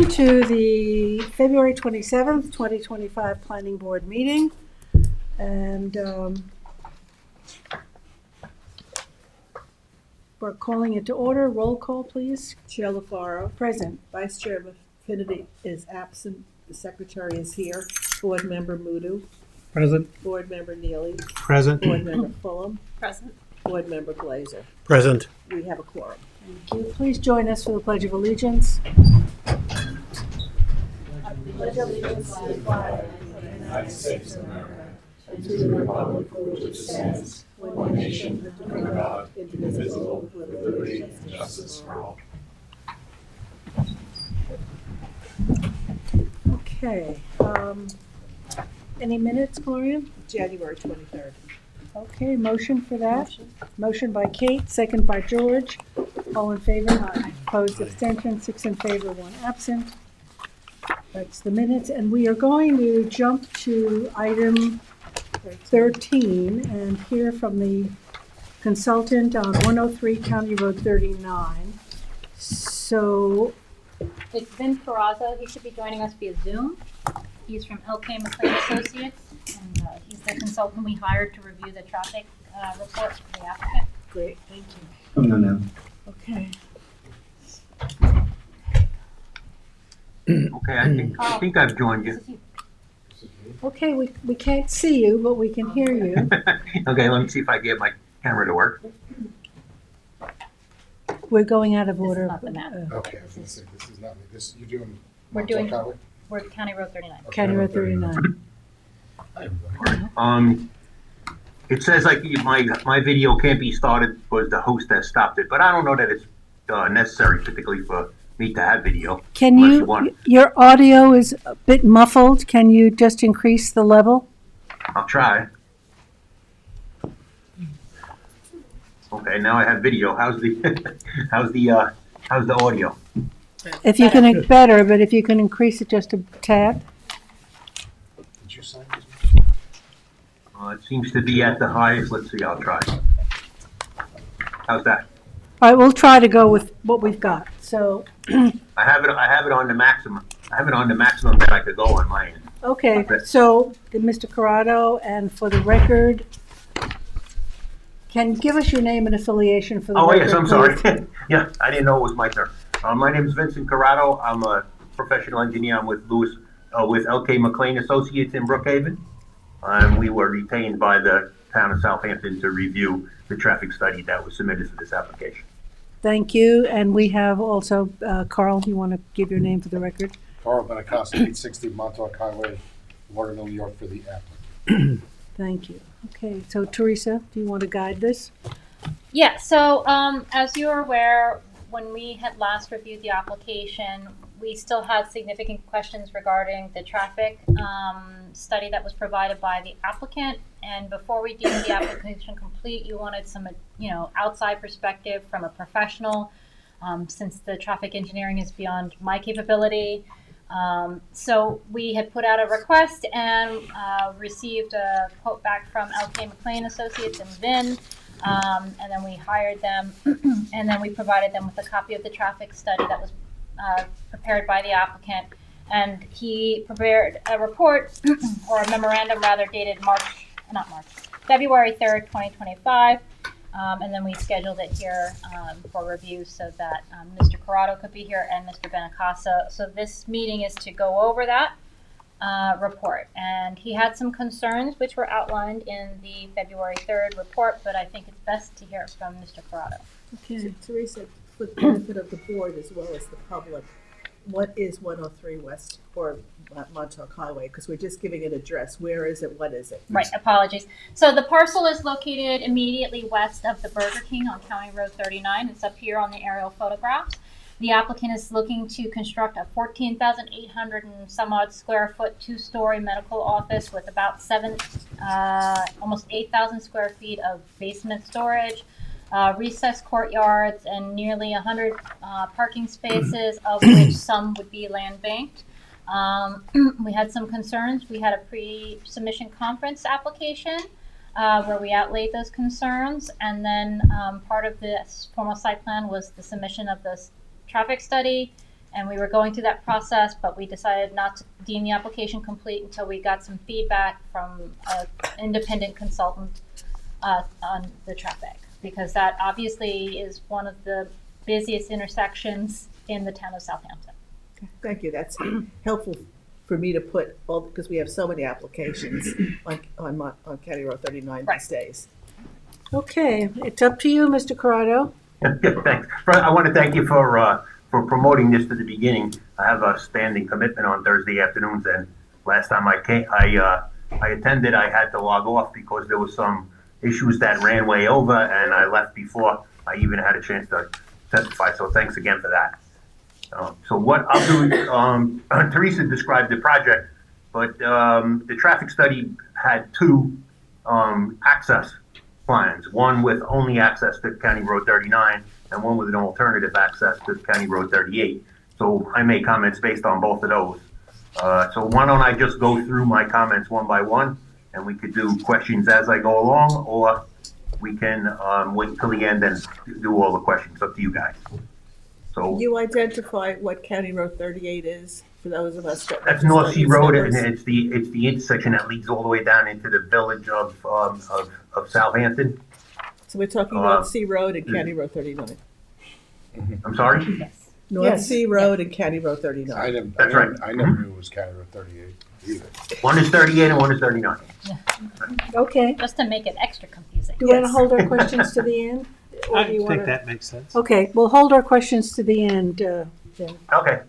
Welcome to the February 27th, 2025 Planning Board meeting. And we're calling it to order. Roll call, please. Chair LaFaro. Present. Vice Chair Affinity is absent. The Secretary is here. Board Member Mudu. Present. Board Member Neely. Present. Board Member Fulham. Present. Board Member Glazer. Present. We have a quorum. Thank you. Please join us for the Pledge of Allegiance. Pledge allegiance to the flag of the United States of America and to the republic for which it stands, one nation under God, indivisible, with liberty and justice for all. Okay. Any minutes, Gloria? January 23rd. Okay, motion for that. Motion by Kate, second by George. All in favor? Aye. Opposed, abstention, 6 in favor, 1 absent. That's the minutes, and we are going to jump to item 13 and hear from the consultant on 103 County Road 39. So, It's Vin Carrazzo. He should be joining us via Zoom. He's from LK McLean Associates, and he's the consultant we hired to review the traffic reports for the applicant. great, thank you. No. Okay. Okay, I think I've joined you. This is you. Okay, we can't see you, but we can hear you. Okay, let me see if I can get my camera to work. We're going out of This is order. not the map. Okay, I was gonna say, this is not me, this, you're doing. We're Montauk doing- Highway? We're County Road 39. Okay, County Road 39. Hi, everybody. It says like my video can't be started because the host has stopped it, but I don't know that it's necessary typically for me to have video. Can Unless you you, want. your audio is a bit muffled. Can you just increase the level? I'll try. Okay, now I have video. How's the how's the audio? If you can, better, but if you can increase it just a tad. Did you sign this? It seems to be at the highest. Let's see. I'll try. How's that? All right, we'll try to go with what we've got. So, I have it on the maximum. I have it on the maximum that I could go on my end. okay, Okay. so Mr. Corrado, and for the record, can you give us your name and affiliation for the Oh, record? yes, I'm please? sorry. Yeah, I didn't know it was my turn. My name is Vincent Corrado. I'm a professional engineer. I'm with with LK McLean Associates in Brookhaven. We were retained by the town of Southampton to review the traffic study that was submitted for this application. Thank you, and we have also, Carl, you want to give your name for the record? Carl Benacasa, 860 Montauk Highway, Watermill, New York, for the applicant. Thank you. Okay, so Teresa, do you want to guide this? Yeah, so as you're aware, when we had last reviewed the application, we still had significant questions regarding the traffic study that was provided by the applicant. And before we deemed the application complete, you wanted some, outside perspective from a professional, since the traffic engineering is beyond my capability. So we had put out a request and received a quote back from LK McLean Associates and Vin. And then we hired them, and then we provided them with a copy of the traffic study that was prepared by the applicant. And he prepared a report, or a memorandum rather, dated February 3rd, 2025. And then we scheduled it here for review so that Mr. Corrado could be here and Mr. Benacasa. So this meeting is to go over that report. And he had some concerns which were outlined in the February 3rd report, but I think it's best to hear from Mr. Corrado. So, Teresa, for the benefit of the board as well as the public, what is 103 West or Montauk Highway? Because we're just giving an address. Where is it? What is it? Right, apologies. So the parcel is located immediately west of the Burger King on County Road 39. It's up here on the aerial photographs. The applicant is looking to construct a 14,800 and some odd square foot, 2-story medical office with about almost 8,000 square feet of basement storage, recessed courtyards, and nearly 100 parking spaces, of which some would be land banked. We had some concerns. We had a pre-submission conference application where we outlaid those concerns, and then part of this formal site plan was the submission of this traffic study And we were going through that process, but we decided not to deem the application complete until we got some feedback from an independent consultant on the traffic, because that obviously is one of the busiest intersections in the town of Southampton. Thank you, that's helpful for me to put all, because we have so many applications on County Road 39 Right. these days. Okay, it's up to you, Mr. Corrado. Yeah, thanks. I want to thank you for promoting this to the beginning. I have a standing commitment on Thursday afternoons, and last time I came, I attended, I had to log off because there was some issues that ran way over, and I left before I even had a chance to testify, so thanks again for that. So what I'll do, Teresa described the project, but the traffic study had two access plans, one with only access to County Road 39 and one with an alternative access to County Road 38. So I made comments based on both of those. So why don't I just go through my comments one by one, and we could do questions as I go along, or we can wait until the end and do all the questions. Up to you guys. So You identify what County Road 38 is for those of us that. that's North Sea Road, and it's the intersection that leads all the way down into the village of Southampton. So we're talking North Sea Road and County Road 39. I'm sorry? Yes. North Yes. Sea Road and County Road 39. That's right. I never knew it was County Road 38 either. One is 38 and one is 39. Okay, Just to make it extra confusing. do you want to Yes. hold our questions to the end? Or I do you think wanna- that makes sense. Okay, we'll hold our questions to the end, then. Okay,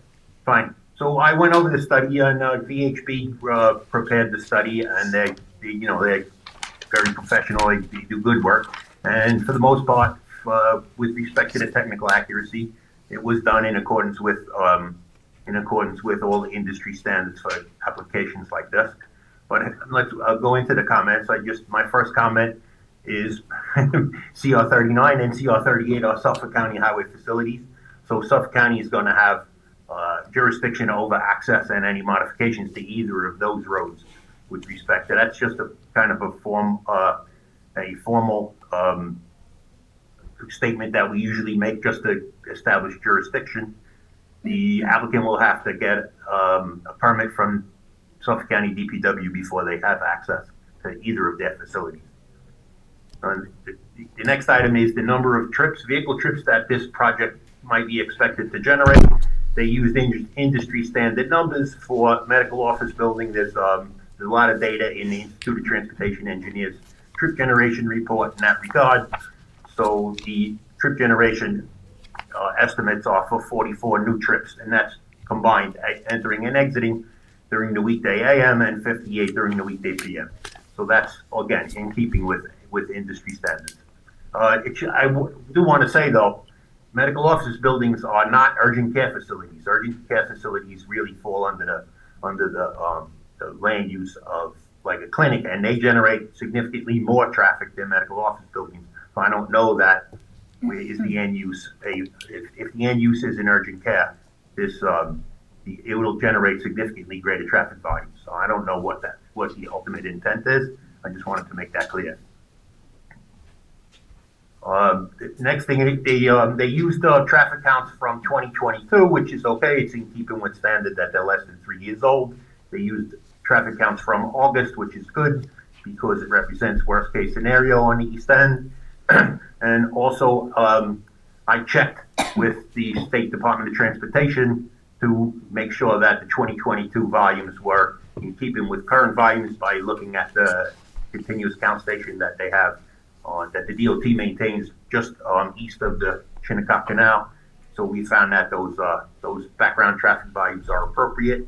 fine. So I went over the study, and VHB prepared the study, and they're very professional. They do good work, and for the most part, with respect to the technical accuracy, it was done in accordance with all the industry standards for applications like this. But let's go into the comments. My first comment is CR 39 and CR 38 are Suffolk County highway facilities. So Suffolk County is going to have jurisdiction over access and any modifications to either of those roads with respect to that's just a kind of a formal statement that we usually make just to establish jurisdiction. The applicant will have to get a permit from Suffolk County DPW before they have access to either of their facilities. The next item is the number of vehicle trips that this project might be expected to generate. They used industry standard numbers for medical office building. There's a lot of data in the Institute of Transportation Engineers trip generation report in that regard. So the trip generation estimates are for 44 new trips, and that's combined entering and exiting during the weekday AM and 58 during the weekday PM. So that's, again, in keeping with industry standards. I do want to say, though, medical office buildings are not urgent care facilities. Urgent care facilities really fall under the land use of like a clinic, and they generate significantly more traffic than medical office buildings. So I don't know that is the end use. If the end use is in urgent care, it will generate significantly greater traffic volumes. So I don't know what the ultimate intent is. I just wanted to make that clear. The next thing, they used traffic counts from 2022, which is okay. It's in keeping with standard that they're less than 3 years old. They used traffic counts from August, which is good because it represents worst case scenario on the East End. And also, I checked with the State Department of Transportation to make sure that the 2022 volumes were in keeping with current volumes by looking at the continuous count station that they have that the DOT maintains just east of the Shinnecock Canal. So we found that those background traffic volumes are appropriate.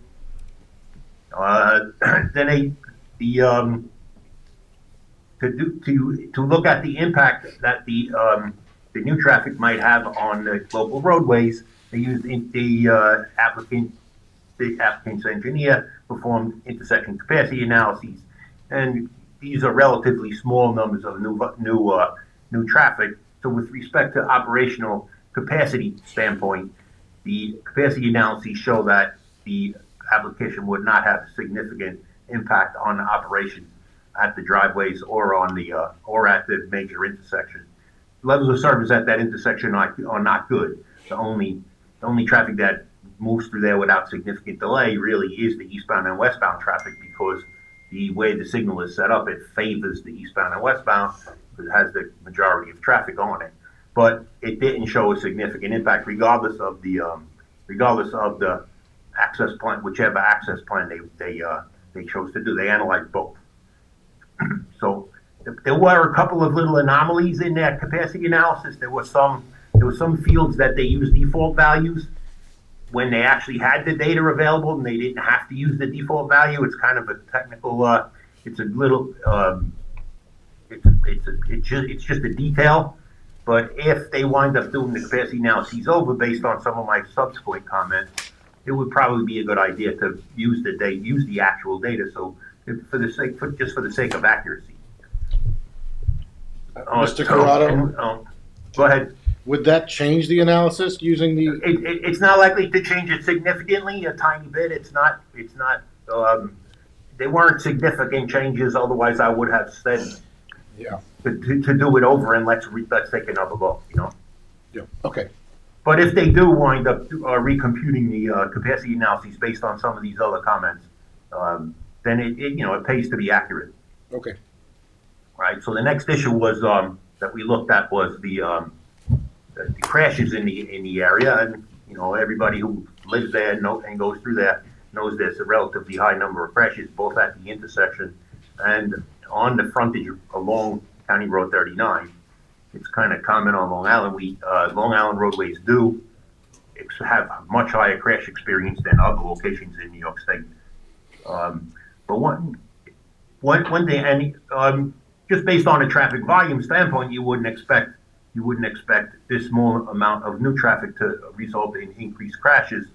Then to look at the impact that the new traffic might have on the local roadways, they used the applicant's engineer performed intersection capacity analyses, and these are relatively small numbers of new traffic. So with respect to operational capacity standpoint, the capacity analyses show that the application would not have a significant impact on the operation at the driveways or on the or at the major intersection. Levels of service at that intersection are not good. The only traffic that moves through there without significant delay really is the eastbound and westbound traffic, because the way the signal is set up, it favors the eastbound and westbound because it has the majority of traffic on it. But it didn't show a significant impact regardless of the access plan, whichever access plan they chose to do. They analyzed both. So there were a couple of little anomalies in that capacity analysis. There were some fields that they used default values when they actually had the data available and they didn't have to use the default value. It's kind of a technical, it's a little, it's just a detail. But if they wind up doing the capacity analyses over based on some of my subsequent comments, it would probably be a good idea to use the actual data. So for the sake of accuracy. Mr. Corrado? Go ahead. Would that change the analysis using the? It's not likely to change it significantly, a tiny bit. It's not. They weren't significant changes. Otherwise, I would have said, Yeah. to do it over and let's take another look. Yeah. Okay. But if they do wind up recomputing the capacity analyses based on some of these other comments, then it pays to be accurate. Okay. Right. So the next issue was that we looked at was the crashes in the area, and everybody who lives there and goes through there knows there's a relatively high number of crashes both at the intersection and on the frontage along County Road 39. It's kind of common on Long Island. Long Island roadways do have much higher crash experience than other locations in New York State. But one thing, and just based on a traffic volume standpoint, you wouldn't expect this small amount of new traffic to result in increased crashes.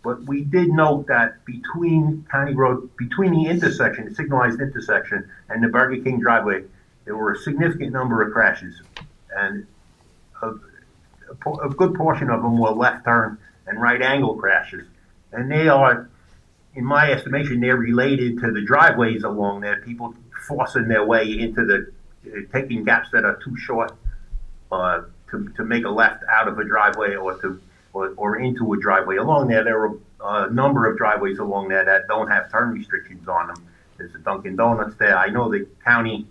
But we did note that between the intersection, the signalized intersection, and the Burger King driveway, there were a significant number of crashes, and a good portion of them were left turn and right angle crashes. And they are, in my estimation, they're related to the driveways along there, people forcing their way into taking gaps that are too short to make a left out of a driveway or into a driveway along there. There are a number of driveways along there that don't have turn restrictions on them. There's a Dunkin' Donuts there. I know the county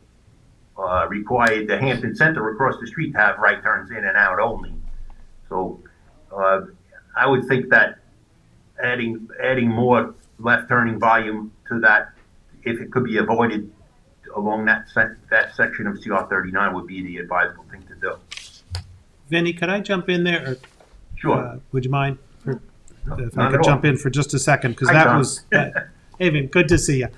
required the Hampton Center across the street to have right turns in and out only. So I would think that adding more left turning volume to that, if it could be avoided along that section of CR 39, would be the advisable thing to do. Vinny, could I jump in there? Or, Sure. would you mind if I Not could at jump all. in for just a second? Because Hi, that Tom. was, hey, Vin, good to see you.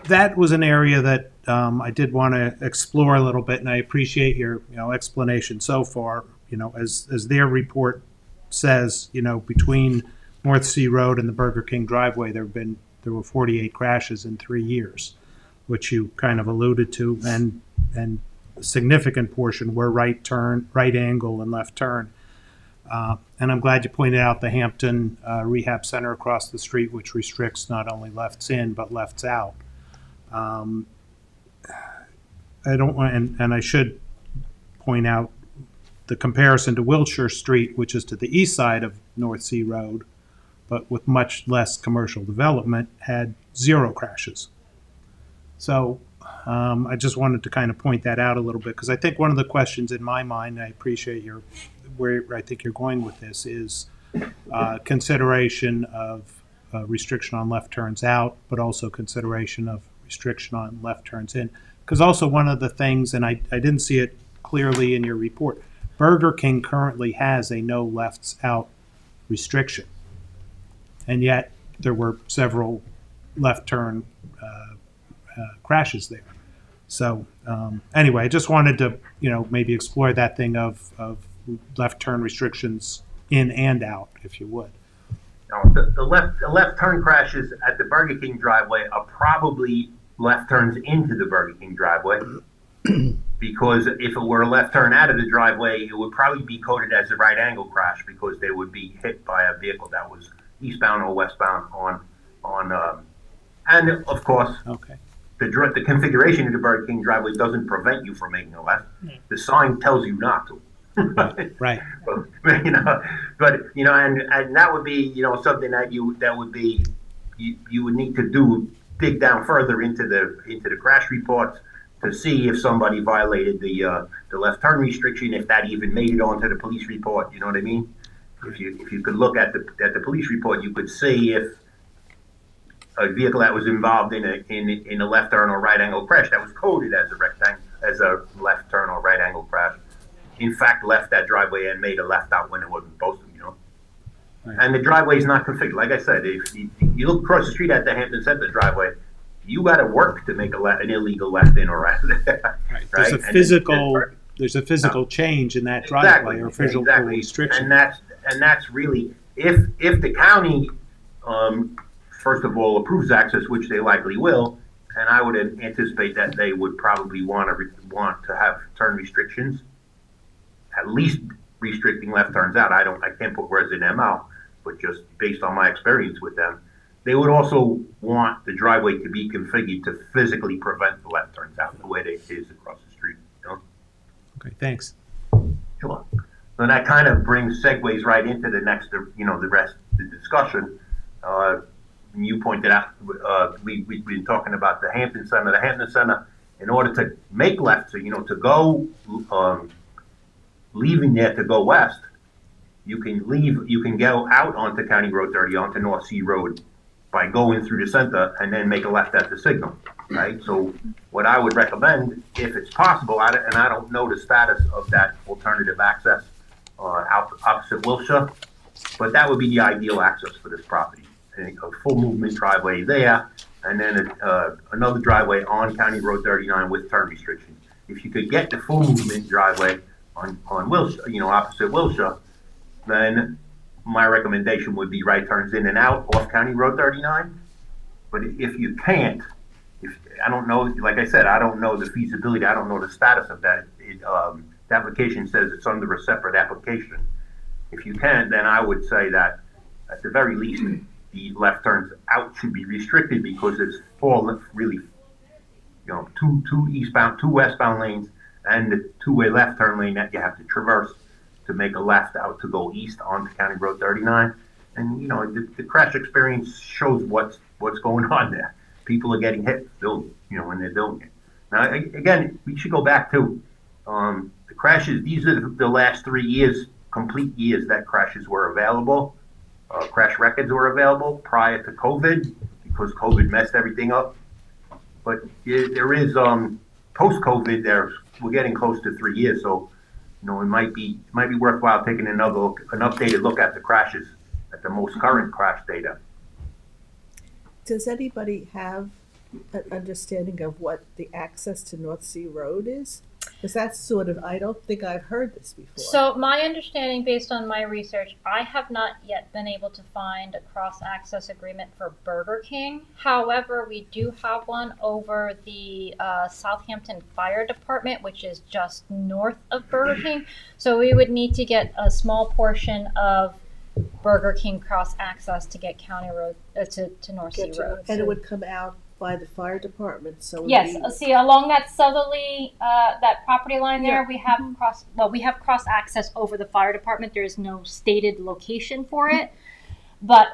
That was an area that I did want to explore a little bit, and I appreciate your explanation so far. As their report says, between North Sea Road and the Burger King driveway, there were 48 crashes in 3 years, which you kind of alluded to, and a significant portion were right turn, right angle, and left turn. And I'm glad you pointed out the Hampton Rehab Center across the street, which restricts not only lefts in but lefts out. I don't want, and I should point out the comparison to Wilshire Street, which is to the east side of North Sea Road, but with much less commercial development, had 0 crashes. So I just wanted to kind of point that out a little bit, because I think one of the questions in my mind, and I appreciate where I think you're going with this, is consideration of restriction on left turns out, but also consideration of restriction on left turns in. Because also one of the things, and I didn't see it clearly in your report, Burger King currently has a no lefts out restriction. And yet there were several left turn crashes there. So anyway, I just wanted to, maybe explore that thing of left turn restrictions in and out, if you would. Now, the left turn crashes at the Burger King driveway are probably left turns into the Burger King driveway, because if it were a left turn out of the driveway, it would probably be coded as a right angle crash, because they would be hit by a vehicle that was eastbound or westbound and of course, Okay. the configuration of the Burger King driveway doesn't prevent you from making a left. The sign tells you not to. Right. But, and that would be, something that would be, you would need to dig down further into the crash reports to see if somebody violated the left turn restriction, if that even made it onto the police report. You know what I mean? If you could look at the police report, you could see if a vehicle that was involved in a left turn or right angle crash that was coded as a left turn or right angle crash, in fact left that driveway and made a left out when it wasn't supposed to. Right. And the driveway is not configured. Like I said, if you look across the street at the Hampton Center driveway, you got to work to make an illegal left in or right. Right. There's a physical change in that driveway or physical restriction. And that's really if the county first of all approves access, which they likely will, and I would anticipate that they would probably want to have turn restrictions, at least restricting left turns out. I can't put words in their mouth, but just based on my experience with them, they would also want the driveway to be configured to physically prevent the left turns out the way it is across the street. Okay, thanks. Sure. So that kind of segues right into the next, the rest of the discussion. You pointed out, we've been talking about the Hampton Center. The Hampton Center, in order to make left, so, to go, leaving there to go west, you can go out onto County Road 30, onto North Sea Road by going through the center and then make a left at the signal, right? So what I would recommend, if it's possible, and I don't know the status of that alternative access opposite Wilshire, but that would be the ideal access for this property. A full movement driveway there, and then another driveway on County Road 39 with turn restrictions. If you could get the full movement driveway on Wilshire, opposite Wilshire, then my recommendation would be right turns in and out off County Road 39. But if you can't, I don't know, like I said, I don't know the feasibility, I don't know the status of that. The application says it's under a separate application. If you can, then I would say that at the very least, the left turns out should be restricted because it's really, two eastbound, two westbound lanes, and the two-way left turn lane that you have to traverse to make a left out to go east onto County Road 39. And the crash experience shows what's going on there. People are getting hit still, when they're doing it. Now, again, we should go back to the crashes. These are the last 3 years, complete years that crashes were available. Crash records were available prior to COVID because COVID messed everything up. But there is post-COVID. We're getting close to 3 years, so it might be worthwhile taking an updated look at the crashes, at the most current crash data. Does anybody have an understanding of what the access to North Sea Road is? Because that's I don't think I've heard this before. So my understanding, based on my research, I have not yet been able to find a cross-access agreement for Burger King. However, we do have one over the Southampton Fire Department, which is just north of Burger King. So we would need to get a small portion of Burger King cross-access to get County Road to North Sea Road. And it would come out by the fire department, so yes. See, along that southerly that property line there, we have cross access over the fire department. There is no stated location for it, but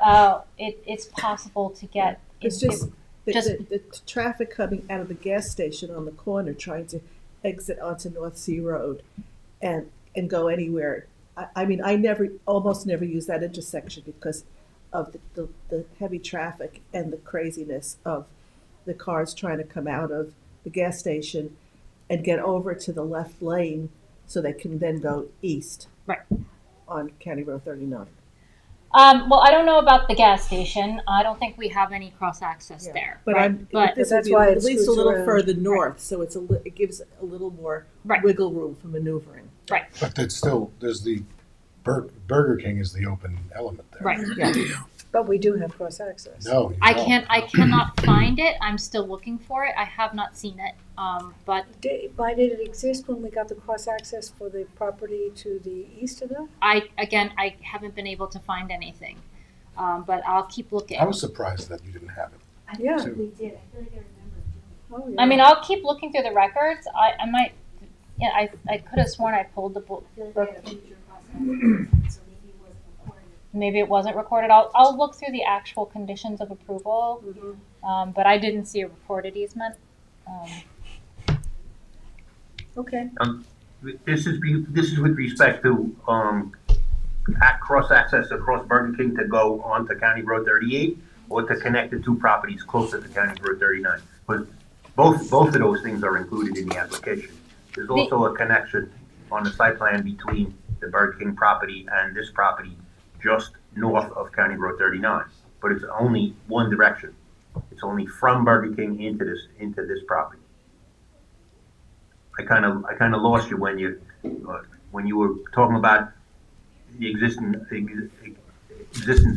it's possible to get. It's just the traffic coming out of the gas station on the corner, trying to exit onto North Sea Road, and go anywhere. I mean, I almost never use that intersection because of the heavy traffic and the craziness of the cars trying to come out of the gas station and get over to the left lane so they can then go east. Right. On County Road 39. Well, I don't know about the gas station. I don't think we have any cross access there. But this that's would be why at least a little around. further north, so it gives a little more wiggle room for maneuvering. Right. But there's the Burger King is the open element there. Right. Yeah. But we do have cross-access. No, you I don't. cannot find it. I'm still looking for it. I have not seen it. But Why did it exist when we got the cross-access for the property to the east of that? I haven't been able to find anything. But I'll keep looking. I was surprised that you didn't have it. Yeah. too. We did. I feel like I remember doing Oh, yeah. I mean, I'll keep looking through the records. I might Yeah, I could have sworn I pulled the book. Maybe it wasn't recorded. I'll look through the actual conditions of approval, but I didn't see a recorded easement. Okay, This is with respect to, cross access across Burger King to go onto County Road 38 or to connect the two properties closer to County Road 39. But both of those things are included in the application. There's also a connection on the site plan between the Burger King property and this property just north of County Road 39, but it's only one direction. It's only from Burger King into this property. I kind of lost you when you were talking about the existence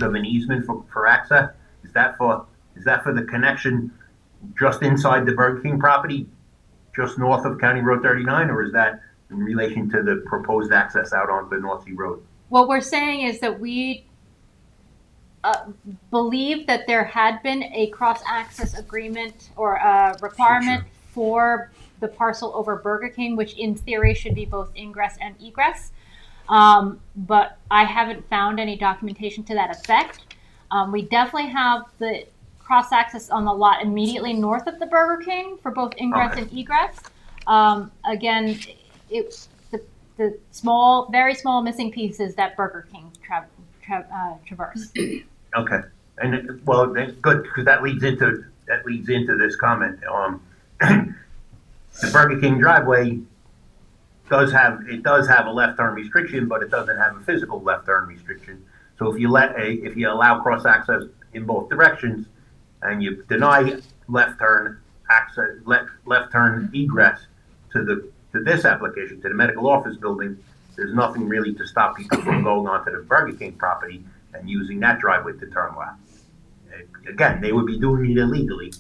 of an easement for access. Is that for the connection just inside the Burger King property, just north of County Road 39, or is that in relation to the proposed access out onto North Sea Road? What we're saying is that we believe that there had been a cross-access agreement or a requirement for the parcel over Burger King, which in theory should be both ingress and egress. But I haven't found any documentation to that effect. We definitely have the cross-access on the lot immediately north of the Burger King for both ingress and egress. Again, the small, very small missing pieces that Burger King traverse. Okay, and well, that's good because that leads into this comment. The Burger King driveway does have a left turn restriction, but it doesn't have a physical left turn restriction. So if you allow cross access in both directions, and you deny left turn access, left turn egress to this application, to the medical office building, there's nothing really to stop people from going onto the Burger King property and using that driveway to turn left. Again, they would be doing it illegally,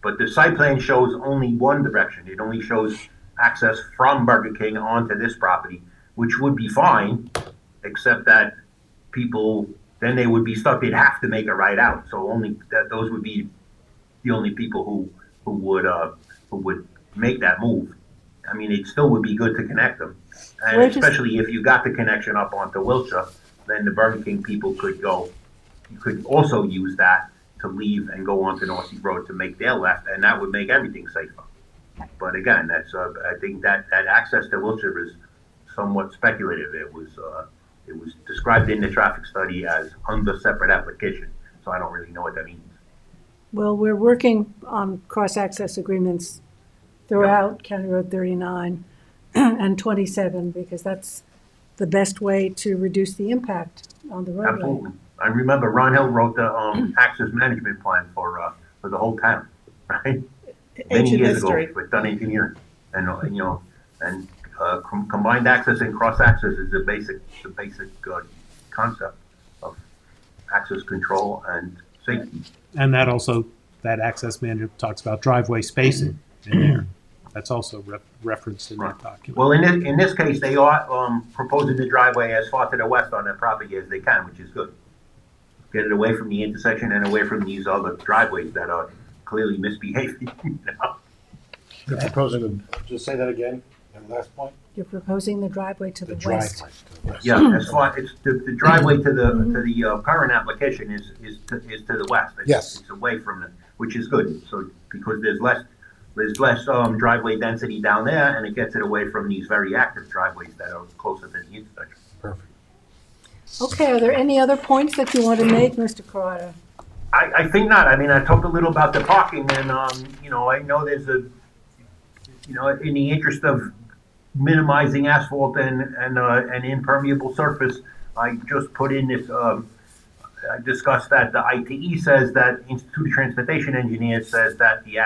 but the site plan shows only one direction. It only shows access from Burger King onto this property, which would be fine, except that people, then they would be stuck. They'd have to make a right out. So those would be the only people who would make that move. I mean, it still would be good to connect them, and especially if you got the connection up onto Wilshire, then the Burger King people could go. You could also use that to leave and go onto North Sea Road to make their left, and that would make everything safer. But again, that's I think that access to Wilshire is somewhat speculative. It was described in the traffic study as under separate application, so I don't really know what that means. well, we're working on cross-access agreements throughout County Road 39 and 27, because that's the best way to reduce the impact on the roadway. Absolutely. I remember Ron Hill wrote the access management plan for the whole town, right? Many years ago with Dunn Engineering, and combined access and cross access is the basic concept of access control and safety. And that access management talks about driveway spacing in there. That's also referenced in that document. Well, in this case, they are proposing the driveway as far to the west on their property as they can, which is good. Get it away from the intersection and away from these other driveways that are clearly misbehaving. You're proposing, just say that again, that last point? You're proposing the driveway to the west. Driveway to the west. Yeah, as far it's the driveway to the current application is to the west. Yes. It's away from it, which is good. So because there's less driveway density down there, and it gets it away from these very active driveways that are closer to the intersection. Perfect. Okay, are there any other points that you want to make, Mr. Corrado? I think not. I mean, I talked a little about the parking, and I know there's in the interest of minimizing asphalt and impermeable surface, I just put in this. I discussed that the ITE says that Institute of Transportation Engineers says that the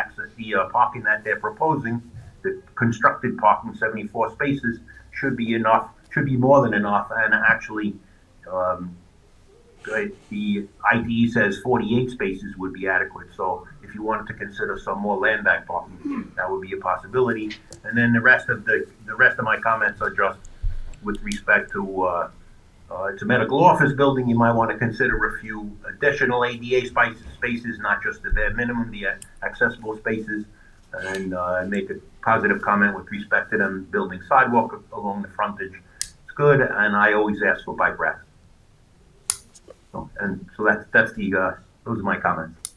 parking that they're proposing, the constructed parking, 74 spaces, should be enough, should be more than enough, and actually. The IDE says 48 spaces would be adequate. So if you wanted to consider some more land bank parking, that would be a possibility. And then the rest of my comments are just with respect to medical office building. You might want to consider a few additional ADA spaces, not just the bare minimum, the accessible spaces. and make a positive comment with respect to them building sidewalk along the frontage. It's good, and I always ask for bike racks. So that's those are my comments.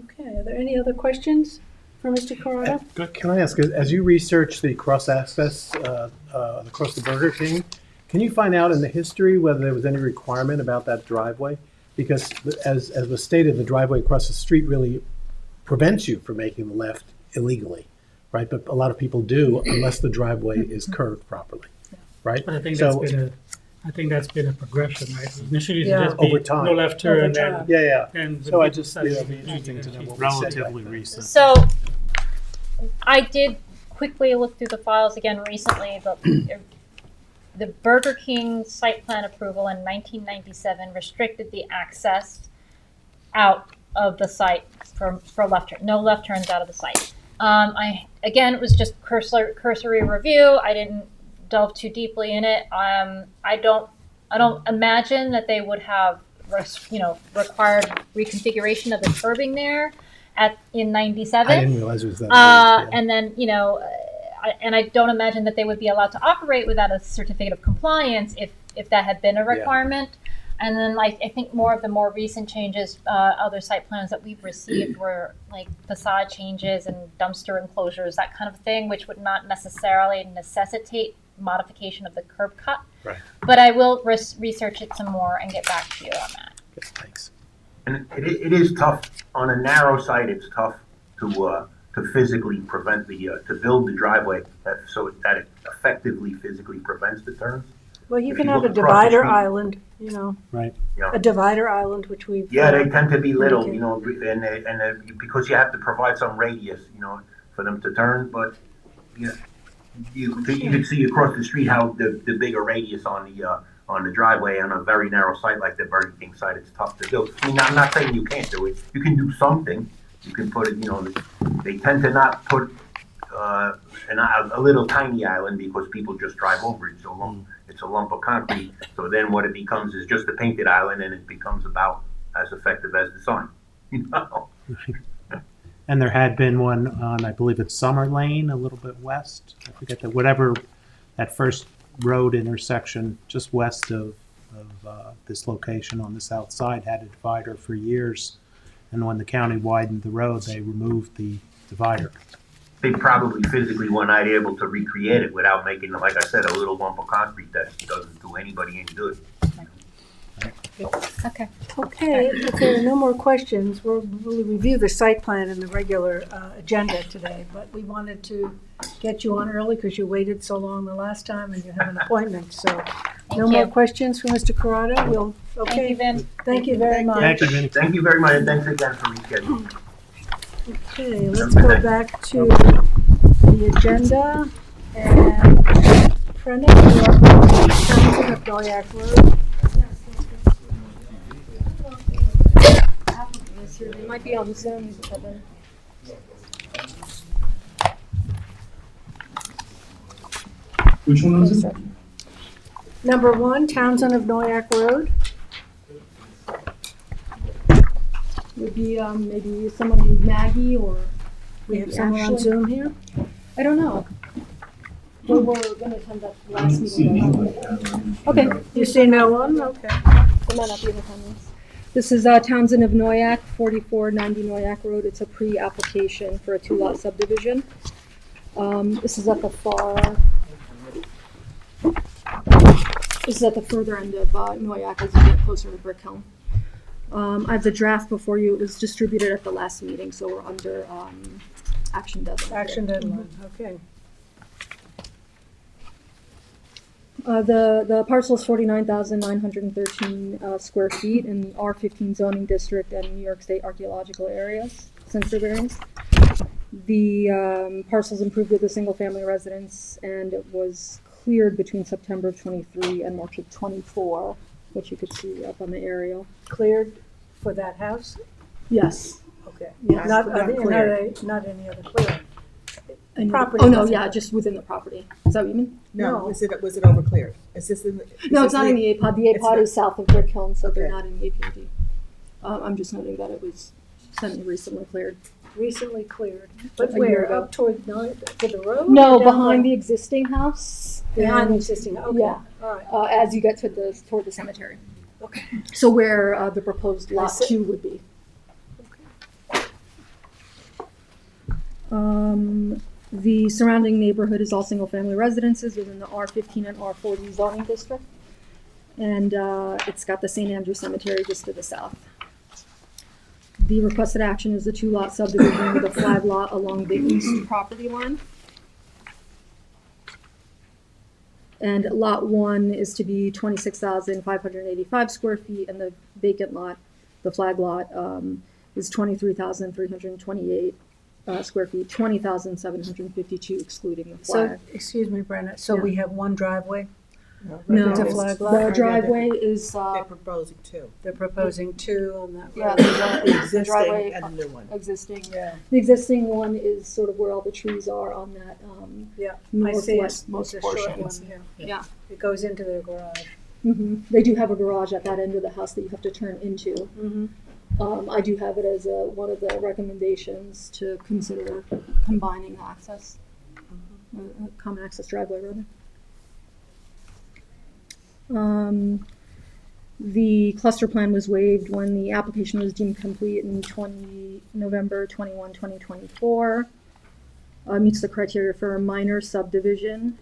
Okay, are there any other questions for Mr. Corrado? Can I ask, as you research the cross access across the Burger King, can you find out in the history whether there was any requirement about that driveway? Because as was stated, the driveway across the street really prevents you from making the left illegally, right? But a lot of people do unless the driveway is curved properly, right? But I think So- that's been a progression, right? Initially, it Yeah. just be Over time. no left turn, Over time. and Yeah. then. So I just, it'd be interesting to know what we said back Relatively then. recent. So I did quickly look through the files again recently, but the Burger King site plan approval in 1997 restricted the access out of the site for left turn, no left turns out of the site. Again, it was just cursory review. I didn't delve too deeply in it. I don't imagine that they would have, required reconfiguration of the curbing there in '97. I didn't realize it was that. old, yeah. And then, I don't imagine that they would be allowed to operate without a certificate of compliance if that had been a requirement. And then, I think more of the more recent changes, other site plans that we've received were like facade changes and dumpster enclosures, that kind of thing, which would not necessarily necessitate modification of the curb cut. Right. But I will research it some more and get back to you on that. Okay, thanks. And it is tough on a narrow site. It's tough to physically prevent to build the driveway so that it effectively physically prevents the turns. Well, you If can you have a look across the divider street- island, Right. a divider island, which we've. Yeah, they tend to be little, Okay. and because you have to provide some radius, for them to turn. But you can see across the street how the bigger radius on the driveway on a very narrow site like the Burger King site, it's tough to do. I mean, I'm not saying you can't do it. You can do something. You can put it. They tend to not put a little tiny island because people just drive over it. So it's a lump of concrete. So then what it becomes is just a painted island, and it becomes about as effective as the sign. And there had been one on, I believe it's Summer Lane, a little bit west. I forget that first road intersection just west of this location on the south side had a divider for years. And when the county widened the road, they removed the divider. They probably physically were not able to recreate it without making, like I said, a little lump of concrete that doesn't do anybody any good. Okay. Okay, if there are no more questions, we'll review the site plan in the regular agenda today, but we wanted to get you on early because you waited so long the last time and you have an appointment, so. No more you. questions for Mr. Corrado? Thank you, Vin. Thank you very much. Thank you, Vinnie. Thank you very much, and thanks again for rescheduling. Okay, let's go back to the agenda and Prentice, you are on Southampton of Noyak Road. They might be on Zoom, Kevin. Which one was it? Number 1, Townsend of Noyak Road. Would be maybe someone named Maggie, or we have Maybe someone on Ashley. Zoom here? I don't know. We were gonna attend that last meeting. Okay, You see no one? Okay. they might not be in attendance. This is Townsend of Noyak, 4490 Noyak Road. It's a pre-application for a 2-lot subdivision. This is at the further end of Noyak as you get closer to Brick Hill. I have the draft before you. It was distributed at the last meeting, so we're under action deadline. Action deadline, okay. The parcel is 49,913 square feet in R15 zoning district and New York State archaeological areas, sensor variance. The parcel is improved with a single-family residence, and it was cleared between September of 23 and March of 24, which you could see up on the aerial. Cleared for that house? Yes. Okay. Yes. Not Not not any other clearing? And Property oh no, doesn't- yeah, just within the property. Is that what you mean? No. No, was it overcleared? Is this in the? No, it's not in the APOD. The it's APOD not- is south of Brick Hill, so they're Okay. not in the APOD. I'm just noting that it was semi-recently cleared. Recently cleared. But A year where? ago. Up toward, to the road? No, or down behind the existing house. Behind the and, existing, okay, Yeah, all right. as you get toward the cemetery. Okay. So where the proposed I lot see. 2 would be. The surrounding neighborhood is all single-family residences within the R15 and R40 zoning district. And it's got the St. Andrew Cemetery just to the south. The requested action is a 2-lot subdivision with a flag lot along the east property line. And lot 1 is to be 26,585 square feet, and the vacant lot, the flag lot, is 23,328 square feet, 20,752 excluding the So, flag. excuse me, Brenda, so we have one driveway? No, It's a it's- flag lot? the driveway is, They're proposing two. They're proposing 2 on that yeah, road. the Existing driveway and a new one. existing. Yeah, The existing one is sort of where all the trees are on that yeah, I see it, northwest it's most a short portion. one, yeah. Yeah. It goes into their garage. They do have a garage at that end of the house that you have to turn into. Mm-hmm. I do have it as one of the recommendations to consider combining the access, common access driveway rather. The cluster plan was waived when the application was deemed complete in November 21, 2024. Meets the criteria for a minor subdivision.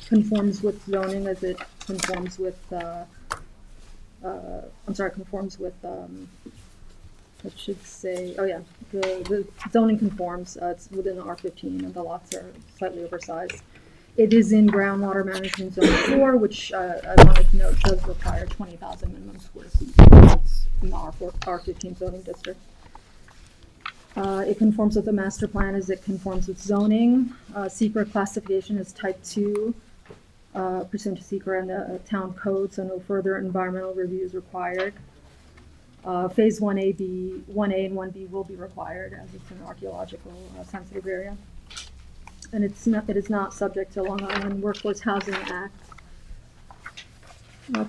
Conforms with zoning as it conforms with, conforms with, it should say, oh yeah, the zoning conforms, it's within the R15 and the lots are slightly oversized. It is in groundwater management zone 4, which I wanted to note does require 20,000 minimum square feet. It's in the R15 zoning district. It conforms with the master plan as it conforms with zoning. Secret classification is type 2, pursuant to secret and the town code, so no further environmental review is required. Phase 1A and 1B will be required as it's an archaeological sensitive area. And it is not subject to Long Island Workforce Housing Act.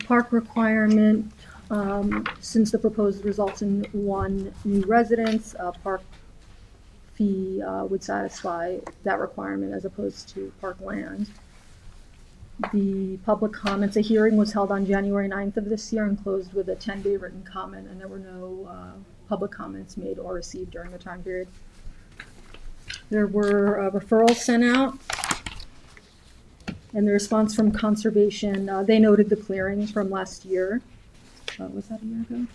Park requirement, since the proposed results in 1 new residence, park fee would satisfy that requirement as opposed to park land. The public comments, a hearing was held on January 9th of this year and closed with a 10-day written comment, and there were no public comments made or received during the time period. There were referrals sent out, and the response from conservation, they noted the clearing from last year. Was that a year ago?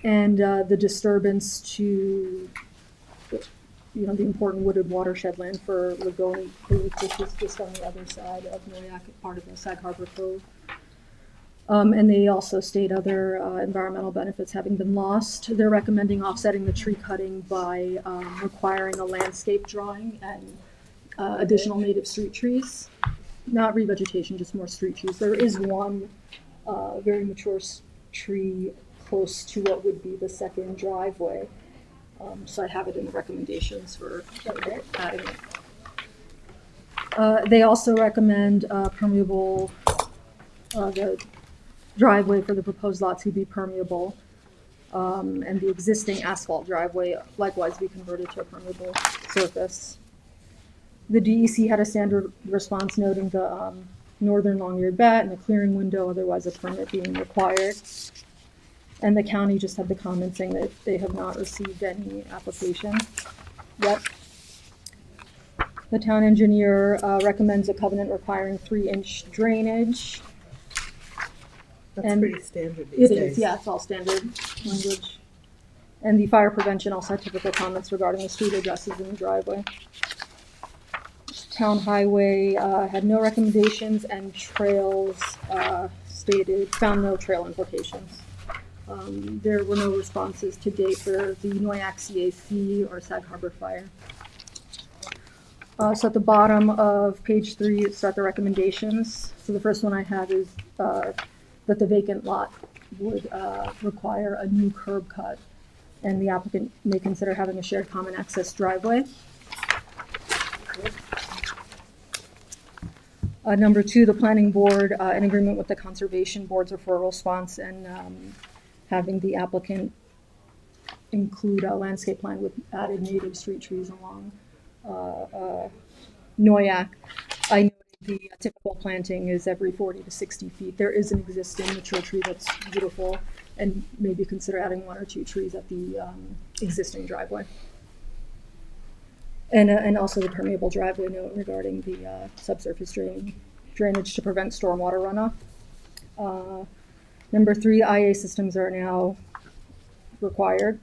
And the disturbance to, the important wooded watershed land for Lagoni Creek, which is just on the other side of Noyak, part of the Sag Harbor Cove. And they also state other environmental benefits having been lost. They're recommending offsetting the tree cutting by requiring a landscape drawing and additional native street trees. Not revegetation, just more street trees. There is one very mature tree close to what would be the second driveway. So I have it in the recommendations for adding it. They also recommend permeable, the driveway for the proposed lot to be permeable, and the existing asphalt driveway likewise be converted to a permeable surface. The DEC had a standard response noting the northern long-eared bat and the clearing window, otherwise a permit being required. And the county just had the comment saying that they have not received any application yet. The town engineer recommends a covenant requiring 3-inch drainage. That's And pretty standard these It days. is, yeah, it's all standard language. And the fire prevention also had typical comments regarding the street addresses in the driveway. Town highway had no recommendations, and trails found no trail implications. There were no responses to date for the Noyak CAC or Sag Harbor Fire. So at the bottom of page 3, start the recommendations. So the first one I have is that the vacant lot would require a new curb cut, and the applicant may consider having a shared common access driveway. Number 2, the planning board, in agreement with the conservation board's referral response and having the applicant include a landscape plan with added native street trees along Noyak. I noted the typical planting is every 40 to 60 feet. There is an existing mature tree that's beautiful, and maybe consider adding 1 or 2 trees at the existing driveway. And also the permeable driveway note regarding the subsurface drainage to prevent stormwater runoff. Number 3, IA systems are now required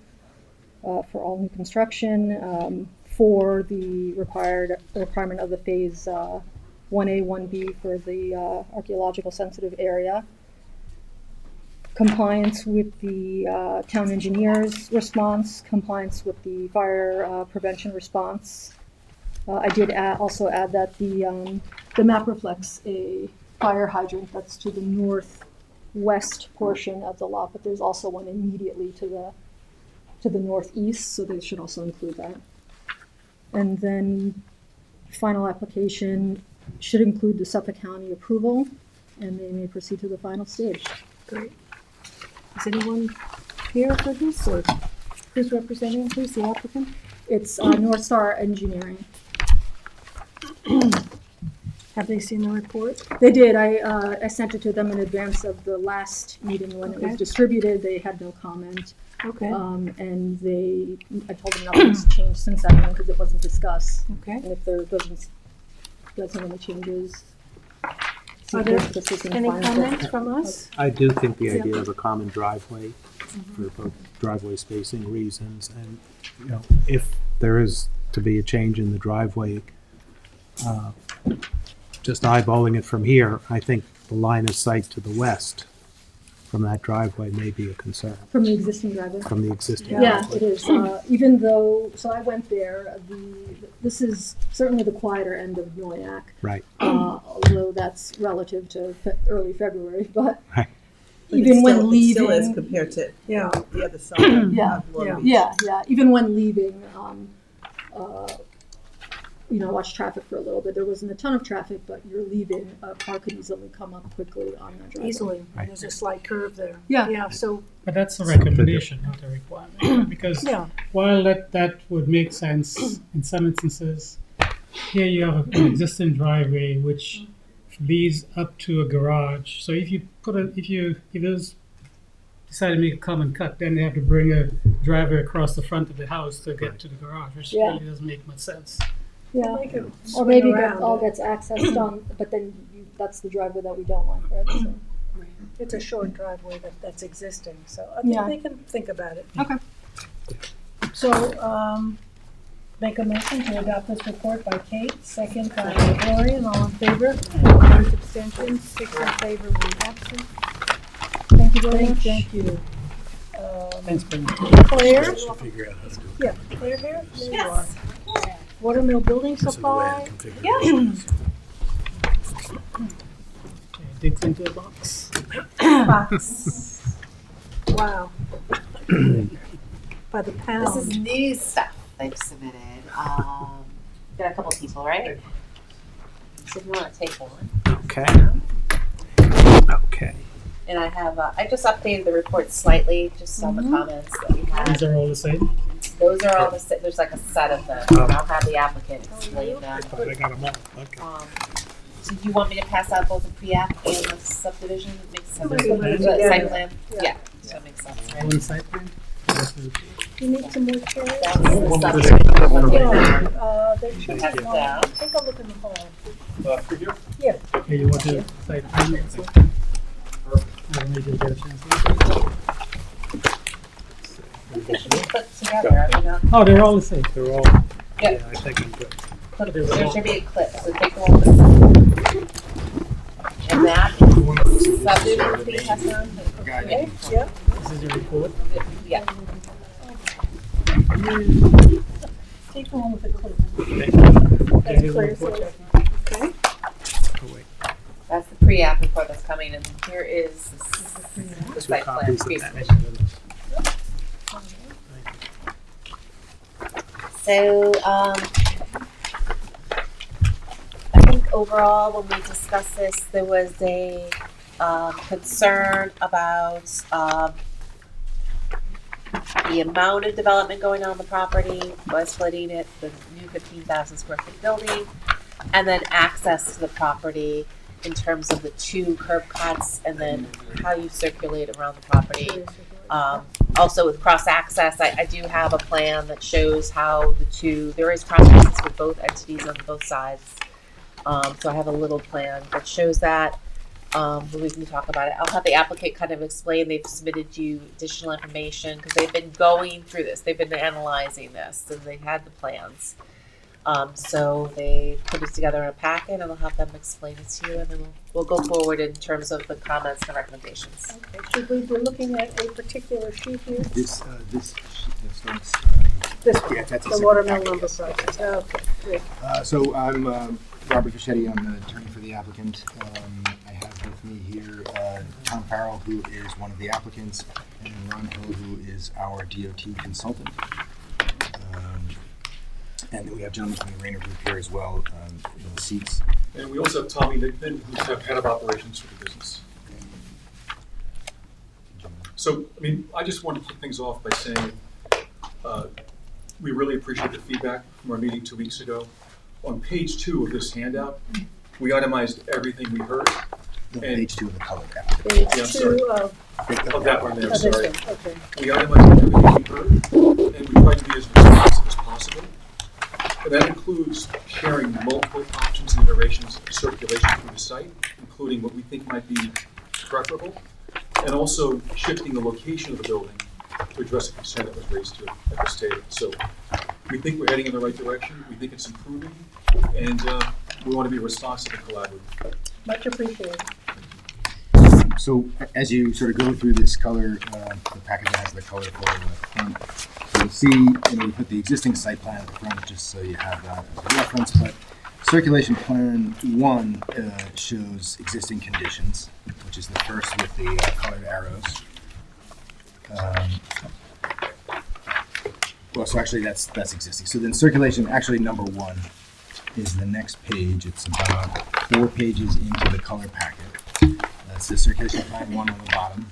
for all new construction. 4, the requirement of the phase 1A, 1B for the archaeological sensitive area. Compliance with the town engineer's response, compliance with the fire prevention response. I did also add that the map reflects a fire hydrant that's to the northwest portion of the lot, but there's also one immediately to the northeast, so they should also include that. And then final application should include the Suffolk County approval, and they may proceed to the final stage. Great. Is anyone here for this, or who's representing, who's the applicant? It's North Star Engineering. Have they seen the report? They did. I sent it to them in advance of the last meeting when it was Okay. distributed. They had no comment. Okay, And I told them nothing's changed since that one because it wasn't discussed. okay. And if there doesn't any changes. Are there this is in Any final. comments from us? I do think the idea of a common driveway for both driveway spacing reasons, and, you know, if there is to be a change in the driveway, just eyeballing it from here, I think the line of sight to the west from that driveway may be a concern, From the existing driveway. from the existing Yeah, driveway. it is. Even though, so I went there, this is certainly the quieter end of Noyak. Right. Although that's relative to early February, but Right. But even it when still- leaving. It still is compared to Yeah. the other side Yeah, of Long Beach. yeah. Even when leaving, I watched traffic for a little bit. There wasn't a ton of traffic, but you're leaving, a car could easily come up quickly on that driveway. Easily, Right. there's a slight curve there. Yeah. Yeah, so, But that's a recommendation, not a requirement, because yeah, while that would make sense in some instances, here you have an existing driveway which leads up to a garage. So if you if those decide to make a common cut, then they have to bring a driveway across the front of the house to get to the garage, which Yeah. really doesn't make much sense. Yeah. they could Or swing maybe around all it. gets accessed on, but then that's the driveway that we don't like, right? So, It's a short driveway that's existing, so I Yeah. think they can think about it. Okay. So, make a motion to adopt this report by Kate, second by Gloria, all in favor. Opposed, abstentions, 6 in favor, 1 absent. Thank you very much. Thank you. Thanks, Ben. Claire? Figure out how to do it. Yeah, Claire here? There you are. Watermill Building Supply. Digs into a box. Box. Wow. By the This pound. is new stuff they've submitted. Got a couple people, right? So if you want to take one. Okay. Okay. And I have, I just updated the report slightly, just on the comments that we These had. are all the same. Those are all there's like a set of them. Oh. And I'll have the applicant explain them. I thought I got them all. Okay. So do you want me to pass out both the pre-app and the subdivision? Makes sense. Somebody put it The together. site plan? Yeah. Yeah, that makes sense, right? One site plan. This is- You need some more chairs? That's the One more subdivision. Yeah, there should Pass be it one. down. Take a look in the hall. Okay, you want to site plan? I don't need to get a chance. They should be put together, are they not? Oh, they're all the same. They're all, Yeah. yeah, I think I'm good. There should be a clip, so take the one with the and that is subdivision fee has on. Okay, yeah. This is your report. Yeah. Take the one with the clip. Okay, That's here's the Claire's. report. Okay. Oh, wait. That's the pre-app report that's coming, and here is the Two site plan. copies of pre-submission. that. So, I think overall, when we discussed this, there was a concern about the amount of development going on the property by splitting it, the new 15,000 square foot building, and then access to the property in terms of the 2 curb cuts, and then how you circulate around the property. Also with cross access, I do have a plan that shows how there is cross access with both entities on both sides. So I have a little plan that shows that. We can talk about it. I'll have the applicant kind of explain, they've submitted you additional information, because they've been going through this, they've been analyzing this, and they had the plans. So they put it together in a packet, and I'll have them explain it to you, and then we'll go forward in terms of the comments and recommendations. Okay, should we be looking at a particular sheet here? This sheet that starts. This one, Yeah, that's a the separate watermill packet, lumber yes. project. Okay, great. So I'm Robert Fischetti. I'm the attorney for the applicant. I have with me here Tom Farrell, who is one of the applicants, and Ron Hill, who is our DOT consultant. And then we have gentlemen from the Rayner Group here as well in the seats. And we also have Tommy Nickman, who's the head of operations for the business. So, I mean, I just want to kick things off by saying we really appreciate the feedback from our meeting 2 weeks ago. On page 2 of this handout, we itemized everying we heard. No, And- page 2 of the color packet. Page Yeah, sorry. 2 of Of that one there, this sorry. one, okay. We itemized everything we heard, and we tried to be as responsive as possible. And that includes sharing multiple options and iterations of circulation through the site, including what we think might be preferable, and also shifting the location of the building to address a concern that was raised here at this table. So we think we're heading in the right direction. We think it's improving, and we want to be responsive and collaborative. Much appreciated. So as you sort of go through this color, the packet that has the color for the front, you'll see, we put the existing site plan at the front just so you have that as a reference, but circulation plan 1 shows existing conditions, which is the first with the colored arrows. Well, so actually that's existing. So then circulation, actually number 1 is the next page. It's about 4 pages into the color packet. That's the circulation plan 1 on the bottom.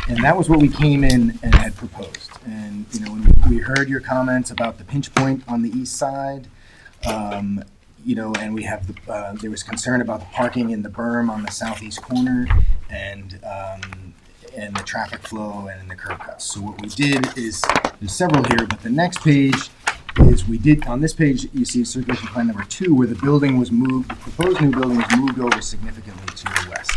And that was what we came in and had proposed. And, you know, when we heard your comments about the pinch point on the east side, you know, and we have there was concern about the parking in the berm on the southeast corner, and the traffic flow and the curb cuts. So what we did is, there's several here, but the next page is we did, on this page, you see circulation plan number 2, where the building was moved, the proposed new building was moved over significantly to the west.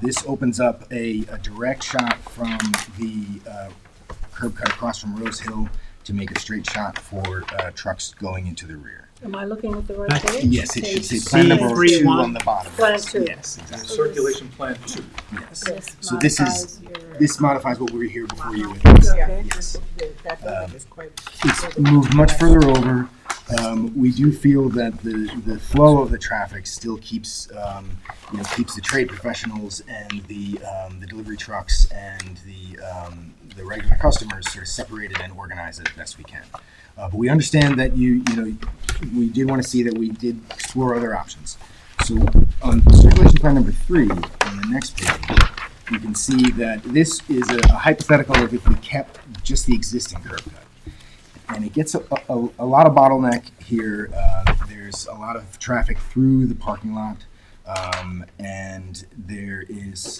This opens up a direct shot from the curb cut across from Rose Hill to make a straight shot for trucks going into the rear. Am I looking at the right page? Yes, it should say plan number 2 C31. on the bottom. Plan 2. Yes, exactly. Circulation plan 2. Yes. So this modifies what we were here before you with. Okay. Yes. That building is quite. It's moved much further over. We do feel that the flow of the traffic still keeps, keeps the trade professionals and the delivery trucks and the regular customers sort of separated and organized as best we can. But we understand that we did want to see that we did explore other options. So on circulation plan number 3, on the next page, you can see that this is a hypothetical of if we kept just the existing curb cut. And it gets a lot of bottleneck here. There's a lot of traffic through the parking lot, and there is,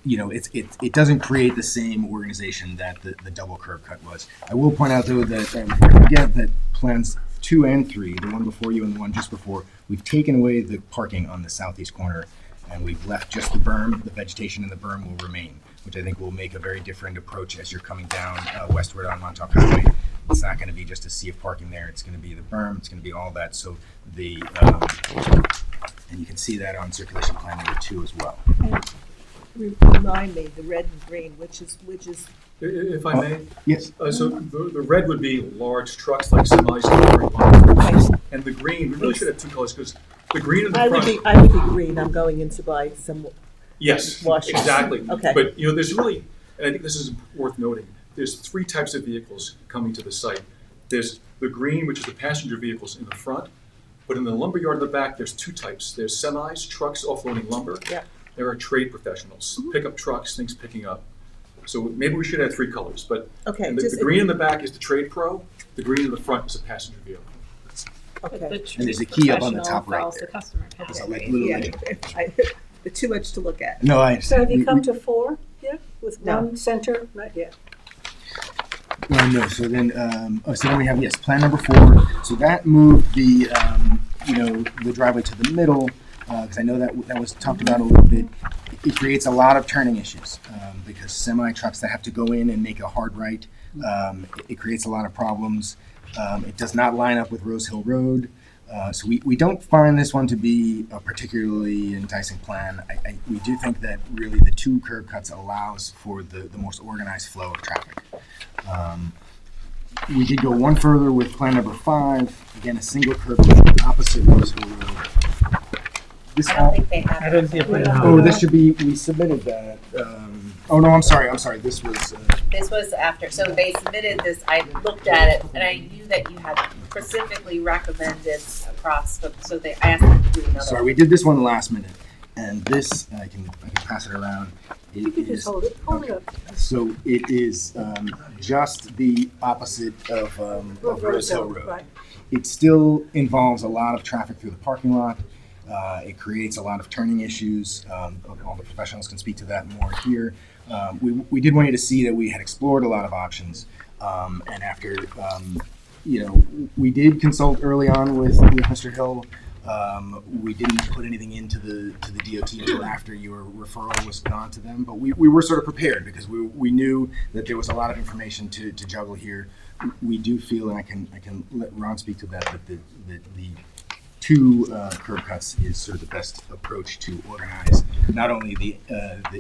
it doesn't create the same organization that the double curb cut was. I will point out though that before I forget that plans 2 and 3, the one before you and the one just before, we've taken away the parking on the southeast corner, and we've left just the berm. The vegetation in the berm will remain, which I think will make a very different approach as you're coming down westward on Montauk Highway. It's not going to be just a sea of parking there. It's going to be the berm. It's going to be all that. So and you can see that on circulation plan number 2 as well. Remind me, the red and green, which is. If I may, Yes. so the red would be large trucks like semis, delivering lumber. And the green, we really should have 2 colors because the green in the I front. would be green. I'm going in to buy some. Yes, Washers. exactly. Okay. But there's really, and I think this is worth noting, there's 3 types of vehicles coming to the site. There's the green, which is the passenger vehicles in the front, but in the lumber yard in the back, there's 2 types. There's semis, trucks offloading lumber. Yeah. There are trade professionals, pickup trucks, things picking up. So maybe we should add 3 colors, but Okay, and the green in the back is the trade pro, the green in the front is a passenger vehicle. okay. And there's a key up on the top right there. Okay. So like little Yeah, legend. It's too much to look at. No, I So have you understand. come to 4 here with No. one center? Not yet. No, so then we have, yes, plan number 4. So that moved the, the driveway to the middle, because I know that was talked about a little bit. It creates a lot of turning issues, because semi trucks that have to go in and make a hard right, it creates a lot of problems. It does not line up with Rose Hill Road. So we don't find this one to be a particularly enticing plan. We do think that really the 2 curb cuts allows for the most organized flow of traffic. We did go one further with plan number 5, again, a single curb cut opposite Rose Hill Road. This I don't think they have. I don't see a plan. Oh, this should be, we submitted that. Oh, no, I'm sorry, this was, This was after, so they submitted this, I looked at it, and I knew that you had specifically recommended across, so they asked them to do another. sorry, we did this one last minute, and this, I can pass it around. You can just hold it up. So it is just the opposite of Rose Hill Road. Right. It still involves a lot of traffic through the parking lot. It creates a lot of turning issues. All the professionals can speak to that more here. We did want you to see that we had explored a lot of options, and after we did consult early on with Mr. Hill. We didn't put anything into the DOT until after your referral was gone to them, but we were sort of prepared because we knew that there was a lot of information to juggle here. We do feel, and I can let Ron speak to that the 2 curb cuts is sort of the best approach to organize not only the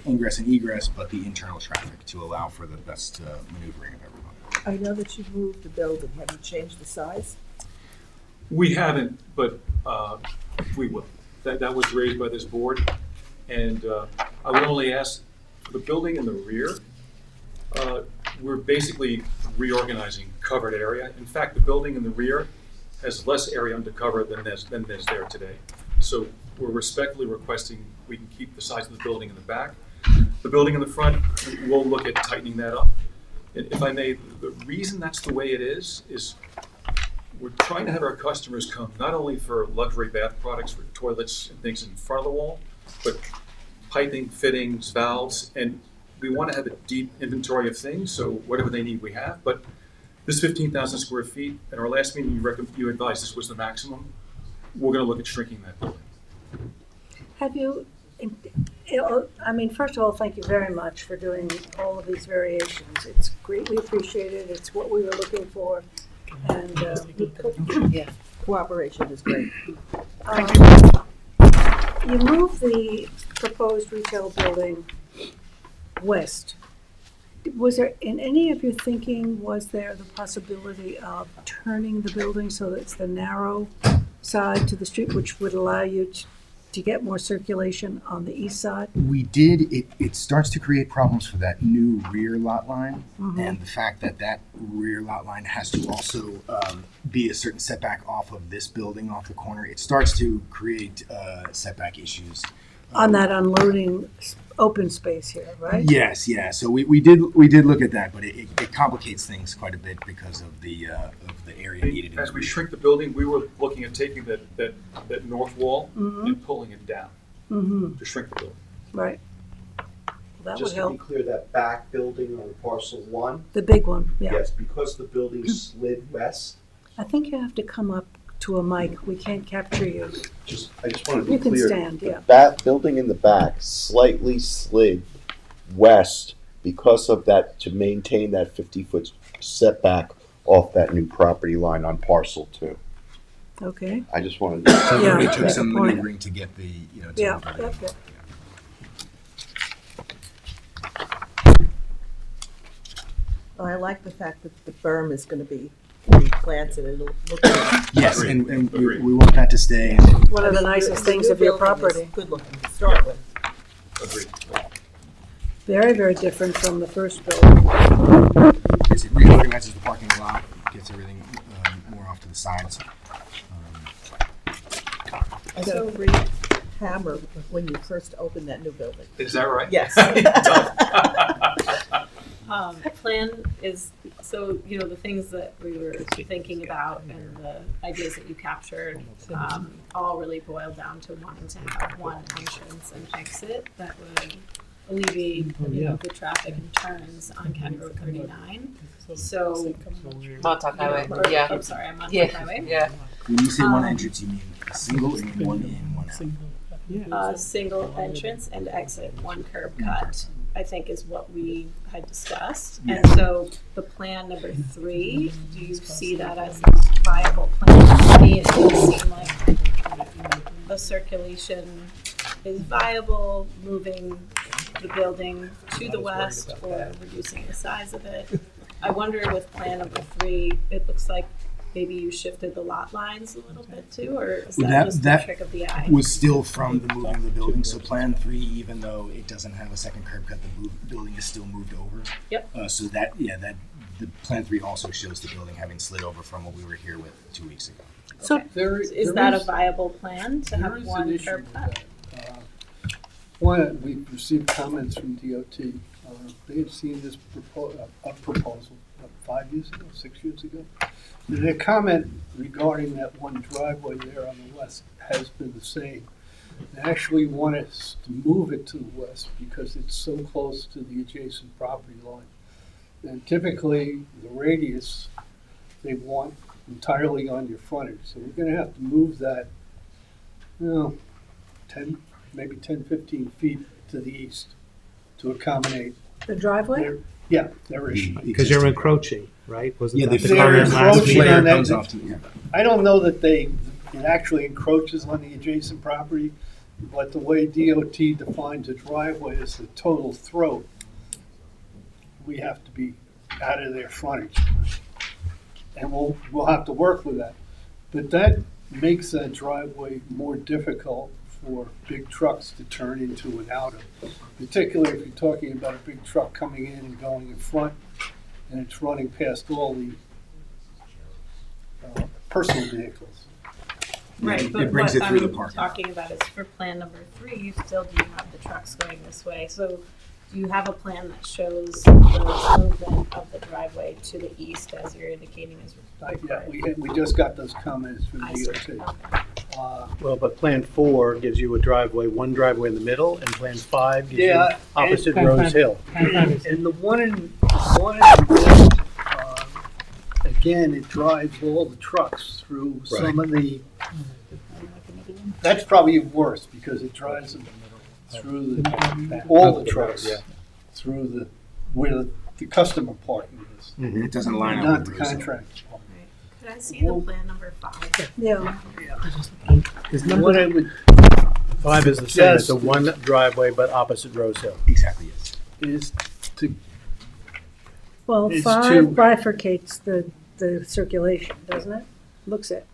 ingress and egress, but the internal traffic to allow for the best maneuvering of everyone. I know that you've moved the building. Have you changed the size? We haven't, but we will. That was raised by this board, and I would only ask for the building in the rear. We're basically reorganizing covered area. In fact, the building in the rear has less area under cover than there's there today. So we're respectfully requesting we can keep the size of the building in the back. The building in the front, we'll look at tightening that up. And if I may, the reason that's the way it is we're trying to have our customers come not only for luxury bath products, for toilets and things in front of the wall, but piping, fittings, valves, and we want to have a deep inventory of things, so whatever they need we have. But this 15,000 square feet, in our last meeting you advised this was the maximum. We're going to look at shrinking that building. Have you, first of all, thank you very much for doing all of these variations. It's greatly appreciated. It's what we were looking for. And Yeah. Cooperation is great. you moved the proposed retail building west. Was there, in any of your thinking, was there the possibility of turning the building so that it's the narrow side to the street, which would allow you to get more circulation on the east side? We did. It starts to create problems for that new rear lot line, and the fact that rear lot line has to also be a certain setback off of this building, off the corner. It starts to create setback issues. On that unloading open space here, right? Yes, yeah. So we did look at that, but it complicates things quite a bit because of the area needed. As we shrink the building, we were looking at taking that north wall and pulling it down to shrink the building. Right. Well, that would Just to be help. clear, that back building on parcel 1, The big one, yeah. yes, because the building slid west, I think you have to come up to a mic. We can't capture you. I just want to be You can clear. stand, yeah. That building in the back slightly slid west because of that, to maintain that 50-foot setback off that new property line on parcel 2. Okay. I just wanted to. So Yeah, it took that's some the point. maneuvering to get the to Yeah, move everything. yep. Well, I like the fact that the berm is going to be replanted. It'll look good. Yes, Agreed. and we Agreed. want that to stay. One of the nicest things of your property. Good looking to start with. Agreed. Very, very different from the first building. Yes, it reorganizes the parking lot, gets everything more off to the sides. I saw a great hammer when you first opened that new building. Is that right? Yes. Plan is, so, you know, the things that we were thinking about and the ideas that you captured, all really boil down to wanting to have one entrance and exit that would alleviate, you know, the traffic and turns on County Road 39. So. Montauk Highway, or- yeah. I'm sorry, I'm on Yeah, Highway. yeah. When you say one entrance, you mean a single, or you mean one in, one out? Single entrance and exit, one curb cut, I think is what we had discussed. And so the plan number 3, do you see that as a viable plan? To me, it does seem like the circulation is viable, moving the building to the west or reducing the size of it. I wonder with plan number 3, it looks like maybe you shifted the lot lines a little bit too, or is that just a trick of the eye? Was still from the moving of the building. So Plan 3, even though it doesn't have a second curb cut, the building is still moved over. Yep. So that the Plan 3 also shows the building having slid over from what we were here with 2 weeks ago. So There is that a viable plan to have one curb cut? One, we received comments from DOT. They had seen this proposal 5 years ago, 6 years ago. Their comment regarding that one driveway there on the west has been the same. They actually want us to move it to the west because it's so close to the adjacent property line. And typically, the radius they want entirely on your frontage. So we're gonna have to move that, 10, 15 feet to the east to accommodate The driveway? their issue. Because you're encroaching, right? Wasn't Yeah, that they the They're comment last encroaching week? on that. comes off to the I don't know that it actually encroaches on the adjacent property, but the way DOT defines a driveway is the total throat. We have to be out of their frontage. And we'll have to work with that. But that makes that driveway more difficult for big trucks to turn into and out of. Particularly if you're talking about a big truck coming in and going in front, and it's running past all the personal vehicles. Right, it but brings what it through the I'm parking. talking about is for plan number 3, you still do have the trucks going this way. So do you have a plan that shows the movement of the driveway to the east as you're indicating is Yeah, required? we just got those comments from I see. DOT. Okay. Well, but Plan 4 gives you a driveway, one driveway in the middle, and Plan 5 gives you Yeah, opposite and- Rose Hill. And the one in the west, again, it drives all the trucks through some of the, that's probably worse because it drives them through all the trucks, through where the customer parking is, It doesn't line up not with the Rose Hill. contract. Could I see the plan number 5? Yeah. What I would, 5 is the same, it's a Yes. one driveway but opposite Rose Hill. Exactly, yes. is to, Well, It's 5 two. bifurcates the circulation, doesn't it? Looks Looks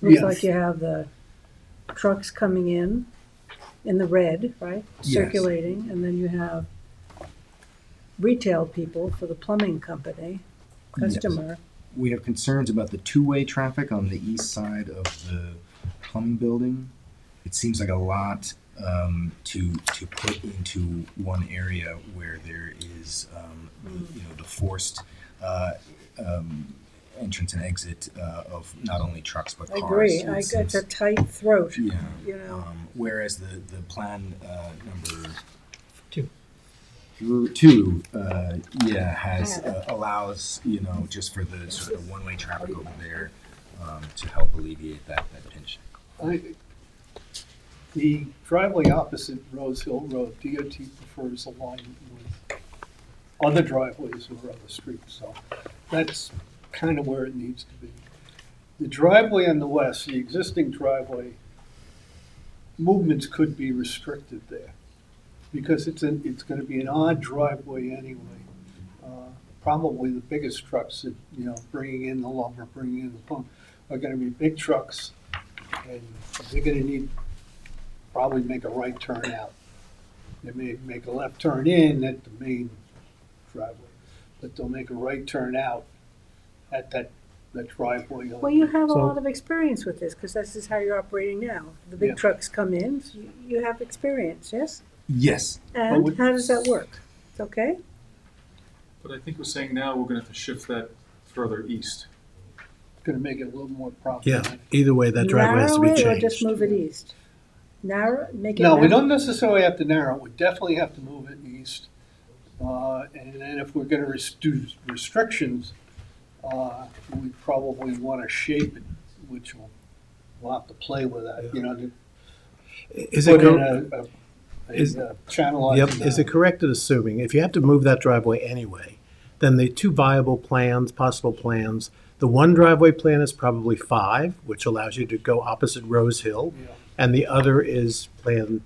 Yeah. like you have the trucks coming in the red, right? Yes. Circulating, and then you have retail people for the plumbing company, customer. We have concerns about the two-way traffic on the east side of the plumbing building. It seems like a lot to put into one area where there is the forced entrance and exit of not only trucks but I cars. agree, It it's seems- a tight throat, Yeah. you know. Whereas the plan number 2. 2, has allows just for the sort of one-way traffic over there to help alleviate that pinch. the driveway opposite Rose Hill Road, DOT prefers alignment with other driveways or other streets, so that's kind of where it needs to be. The driveway on the west, the existing driveway, movements could be restricted there because it's going to be an odd driveway anyway. Probably the biggest trucks that, bringing in the lumber, bringing in the pump, are going to be big trucks, and they're going to need probably make a right turn out. They may make a left turn in at the main driveway, but they'll make a right turn out at that driveway. Well, you have a So- lot of experience with this, because this is how you're operating now. The big Yeah. trucks come in, so you have experience, yes? Yes. And would- how does that work? It's okay? But I think we're saying now we're gonna have to shift that further east. It's gonna make it a little more Yeah, problematic. either way, that driveway has to be Narrow it or changed. just move it east? Narrow, make it No, we narrow? don't necessarily have to narrow, it. We definitely have to move it east. And then if we're gonna do restrictions, we probably wanna shape it, which we'll have to play with that, you know, to Is it, put in cor- is- a channelized. yep, is it correct in assuming, if you have to move that driveway anyway, then the two viable plans, possible plans, the one driveway plan is probably 5, which allows you to go opposite Rose Hill, Yeah. and the other is Plan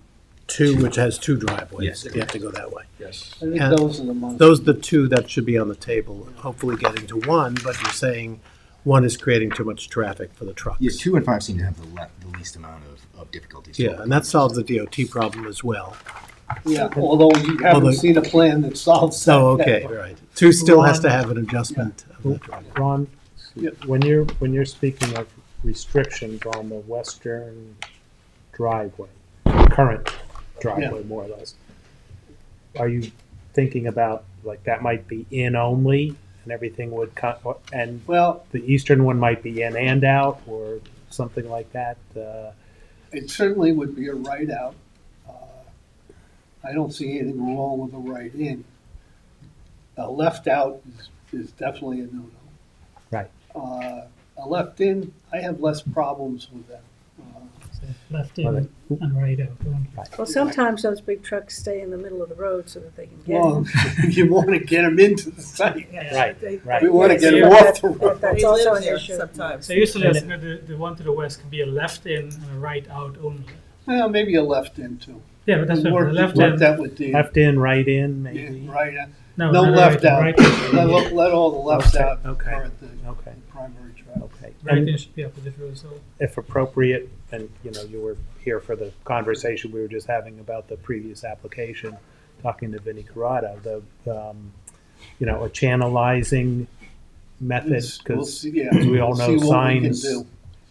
2, which has 2 driveways. Yes. You have to go that way. Yes. I think And those are the most. Those are the 2 that should be on the table, hopefully getting to 1, but you're saying 1 is creating too much traffic for the trucks. Yeah, 2 and 5 seem to have the least amount of difficulties. Yeah, and that solves the DOT problem as well. Yeah, although you haven't seen a plan that solves that. Oh, okay, yet. right. 2 still has to Ron- have an adjustment of the driveway. Ron, Yep. when you're speaking of restrictions on the western driveway, current driveway more or less, are you thinking about, like, that might be in only and everything would cut, and Well, the eastern one might be in and out or something like that? it certainly would be a right out. I don't see anything wrong with a right in. A left out is definitely a no-no. Right. A left in, I have less problems with that. So left in and right out. Well, sometimes those big trucks stay in the middle of the road so that they can get Well, in. you want to get them into the site. Right, right. We want to Yes, get them yeah, off the that- road. That's We also live an there issue. sometimes. So usually the one to the west can be a left in and a right out only. Well, maybe a left in too. Yeah, but that's what Work the left work in. that with the, Left in, right in, yeah, maybe? right, No, no not a left right, out. Right in. Let all the lefts Okay, out okay, are at the okay. primary track. Okay. Right And in should be opposite Rose Hill. if appropriate, and, you know, you were here for the conversation we were just having about the previous application, talking to Vinnie Corrado, you know, a channelizing method, We'll because see, yeah. we all We'll know see what we can signs, do.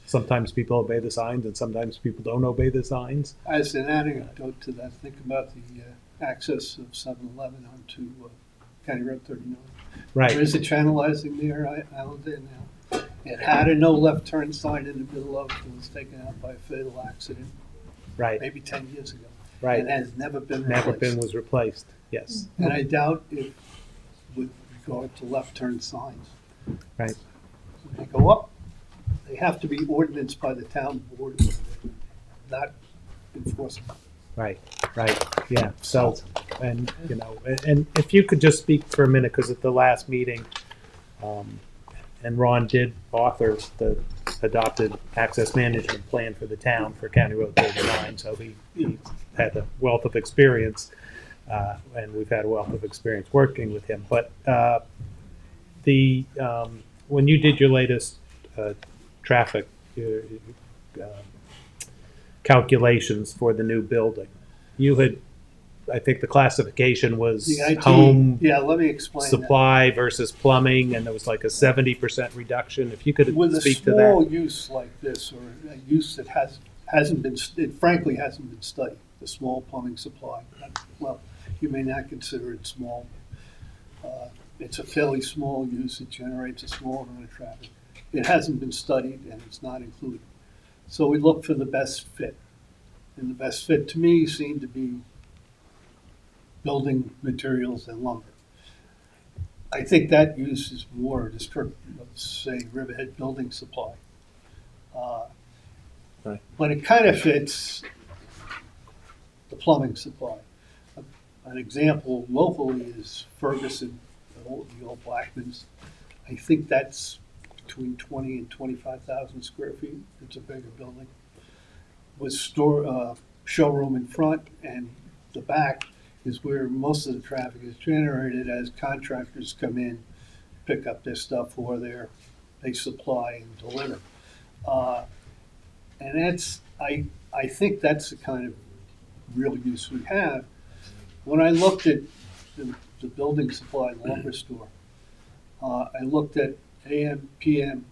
sometimes people obey the signs and sometimes people don't obey the signs. As an anecdote to that, think about the access of 7-Eleven onto County Road 39. Right. There is a channelizing there, Island now. It had a no left turn sign in the middle of it. It was taken out by a fatal accident Right, maybe 10 years ago. right. And has never been Never replaced. been, was replaced, yes. And I doubt if, with regard to left turn signs. Right. When they go up, they have to be ordinanced by the town board, not enforceable. Right, right, yeah, so, and, you know, and if you could just speak for a minute, because at the last meeting, and Ron did author the adopted access management plan for the town for County Road 39, so he had a wealth of experience, and we've had a wealth of experience working with him, but when you did your latest traffic calculations for the new building, you had, I think the classification was The IT, home yeah, let me explain that. supply versus plumbing, and there was like a 70% reduction. If you could With a speak to small that. use like this, or a use that hasn't been, it frankly hasn't been studied, the small plumbing supply. Well, you may not consider it small. It's a fairly small use, it generates a small amount of traffic. It hasn't been studied and it's not included. So we look for the best fit. And the best fit to me seemed to be building materials and lumber. I think that use is more descriptive of, say, Riverhead Building Supply. Right. But it kind of fits the plumbing supply. An example locally is Ferguson, the old Blackman's. I think that's between 20 and 25,000 square feet. It's a bigger building with showroom in front, and the back is where most of the traffic is generated as contractors come in, pick up their stuff, or they supply and deliver. And that's, I think that's the kind of real use we have. When I looked at the building supply lumber store, I looked at AM, PM,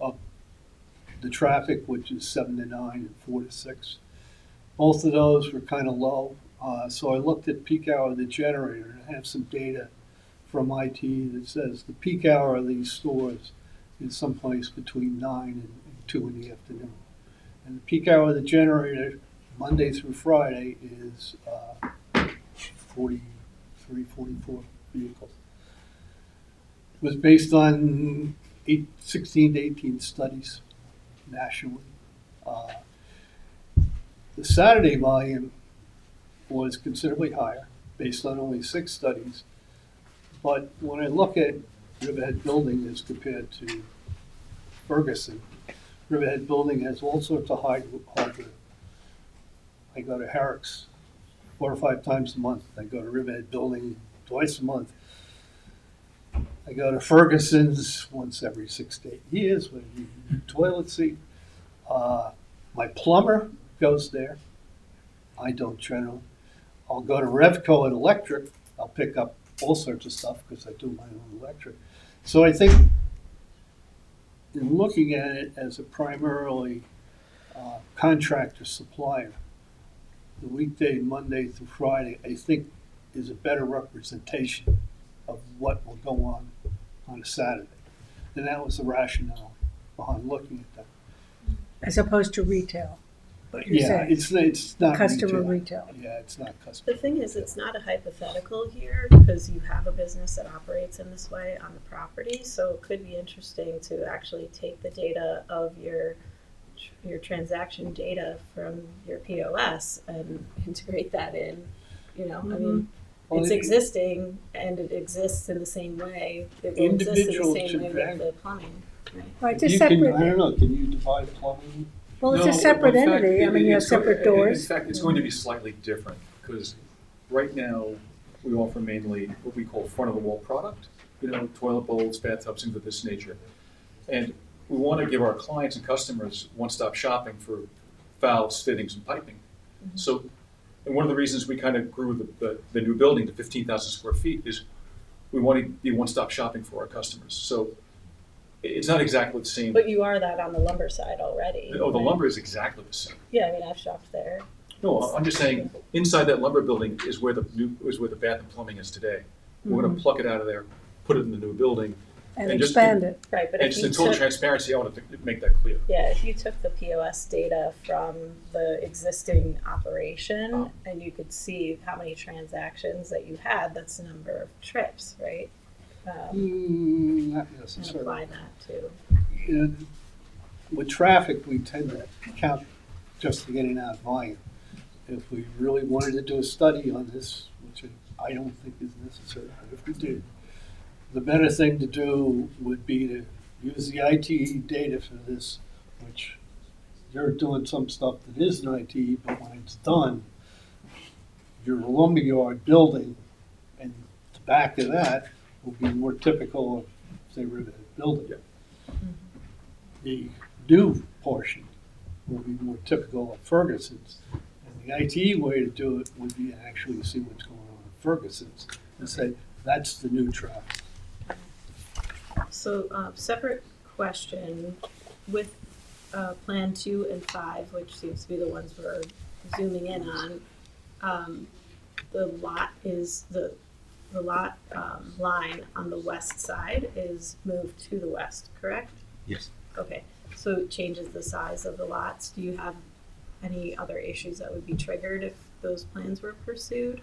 of the traffic, which is 7 to 9 and 4 to 6. Both of those were kind of low. So I looked at peak hour of the generator, and I have some data from IT that says the peak hour of these stores is someplace between 9 and 2 in the afternoon. And the peak hour of the generator, Monday through Friday, is 43, 44 vehicles. It was based on 16 to 18 studies nationally. The Saturday volume was considerably higher, based on only 6 studies. But when I look at Riverhead Building as compared to Ferguson, Riverhead Building has all sorts of hardware. I go to Herrick's 4 or 5 times a month. I go to Riverhead Building twice a month. I go to Ferguson's once every 6 to 8 years with a new toilet seat. My plumber goes there. I don't generally. I'll go to Revco and Electric. I'll pick up all sorts of stuff because I do my own electric. So I think in looking at it as a primarily contractor supplier, the weekday, Monday through Friday, I think is a better representation of what will go on a Saturday. And that was the rationale behind looking at that. As opposed to retail. What you're Yeah, saying. it's not Customer retail. Yeah, it's not customer. The thing is, it's not a hypothetical here because you have a business that operates in this way on the property. So it could be interesting to actually take the data of your transaction data from your POS and integrate that in. You know, I mean, it's existing and it exists in the same way. It will exist in the Individual same way with transaction. the plumbing. Right? Right, it's a You can, separate, I don't know, can you divide plumbing? well, it's a No, separate in fact, entity. I mean, you have it's going- separate doors. In fact, it's going to be slightly different, because right now, we offer mainly what we call front-of-the-wall product, you know, toilet bowls, bathtubs, things of this nature. And we want to give our clients and customers one-stop shopping for valves, fittings, and piping. So, and one of the reasons we kind of grew the new building to 15,000 square feet is we want to be one-stop shopping for our customers. So it's not exactly the same. But you are that on the lumber side already. Oh, the right? lumber is exactly the same. Yeah, I mean, I've shopped there. No, I'm just saying, inside that lumber building is where the bath and plumbing is today. We're gonna pluck it out of there, put it in the new building. And just- expand it. Right, but And if just you in total took, transparency, I want to make that clear. yeah, if you took the POS data from the existing operation and you could see how many transactions that you had, that's the number of trips, right? Not And necessarily. apply that to. And with traffic, we tend to count just the in and out volume. If we really wanted to do a study on this, which I don't think is necessary, but if we did, the better thing to do would be to use the ITE data for this, which they're doing some stuff that isn't ITE, but when it's done, your lumberyard building and the back of that will be more typical of, say, Riverhead Building. The new portion will be more typical of Ferguson's. And the ITE way to do it would be to actually see what's going on in Ferguson's and say, that's the new traffic. So, separate question, with Plan 2 and 5, which seems to be the ones we're zooming in on, the lot is, the lot line on the west side is moved to the west, correct? Yes. Okay, so it changes the size of the lots. Do you have any other issues that would be triggered if those plans were pursued?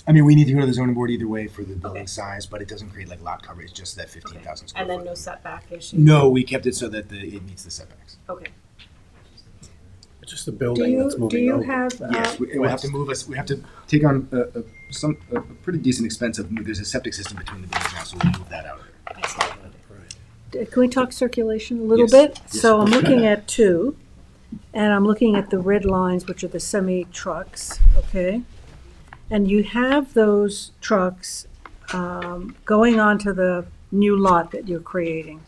I mean, we need to go to the zoning board either way for the building Okay. size, but it doesn't create like lot coverage, just that 15,000 square And then foot. no setback issues? No, we kept it so that it meets the setbacks. Okay. It's just the Do building that's you, moving do you over. have, Yes, we have to move us. We have to take on a pretty decent expense of. There's a septic system between the buildings now, so we'll move that out of there. can we talk circulation a little Yes. bit? Yes. So I'm looking at 2, and I'm looking at the red lines, which are the semi-trucks, okay? And you have those trucks going onto the new lot that you're creating.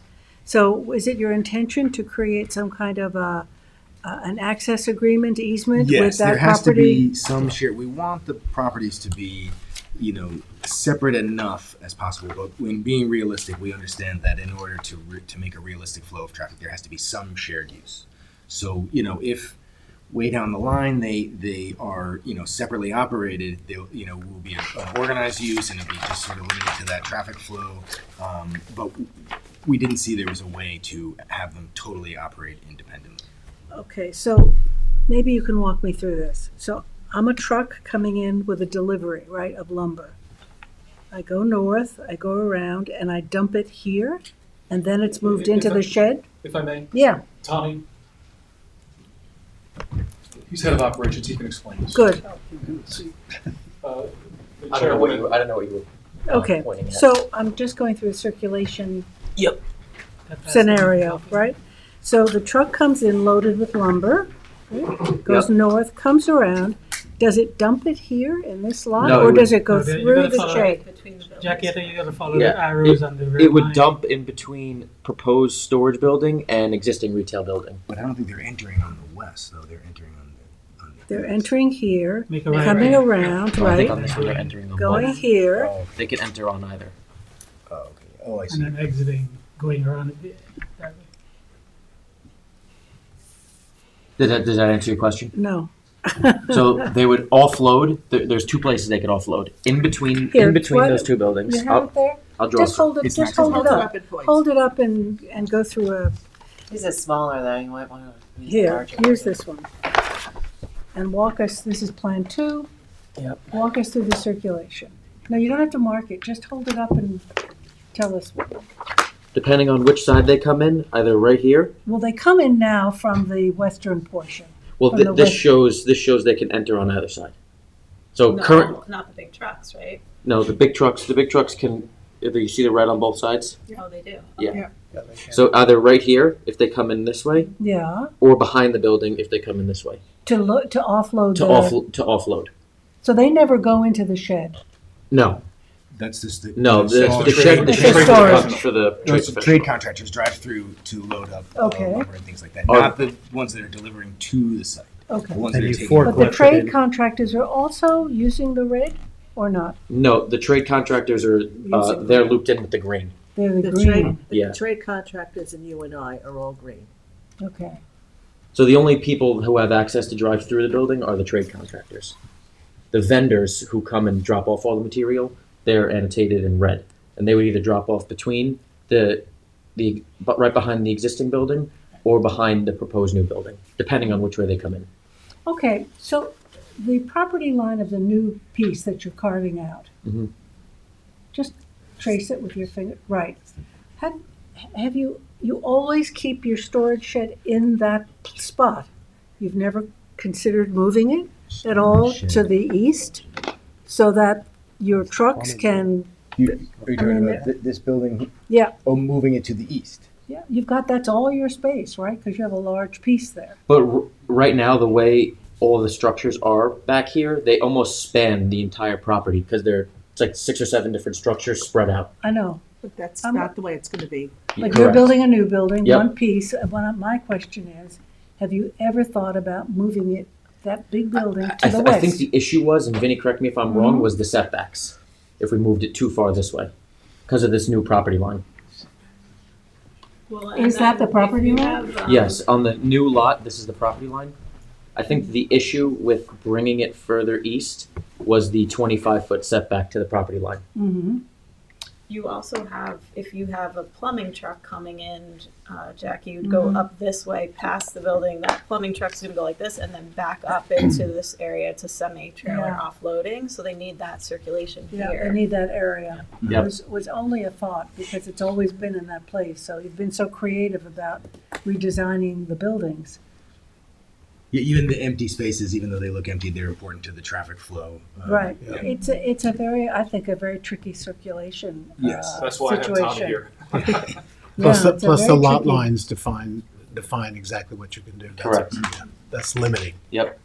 So is it your intention to create some kind of an access agreement, easement with Yes, that there has property? to be some share. We want the properties to be, separate enough as possible. But when being realistic, we understand that in order to make a realistic flow of traffic, there has to be some shared use. So, if way down the line, they are, separately operated, they, will be an organized use and it'll be just sort of limited to that traffic flow. But we didn't see there was a way to have them totally operate independently. Okay, so maybe you can walk me through this. So I'm a truck coming in with a delivery, right, of lumber. I go north, I go around, and I dump it here, and then it's moved into the shed? If I may, Yeah, Tommy, he's head of operations, he can explain this. good. The I chair don't know what you were Okay, pointing at. so I'm just going through a circulation Yep. scenario, right? So the truck comes in loaded with lumber, right? Goes north, comes around. Does it dump it here in this lot, No, or it does would- it go No, you through gotta the follow shed? Jackie, I think you gotta follow Yeah, the arrows and the red It would line. dump in between proposed storage building and existing retail building. But I don't think they're entering on the west, though. They're entering on the They're entering here, Make a right. coming around, So I think on right? this one they're entering on Going both. here. They could enter on either. Oh, okay. Oh, I see. And then exiting, going around it that way. Does that answer your question? No. So they would offload. There's two places they could offload. In between Here, what- those two buildings. You have it there? I'll draw. Just hold it, It's just not- hold it up. Hold it up and go through a, These are smaller though, you might want to use here, larger. here's this one. And walk us, this is Plan 2. Yep. Walk us through the circulation. No, you don't have to mark it, just hold it up and tell us. Depending on which side they come in, either right here. Well, they come in now from the western portion. Well, From the this west. shows they can enter on either side. So current Not the big trucks, right? no the big trucks can. You see the red on both sides. Oh, they do. Yeah. So either right here if they come in this way, Yeah, or behind the building if they come in this way to offload to the. offload. So they never go into the shed. No, That's just the. no. The the shed It's trade a storage. comes for the Those trade professional. trade contractors drive through to load up Okay. lumber and things like that. Are- Not the ones that are delivering to the site. Okay. The ones And that are you taking. fork- But the Forklift it trade in. contractors are also using the red or not? No, the trade contractors are they're looped in with the green. They're the The green. trade, Yeah. the trade contractors and you and I are all green. Okay. So the only people who have access to drive through the building are the trade contractors. The vendors who come and drop off all the material, they're annotated in red, and they would either drop off between but right behind the existing building or behind the proposed new building, depending on which way they come in. Okay, so the property line of the new piece that you're carving out, Mhm. just trace it with your finger, right. Have you always keep your storage shed in that spot? You've never considered moving it at all to the east so that your trucks can, Are you I talking mean, about this building? yeah, Oh, moving it to the east. yeah, you've got, that's all your space, right? Because you have a large piece there. But right now, the way all the structures are back here, they almost span the entire property because it's like 6 or 7 different structures spread out. I know, But that's I'm- not the way it's gonna be. but you're Correct. building a new building, Yep. one piece. My question is, have you ever thought about moving it, that big building, to the I think west? the issue was, and Vinny, correct me if I'm wrong, Mhm. was the setbacks. If we moved it too far this way, because of this new property line. Is that the property line? Yes, on the new lot, this is the property line. I think the issue with bringing it further east was the 25-foot setback to the property line. Mm-hmm. You also have, if you have a plumbing truck coming in, Jackie, you'd go up this way past the building. That plumbing truck's gonna go like this and then back up into this area to semi-trailer Yeah. offloading. So they need that circulation Yeah, I here. need that area. Yep. Was only a thought, because it's always been in that place, so you've been so creative about redesigning the buildings. Yeah, even the empty spaces, even though they look empty, they're important to the traffic flow. Right, Yeah. it's a very, I think, a very tricky circulation Yes. That's why I have Tommy situation. here. Plus, Yeah, the, it's a plus the very lot tricky- lines define exactly what you can do. That's- Correct. yeah, That's limiting. Yep.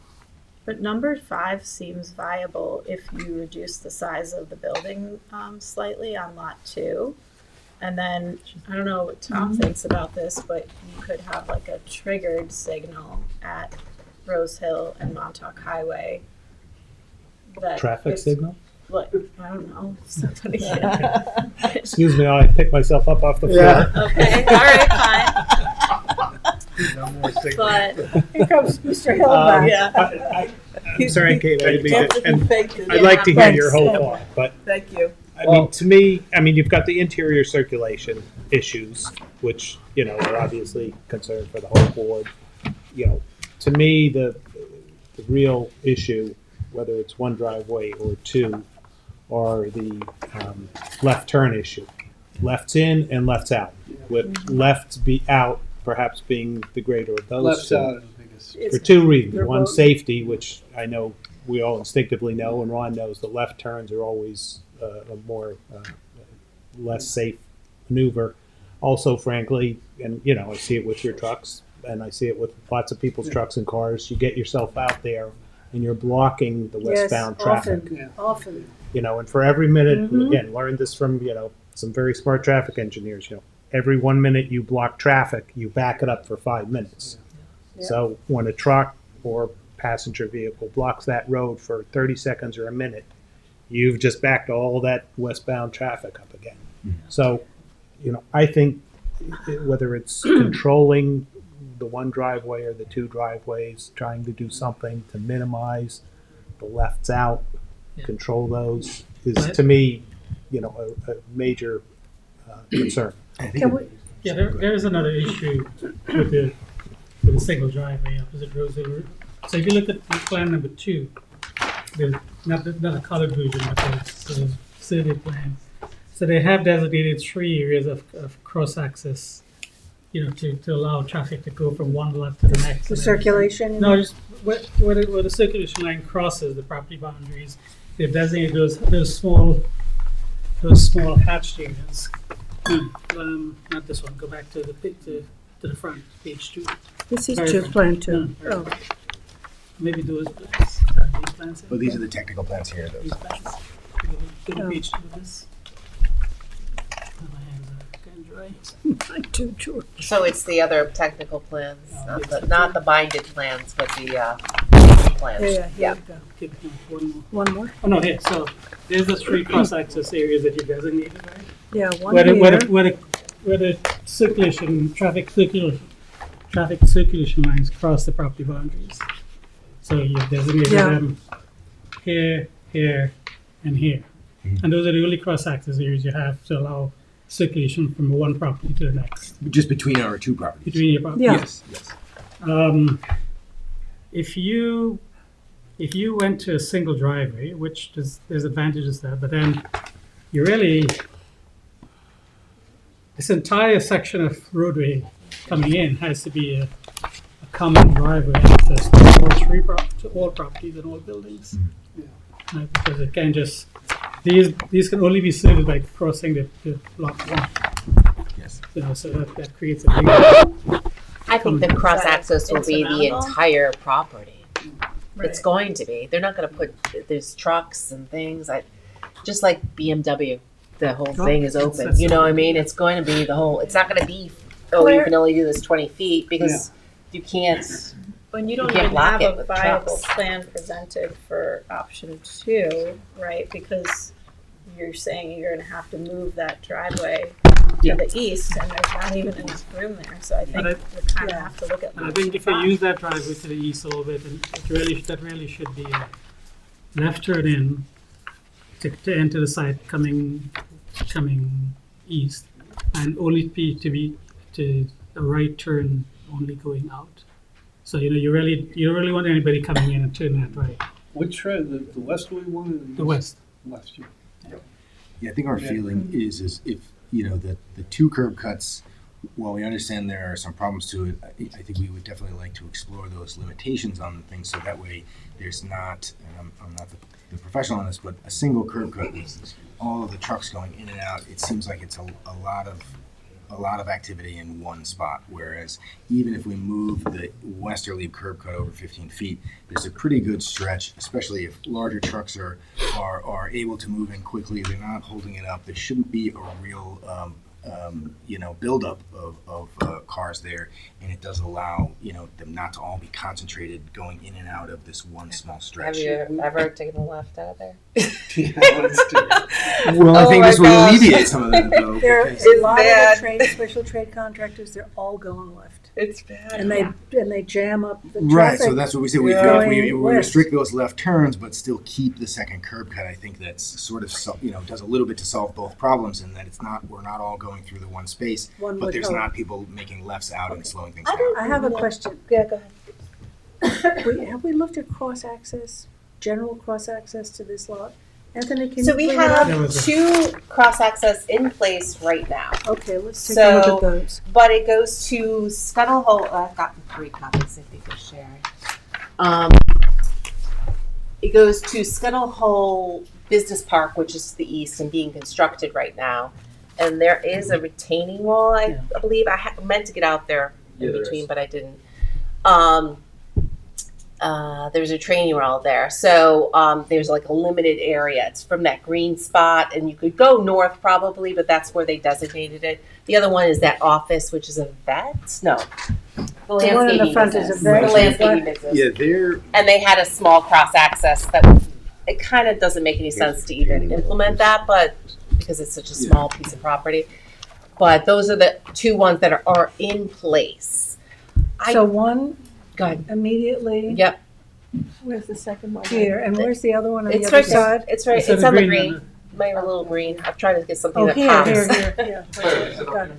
But number 5 seems viable if you reduce the size of the building slightly on lot 2. And then, I don't know what Tom thinks about this, but you could have like a triggered signal at Rose Hill and Montauk Highway. That Traffic if- signal? Like, I don't know, somebody. Excuse me, I picked myself up off the floor. Okay, all right, fine. But Here comes Mr. Hill back. yeah, I'm sorry, Kate, I didn't mean After to, he and faked it. I'd like to hear your Thanks. whole thought, but Thank you. I mean, to me, I mean, you've got the interior circulation issues, which, you know, are obviously concerned for the whole board. You know, to me, the real issue, whether it's one driveway or two, are the left turn issue. Lefts in and lefts out, with lefts be out perhaps being the greater of those Left two. out is the biggest. For two reasons. They're One, both- safety, which I know we all instinctively know, and Ron knows the left turns are always a more less safe maneuver. Also, frankly, and you know, I see it with your trucks, and I see it with lots of people's trucks and cars. You get yourself out there, and you're blocking the Yes, westbound traffic. often, often. You know, and for every minute, Mhm. again, learned this from, you know, some very smart traffic engineers, you know, every 1 minute you block traffic, you back it up for 5 minutes. Yeah. So when a truck or passenger vehicle blocks that road for 30 seconds or a minute, you've just backed all that westbound traffic up again. So, you know, I think whether it's controlling the one driveway or the two driveways, trying to do something to minimize the lefts out, control those, is to me, you know, a major concern. Can we, Yeah, there is another issue with the single driveway opposite Rose Hill Road. So if you look at plan number 2, there's not a colored version, but the survey plan. So they have designated 3 areas of cross-access, you know, to allow traffic to go from one lot to the next. the circulation? No, just where the circulation line crosses the property boundaries, they've designated those small hatched areas. Not this one. Go back to the front, page 2. This is Very just front. plan 2. No, Oh, maybe those plans. These plans. Well, these are the technical plans here. These Those. plans. Go to Oh. page 2 of this. My hands are getting dry. I do, George. So it's the other technical plans, not the binded plans, but the plans. Yeah, here we go. Okay, one more. One more? Oh no, here. So there's the 3 cross-access areas that you designated, right? Yeah, one Where here. the traffic circulation lines cross the property boundaries. So you've designated Yeah. them here, here, and here. And those are the only cross-access areas you have to allow circulation from one property to the next, Just between our two properties. between your properties. Yeah. Yes. Yes. If you went to a single driveway, which there's advantages there, but then you really, this entire section of roadway coming in has to be a common driveway access to all properties and all buildings. Right, because it can just, these can only be served by crossing the lot 1. Yes. You know, so that creates a big. I think the cross-access will be the Insurmountable? entire property. It's Right. going to be. They're not gonna put, there's trucks and things, just like BMW, the whole thing is open, you know what I mean? It's going to be the whole, it's not gonna be, oh, you can only do this 20 feet, because you can't, When you You don't can't even block have it a with viable trucks. plan presented for option 2, right? Because you're saying you're gonna have to move that driveway to the east, and there's not even enough room there, so I think But we kind of have to look at And I option think if you 5. use that driveway to the east a little bit, and that really should be a left turn in to enter the site coming east, and only to a right turn only going out. So you don't really want anybody coming in and turning that right. Which, the westerly one or The west. West, yeah. Yeah, I think our Yeah. feeling is if, you know, the 2 curb cuts, while we understand there are some problems to it, I think we would definitely like to explore those limitations on the thing, so that way there's not, and I'm not the professional on this, but a single curb cut with all of the trucks going in and out, it seems like it's a lot of activity in one spot, whereas even if we move the westerly curb cut over 15 feet, there's a pretty good stretch, especially if larger trucks are able to move in quickly, they're not holding it up, there shouldn't be a real buildup of cars there, and it does allow, them not to all be concentrated going in and out of this one small stretch. Have you ever taken a left out of there? Well, I Oh think my this will gosh. alleviate some of that, though. There are because- a lot of bad. the special trade contractors, they're all going left. It's bad. And they jam up the traffic. Right, so that's what we said. We, going we west. restrict those left turns, but still keep the second curb cut. I think that's sort of, does a little bit to solve both problems, in that we're not all going through the one space, One but would there's hope. not people making lefts out and slowing things down. I have a question. Yeah, go ahead. Have we looked at cross-access, general cross-access to this lot? Anthony, can you So we bring it up? have two cross-access in place right now. Okay, let's take a look So, at those. but it goes to Scuttle Hole, I've gotten 3 copies if you could share. It goes to Scuttle Hole Business Park, which is to the east and being constructed right now. And there is a retaining wall, I believe. I meant to get out there in there between, is. but I didn't. There's a training wall there. So there's like a limited area. It's from that green spot, and you could go north probably, but that's where they designated it. The other one is that office, which is a vet? No. The one in the landscaping front is a business. vet. The landscaping business. Yeah, they're And they had a small cross-access that it kind of doesn't make any sense to even implement that, but because it's such a small piece of property. But those are the two ones that are in place. So one Go ahead. immediately Yep. Where's the second one? here, and where's the other one on the It's other right there. side? It's right. Instead It's of on the green, green. Maybe a little green. I'm trying to get something Oh, that here, pops. here, yeah. Got it.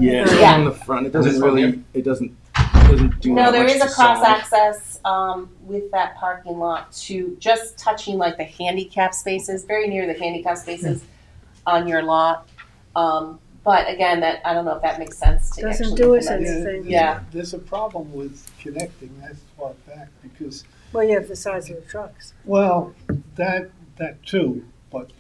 Yeah, it's Yeah. on the front. It doesn't This one really. It doesn't do No, that there much is a to solve. cross-access with that parking lot to just touching like the handicap spaces, very near the handicap spaces on your lot. But again, that I don't know if that makes sense to Doesn't actually do us implement. anything. Yeah. There's a problem with connecting that far back because, Well, you have the size of the trucks. well, that too, but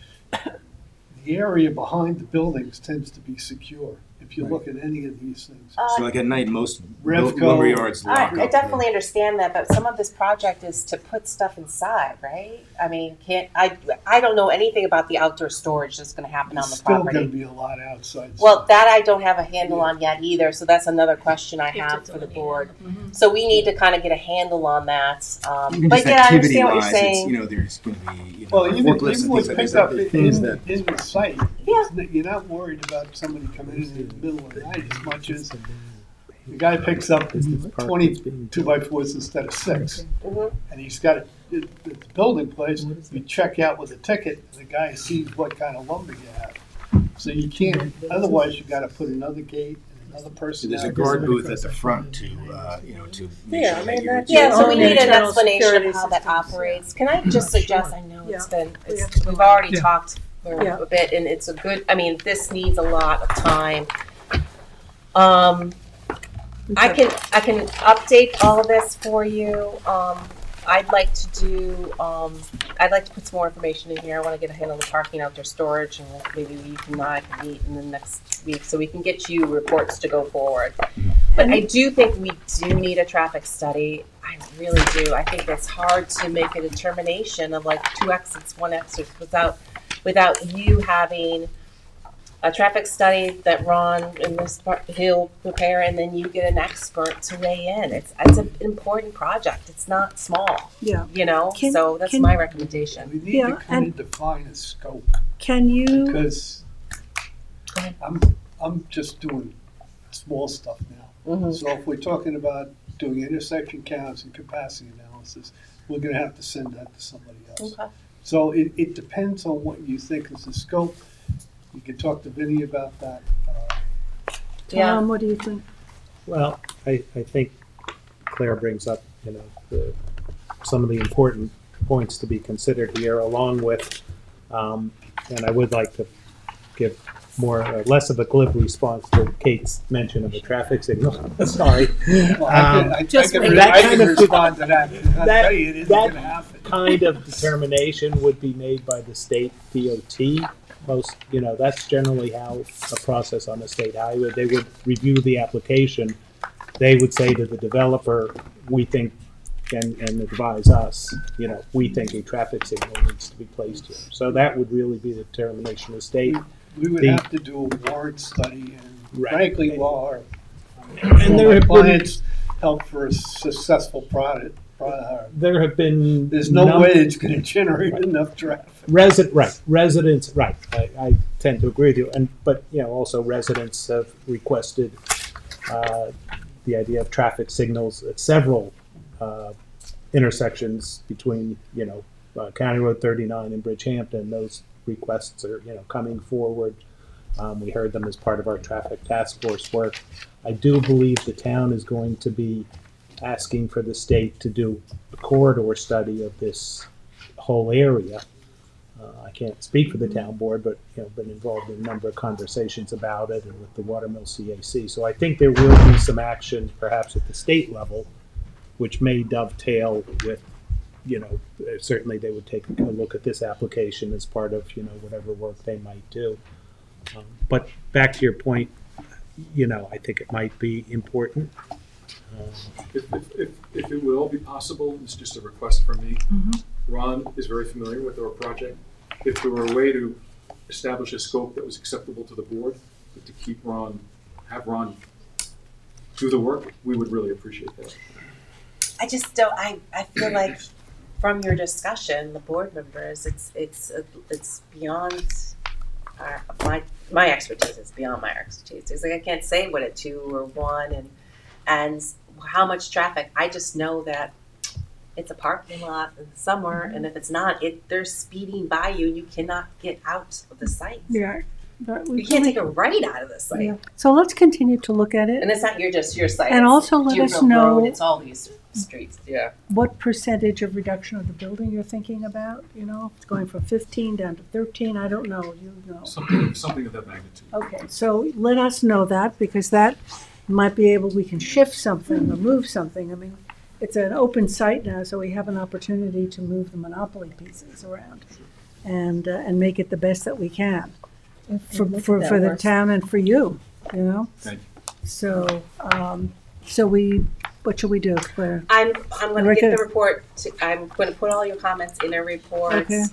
the area behind the buildings tends to be secure. If you look at any of these things. So like at night, most Revco. lumber yards lock I up. definitely understand that, but some of this project is to put stuff inside, right? I mean, I don't know anything about the outdoor storage that's going to happen There's on the still property. gonna be a lot outside. Well, stuff. that I don't have a handle on yet either, so that's another question I have for the board. So we need to kind of get a handle on that. Even But just yeah, I activity understand what you're wise, saying. it's, there's going to be, Well, even forklifts and with things like that. pickup There's things in that the site, Yeah. you're not worried about somebody coming in the middle of the night as much as the guy picks up 20 2x4s instead of 6, Mhm. and he's got it at the building place. You check out with a ticket, and the guy sees what kind of lumber you have. So you can't. Otherwise, you got to put another gate and another person. there's a out. guard booth at the front to make Yeah, sure I that mean, you're. that's Yeah, so we own need an internal explanation security of how that systems, operates. Can I just suggest, I know it's Yeah. been, We have to go we've on. already Yeah. talked for Yeah. a bit, and it's a good, I mean, this needs a lot of time. I can update all of this for you. I'd like to put some more information in here. I want to get a handle on the parking, outdoor storage, and maybe you and I can meet in the next week so we can get you reports to go forward. But I do think we do need a traffic study. I really do. I think it's hard to make a determination of like 2 exits, 1 exit without you having a traffic study that Ron and this he'll prepare, and then you get an expert to weigh in. It's an important project. It's not small. Yeah. So that's my recommendation. We need to kind of define a scope. Can you, Because I'm just doing small stuff now. Mhm. So if we're talking about doing intersection counts and capacity analysis, we're gonna have to send that to somebody else. Okay. So it depends on what you think is the scope. You can talk to Vinnie about that. Yeah. Tom, what do you think? Well, I think Claire brings up, some of the important points to be considered here, along with, and I would like to give less of a glib response to Kate's mention of a traffic signal. Sorry. Well, I can respond to that. I'll tell you, it isn't gonna happen. Kind of determination would be made by the state DOT. Most, that's generally how a process on a state highway, they would review the application. They would say to the developer, we think, and advise us, we think a traffic signal needs to be placed here. So that would really be the determination of the state. We would The- have to do a warrant study, and Right. frankly, while our And there have been- clients help for a successful product, There have been. there's no way it's gonna generate enough traffic. Residents, right, I tend to agree with you, but, also residents have requested, the idea of traffic signals at several, intersections between, County Road 39 and Bridgehampton. Those requests are, coming forward. We heard them as part of our traffic task force work. I do believe the town is going to be asking for the state to do a corridor study of this whole area. I can't speak for the town board, but, been involved in a number of conversations about it and with the Watermill CAC. So I think there will be some action perhaps at the state level, which may dovetail with, certainly they would take a look at this application as part of, whatever work they might do. But back to your point, I think it might be important. If it would all be possible, it's just a request from me. Ron is very familiar with our project. If there were a way to establish a scope that was acceptable to the board, but to have Ron do the work, we would really appreciate that. I just don't, I feel like from your discussion, the board members, it's beyond my expertise. It's beyond my expertise. It's like I can't say what a 2 or 1 and how much traffic. I just know that it's a parking lot somewhere, and if it's not, they're speeding by you, and you cannot get out of the site. Yeah. You can't take a right out of the site. Yeah. So let's continue to look at it. And it's not just your site. And it's also let us Deerfield know- Road, it's all these streets. Yeah. What percentage of reduction of the building you're thinking about? It's going from 15 down to 13. I don't know. You know. Something of that magnitude. Okay, so let us know that, because that might be able, we can shift something or move something. I mean, it's an open site now, so we have an opportunity to move the monopoly pieces around and make it the best that we can for the town and for you, Thank you. So, what should we do, Claire? I'm going to Rick- get the report. I'm going to put all your comments in a report. Okay.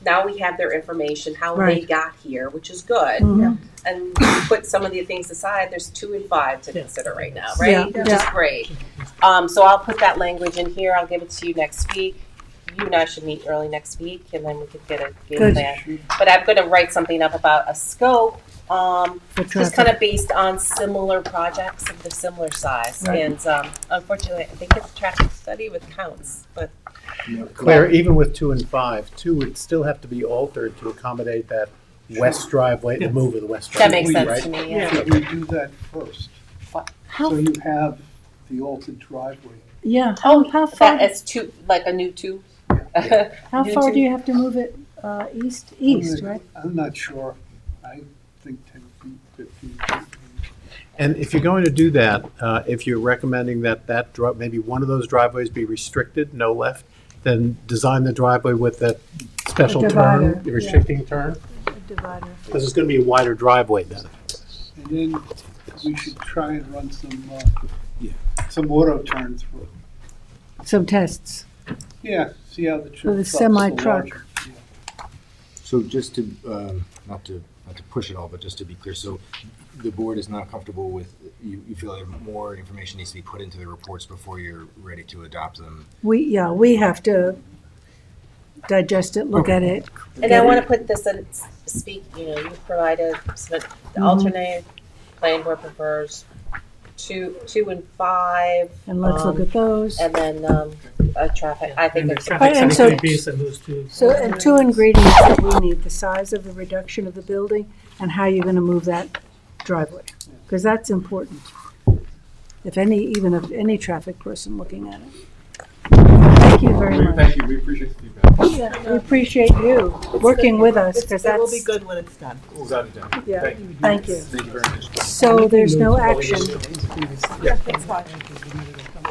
Now we have their information, how they Right. got here, which is good. Mhm. And we put some of the things aside. There's 2 and 5 to consider right now, right? Yeah, Which yeah. is great. So I'll put that language in here. I'll give it to you next week. You and I should meet early next week, and then we could get a game Good. plan. But I'm going to write something up about a scope, just traffic. kind of based on similar projects of the similar size. Right. And unfortunately, I think it's a traffic study with counts, but Claire, even with 2 and 5, 2 would still have to be altered to accommodate that west driveway, the move of the west that driveway. makes sense right? to me. Yeah. Should we do that first? How, So you have the altered driveway. yeah, how That far, is like a new 2. how far do you have to move it, east, right? I'm not sure. I think 10 feet, 15 feet. And if you're going to do that, if you're recommending that maybe one of those driveways be restricted, no left, then design the driveway with that special divider, turn, the restricting turn, A divider. because it's going to be a wider driveway then. And then we should try and run some auto turn through. Some tests. Yeah, see how the For the truck. semi-truck. So just to, not to push it all, but just to be clear, so the board is not comfortable with, you feel like more information needs to be put into the reports before you're ready to adopt them? We have to digest it, look at it. And I want to put this in, you provided the alternate plan board prefers 2 and 5. And let's look at those. And then traffic, I think And the there's. traffic And so- study based on those 2. So, and 2 ingredients that we need, the size of the reduction of the building and how you're gonna move that driveway, because that's important. Even if any traffic person looking at it. Thank you very much. Thank you, we appreciate the feedback. Yeah, we appreciate you working with us, because It will be that's, good when it's done. Without a doubt. yeah, Thank you. thank you. Thank you very much. So there's no action.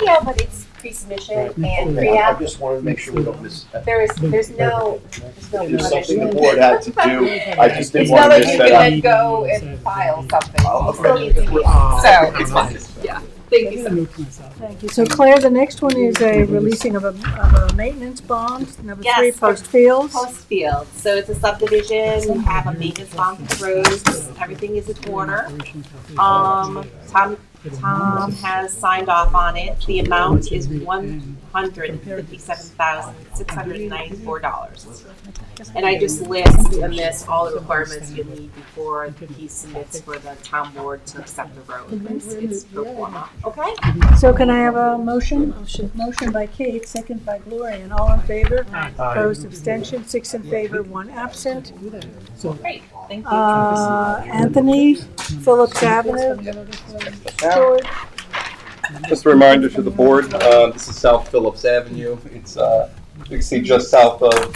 Yeah, but it's pre-submission and Okay, I pre-app. just wanted to make sure we don't miss. There's no It's something the punishment. board had to do. I just didn't It's want not to like miss you that. can then go and file something. You still need to be, so it's fine. Yeah. Thank you so much. Note to myself. Thank you. So Claire, the next one is a releasing of a maintenance bond, number 3, Yes. Post Fields. Post Field. So it's a subdivision. We have a maintenance bond for the roads. Everything is in order. Tom has signed off on it. The amount is $157,694. And I just list in this all the requirements you need before he submits for the town board to accept the road. It's pro forma. Okay? So can I have a motion? Motion by Kate, second by Gloria, and all in favor? Opposed, abstention, 6 in favor, 1 absent. Great. Thank you. Anthony, Phillips Avenue. George? Just a reminder to the board, this is South Phillips Avenue. It's, you can see just south of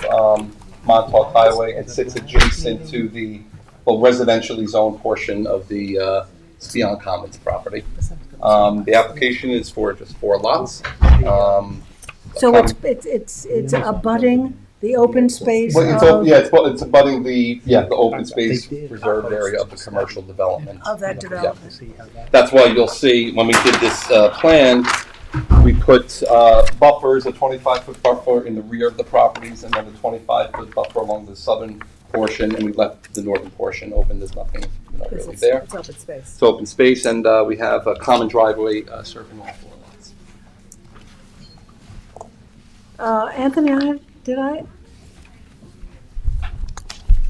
Montauk Highway. It sits adjacent to the, well, residentially zoned portion of the Spion Commons property. The application is for just 4 lots. So it's abutting the open space Well, of it's abutting the open space reserved area of the commercial development. of that development. That's why you'll see when we did this plan, we put buffers, a 25-foot buffer in the rear of the properties, and then a 25-foot buffer along the southern portion, and we left the northern portion open. There's nothing really there. It's open space. It's open space, and we have a common driveway serving all 4 lots. Anthony,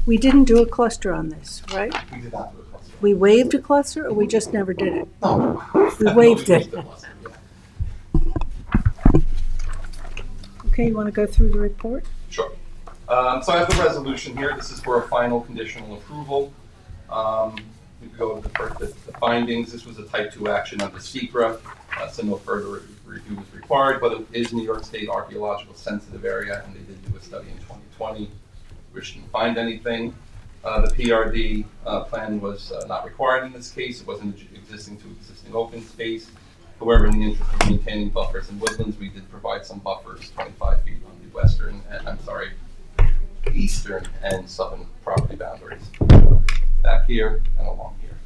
we didn't do a cluster on this, right? We did not do a cluster. We waived a cluster, or we just never did it? No. We waived it. Okay, you want to go through the report? Sure. So I have the resolution here. This is for a final conditional approval. We go to the findings. This was a type 2 action under SECRA, so no further review is required, but it is New York State archaeological sensitive area, and they did do a study in 2020, which didn't find anything. The PRD plan was not required in this case. It wasn't existing to existing open space. However, in the interest of maintaining buffers and woodlands, we did provide some buffers, 25 feet on the eastern and southern property boundaries. Back here and along here.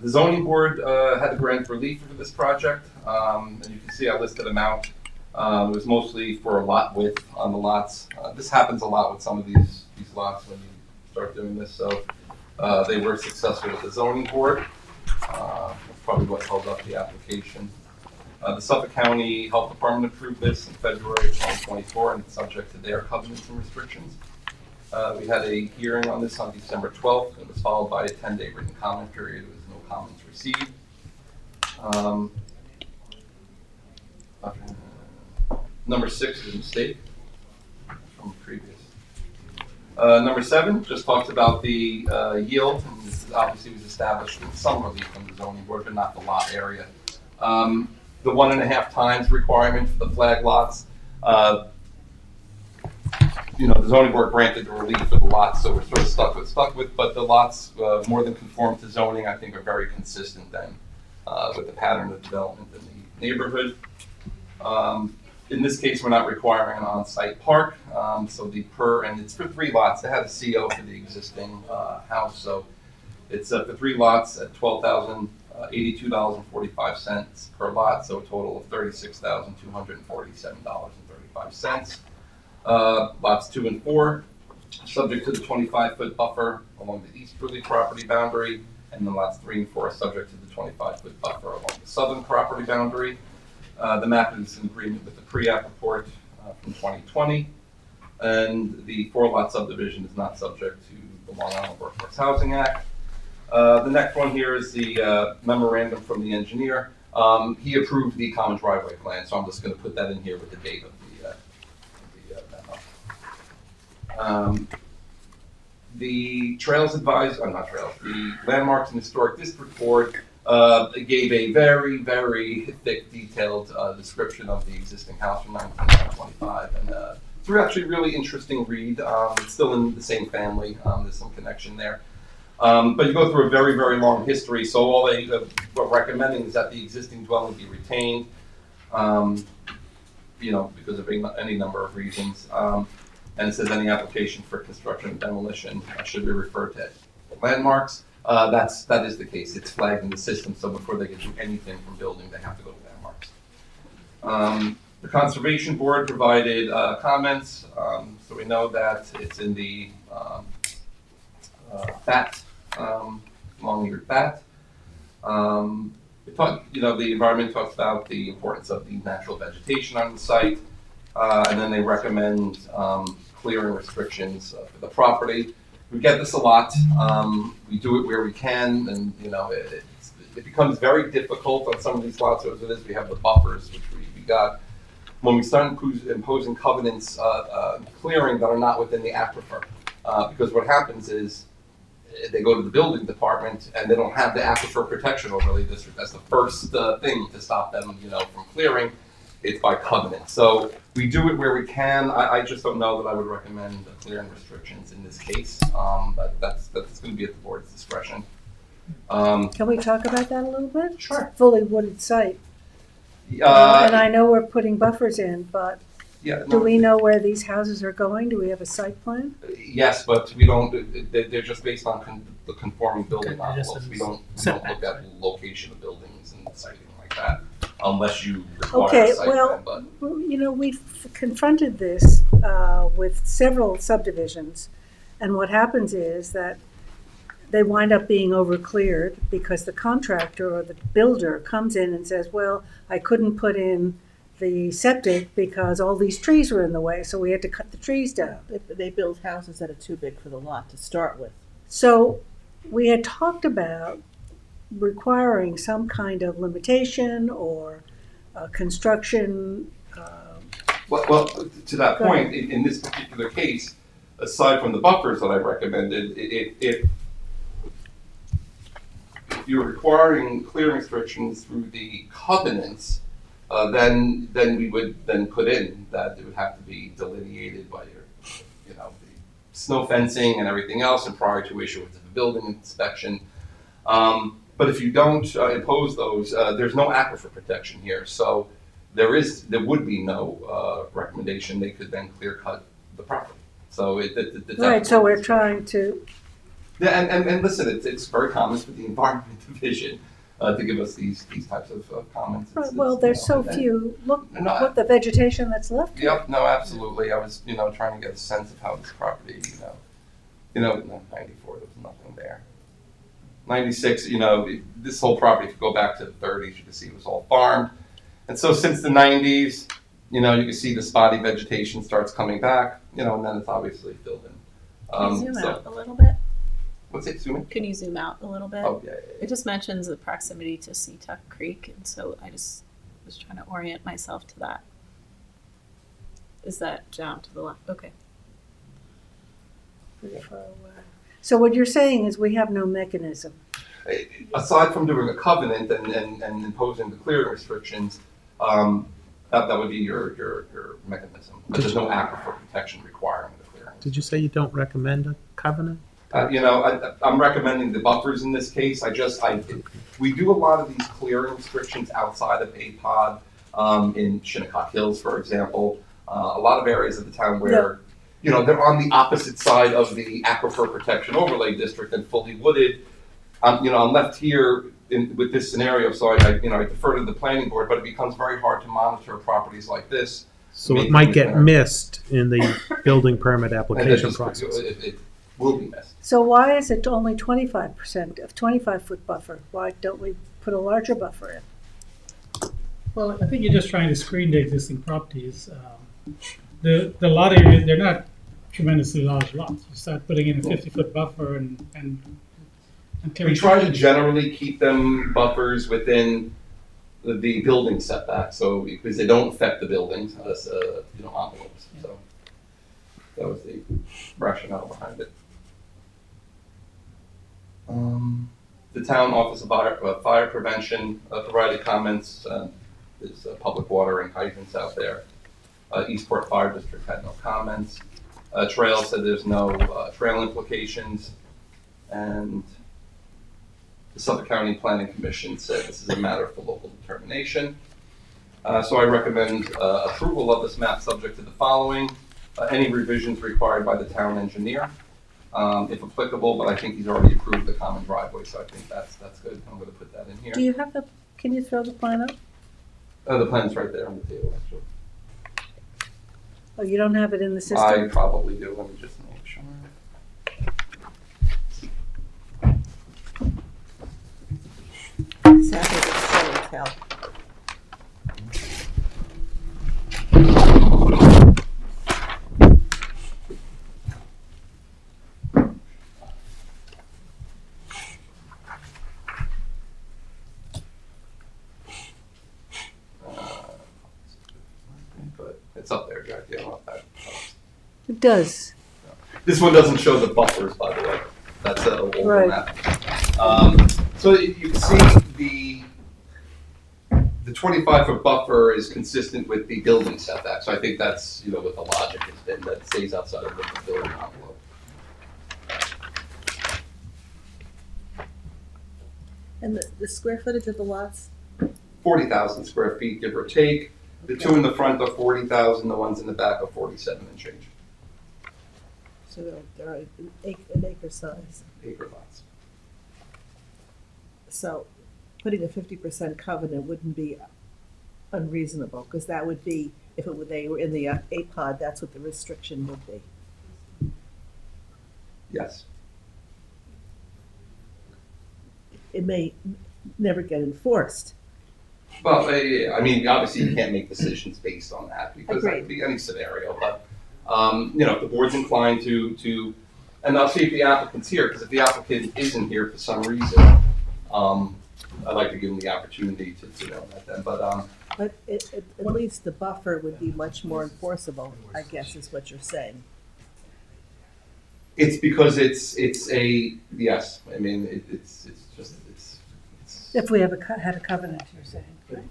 The zoning board had to grant relief for this project. And you can see I listed them out. It was mostly for a lot width on the lots. This happens a lot with some of these lots when you start doing this. So they were successful with the zoning board. That's probably what held up the application. The Suffolk County Health Department approved this in February of 2024, and it's subject to their covenants and restrictions. We had a hearing on this on December 12th. It was followed by a 10-day written comment period. There was no comments received. Number 6 is a mistake from the previous. Number 7 just talks about the yield, and this obviously was established with some relief from the zoning board, but not the lot area. The 1.5 times requirement for the flag lots, the zoning board granted the relief for the lots, so we're sort of stuck with, but the lots more than conform to zoning, I think are very consistent then with the pattern of development in the neighborhood. In this case, we're not requiring an on-site park, so and it's for 3 lots. They have a CO for the existing house, so it's for 3 lots at $12,082.45 per lot, so a total of $36,247.35. Lots 2 and 4, subject to the 25-foot buffer along the easterly property boundary, and then lots 3 and 4 are subject to the 25-foot buffer along the southern property boundary. The map is in agreement with the pre-app report from 2020, and the 4-lot subdivision is not subject to the Long Island Workforce Housing Act. The next one here is the memorandum from the engineer. He approved the common driveway plan, so I'm just going to put that in here with the date of the memo. The the Landmarks and Historic District Board gave a very, very thick, detailed description of the existing house from 1925, and it's actually a really interesting read. It's still in the same family. There's some connection there. But you go through a very, very long history, so all they were recommending is that the existing dwelling be retained, because of any number of reasons. And it says any application for construction and demolition should be referred to landmarks. that is the case. It's flagged in the system, so before they can do anything from building, they have to go to landmarks. The Conservation Board provided comments, so we know that it's in the bat, long-eared bat. We talked, the environment talks about the importance of the natural vegetation on the site, and then they recommend clearing restrictions for the property. We get this a lot. We do it where we can, and it becomes very difficult on some of these lots. As it is, we have the buffers, which we got. When we start imposing covenants, clearing that are not within the aquifer, because what happens is they go to the building department and they don't have the aquifer protection overlay district. That's the first thing to stop them, from clearing. It's by covenant. So we do it where we can. I just don't know that I would recommend clearing restrictions in this case. But that's going to be at the board's discretion. Can we talk about that a little bit? Sure. It's a fully wooded site. And I know we're putting buffers in, but do we know where these houses are going? Do we have a site plan? Yes, but we don't. They're just based on the conforming building envelopes. We don't look at location of buildings and siting like that, unless you require a site plan. But we've confronted this with several subdivisions, and what happens is that they wind up being overcleared because the contractor or the builder comes in and says, well, I couldn't put in the septic because all these trees were in the way, so we had to cut the trees down. They build houses that are too big for the lot to start with. So we had talked about requiring some kind of limitation or construction. Well, to that point, in this particular case, aside from the buffers that I recommended, if you're requiring clearing restrictions through the covenants, then we would then put in that it would have to be delineated by your, the snow fencing and everything else, and prior to issuance of a building inspection. But if you don't impose those, there's no aquifer protection here, so there would be no recommendation. They could then clear cut the property. So Right. So we're trying to. Yeah, and listen, it's very common for the Environment Division to give us these types of comments. Right, well, there's so few. Look what the vegetation that's left. Yep, no, absolutely. I was, trying to get a sense of how this property, 94, there was nothing there. 96, this whole property, if you go back to the 30s, you can see it was all farmed. And so since the 90s, you can see the spotty vegetation starts coming back, and then it's obviously filled in. Can you zoom out a little bit? What's it, zoom in? Can you zoom out a little bit? Oh, yeah. It just mentions the proximity to Seatuck Creek, and so I just was trying to orient myself to that. Is that down to the left? Okay. Pretty far away. So what you're saying is we have no mechanism. Aside from doing a covenant and imposing the clearing restrictions, that would be your mechanism. But there's no aquifer protection requiring the clearing. Did you say you don't recommend a covenant? I'm recommending the buffers in this case. We do a lot of these clearing restrictions outside of APOD, in Shinnecock Hills, for example. A lot of areas of the town where, they're on the opposite side of the Aquifer Protection Overlay District and fully wooded. I'm left here with this scenario, so I defer to the planning board, but it becomes very hard to monitor properties like this. So it might get missed in the building permit application process. It will be missed. So why is it only 25% of 25-foot buffer? Why don't we put a larger buffer in? Well, I think you're just trying to screen the existing properties. The lot areas, they're not tremendously large lots. You start putting in a 50-foot buffer and we try to generally keep them buffers within the building setback, so because they don't affect the buildings as envelopes. So that was the rationale behind it. The town office of fire prevention provided comments. There's public water and hydrants out there. Eastport Fire District had no comments. Trail said there's no trail implications, and the Suffolk County Planning Commission said this is a matter for local determination. So I recommend approval of this map subject to the following. Any revisions required by the town engineer. if applicable, but I think he's already approved the common driveway, so I think that's good. I'm gonna put that in here. Do you have the, can you throw the plan up? The plan's right there on the table, actually. Oh, you don't have it in the I system? probably do, let me just make sure. Sadly, it's show and tell. But it's up there, Jack, you don't know that. It does. This one doesn't show the buffers, by the way. That's an older Right. map. So you can see the 25-foot buffer is consistent with the building setback. So I think that's, what the logic has been, that it stays outside of the building envelope. And the square footage of the lots? 40,000 square feet, give or take. The two in the front are 40,000, the ones in the back are 47 and change. So they're an acre size. Acre lots. So putting a 50% covenant wouldn't be unreasonable, because that would be, if they were in the APOD, that's what the restriction would be. Yes. It may never get enforced. Well, I mean, obviously you can't make decisions based on that because that could be any scenario. But if the board's inclined to, and I'll see if the applicant's here, because if the applicant isn't here for some reason, I'd like to give them the opportunity to know that then. But at least the buffer would be much more enforceable, I guess, is what you're saying. it's because it's a yes. I mean, it's just. If we have had a covenant, you're saying, right?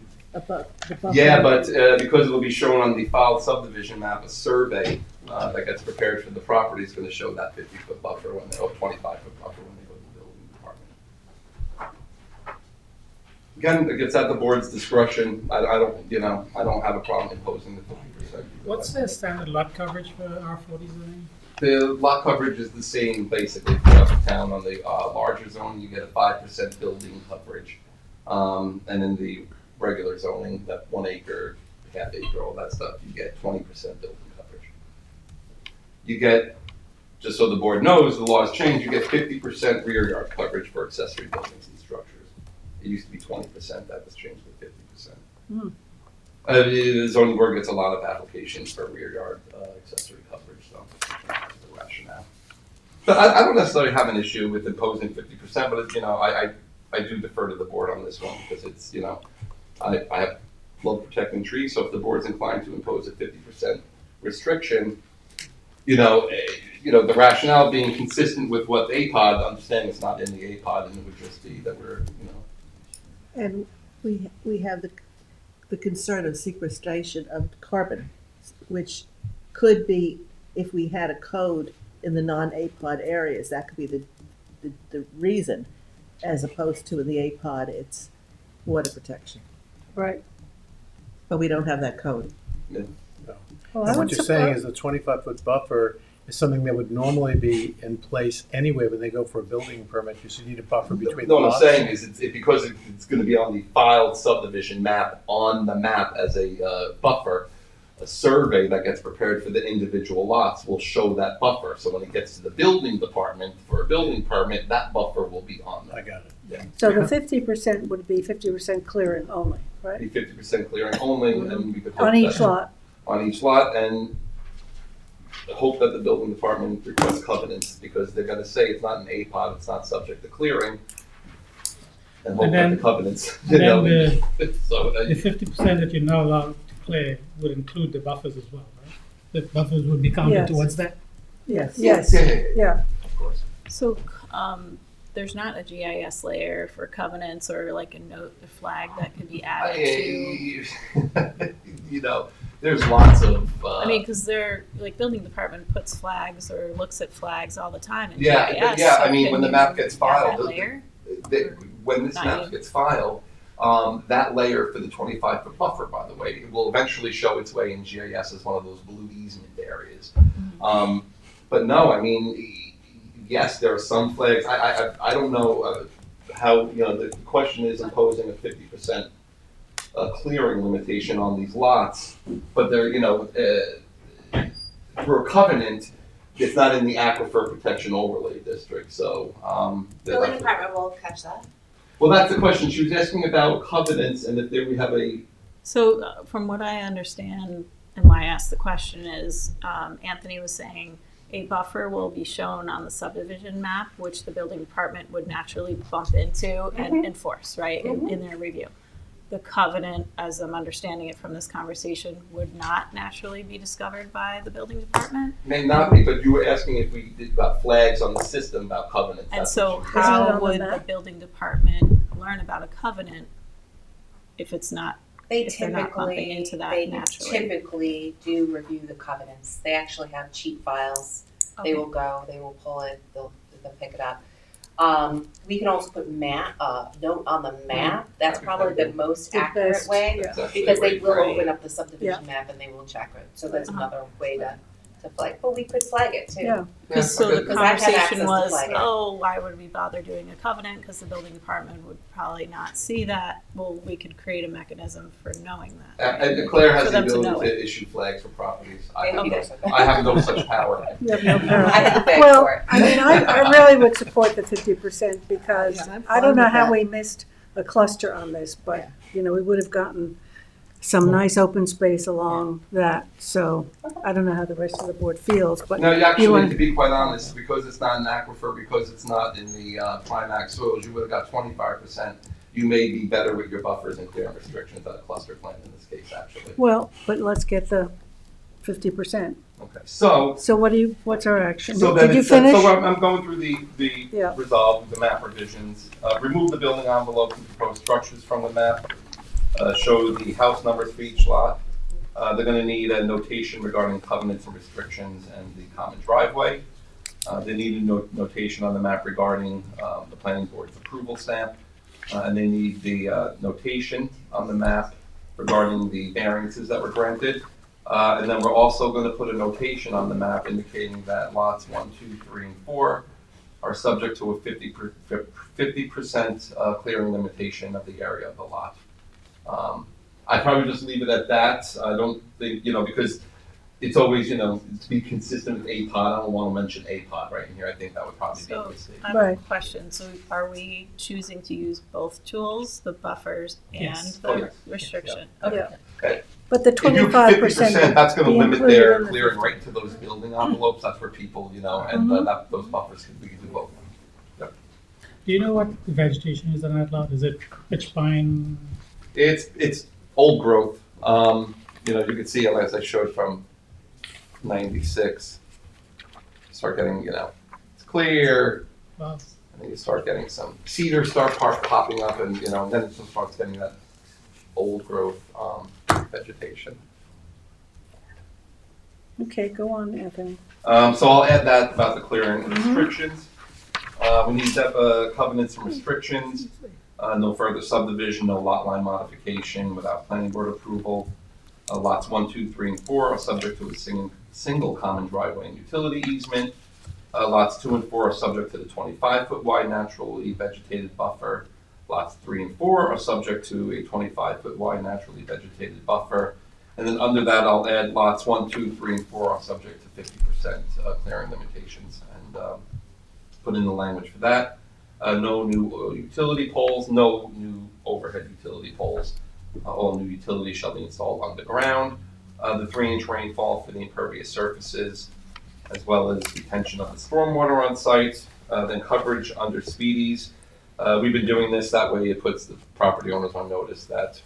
Yeah, but because it'll be shown on the filed subdivision map, a survey that gets prepared for the property is going to show that 50-foot buffer or 25-foot buffer when they go to the building department. Again, it gets at the board's discretion. I don't have a problem imposing the 50%. What's the standard lot coverage for R40 zoning? The lot coverage is the same basically throughout the town. On the larger zone, you get a 5% building coverage. And in the regular zoning, that 1 acre, half acre, all that stuff, you get 20% building coverage. You get, just so the board knows, the laws change, you get 50% rear yard coverage for accessory buildings and structures. It used to be 20%, that was changed to 50%. The zoning board gets a lot of applications for rear yard accessory coverage, so that's the rationale. But I don't necessarily have an issue with imposing 50%, but I do defer to the board on this one because it's, I love protecting trees, so if the board's inclined to impose a 50% restriction, the rationale being consistent with what the APOD, understanding it's not in the APOD, and it would just be that we're, And we have the concern of sequestration of carbon, which could be, if we had a code in the non-APOD areas, that could be the reason, as opposed to in the APOD, it's water protection. Right. But we don't have that code. Yeah. Well, And what you're saying is the 25-foot buffer is something that would normally be in place anyway when they go for a building permit. You should need a buffer between the what I'm lots. saying is because it's going to be on the filed subdivision map, on the map as a buffer, a survey that gets prepared for the individual lots will show that buffer. So when it gets to the building department for a building permit, that buffer will be on there. I got it. Yeah. So the 50% would be 50% clearing only, right? Be 50% clearing only, and we could hope On each that- lot. On each lot, and hope that the building department requests covenants, because they're gonna say it's not an APOD, it's not subject to clearing. And hope that the covenants, And then so, the 50% that you're not allowed to clear would include the buffers as well, right? The buffers would be counted Yes. towards that? Yes. Yes. Yeah. Of course. So, there's not a GIS layer for covenants or like a note, a flag that could be added to? There's lots of. I mean, because they're like building department puts flags or looks at flags all the time in Yeah, GIS. yeah. so I mean, can when the you map gets add filed, that layer? When this Not map you. gets filed, that layer for the 25-foot buffer, by the way, it will eventually show its way in GIS as one of those blue easement areas. But no, I mean, yes, there are some flags. I don't know how, the question is imposing a 50% clearing limitation on these lots, but they're, for a covenant, it's not in the Aquifer Protection Overlay District, so. Building department will catch that. Well, that's the question. She was asking about covenants and if there we have a. So from what I understand, and why I asked the question is, Anthony was saying a buffer will be shown on the subdivision map, which the building department would naturally bump into and enforce, right, in their review. The covenant, as I'm understanding it from this conversation, would not naturally be discovered by the building department? May not be, but you were asking if we did about flags on the system about covenants. And That's so what how would the building department learn about a covenant if it's not, if they're not bumping into that naturally? They typically do review the covenants. They actually have cheat files. They Okay. will go, they will pull it, they'll pick it up. We can also put note on the map. That's probably the most The accurate best, way, yeah. because they will Right. open up the subdivision map and they will check it. So that's another way to flag, but we could flag it too. Yeah. So the Because I've had access conversation to was, flag it. oh, why would we bother doing a covenant? Because the building department would probably not see that. Well, we could create a mechanism for knowing that. And Claire has For the them to know ability it. to issue flags for properties. I Okay. have no such power. You have no power. I have a bag Well, for it. I mean, I really would support the 50% because Yeah, I'm I don't fine know with how that. we missed a cluster on this, but, we would have gotten some nice open space along that. So I don't know how the rest of the board feels, but. No, you actually, want- to be quite honest, because it's not an aquifer, because it's not in the climax soils, you would have got 25%. You may be better with your buffers and clearing restrictions than a cluster plan in this case, actually. Well, but let's get the 50%. Okay, so. So what's our action? So then Did you it's, finish? so I'm going through the Yeah. resolve, the map revisions. Remove the building envelope and proposed structures from the map. Show the house numbers for each lot. They're gonna need a notation regarding covenants and restrictions and the common driveway. They need a notation on the map regarding the planning board's approval stamp. And they need the notation on the map regarding the variances that were granted. And then we're also gonna put a notation on the map indicating that lots 1, 2, 3, and 4 are subject to a 50% clearing limitation of the area of the lot. I'd probably just leave it at that. I don't think, because it's always, to be consistent with APOD, I don't want to mention APOD right in here. I think that would probably be a So mistake. I have a Right. question. So are we choosing to use both tools, the buffers and Yes. the Oh, yes. restriction? Yeah. Okay. But the If you do 25%. 50%, that's gonna be limit included their in the clearing right to those building envelopes. That's where people, and those buffers, we can do both. Do you know what the vegetation is on that lot? Is it pitch pine? It's old growth. You can see it as I showed from 96. Start getting, it's clear. Wow. And then you start getting some cedars start popping up, and then it starts getting that old growth vegetation. Okay, go on, Anthony. So I'll add that about the clearing restrictions. We need to have covenants and restrictions. No further subdivision, no lot line modification without planning board approval. Lots 1, 2, 3, and 4 are subject to a single common driveway and utility easement. Lots 2 and 4 are subject to the 25-foot wide naturally vegetated buffer. Lots 3 and 4 are subject to a 25-foot wide naturally vegetated buffer. And then under that, I'll add lots 1, 2, 3, and 4 are subject to 50% clearing limitations, and put in the language for that. No new utility poles, no new overhead utility poles. All new utilities shall be installed underground. The 3-inch rainfall for the impervious surfaces, as well as retention of the stormwater on site. Then coverage under speedies. We've been doing this, that way it puts the property owners on notice that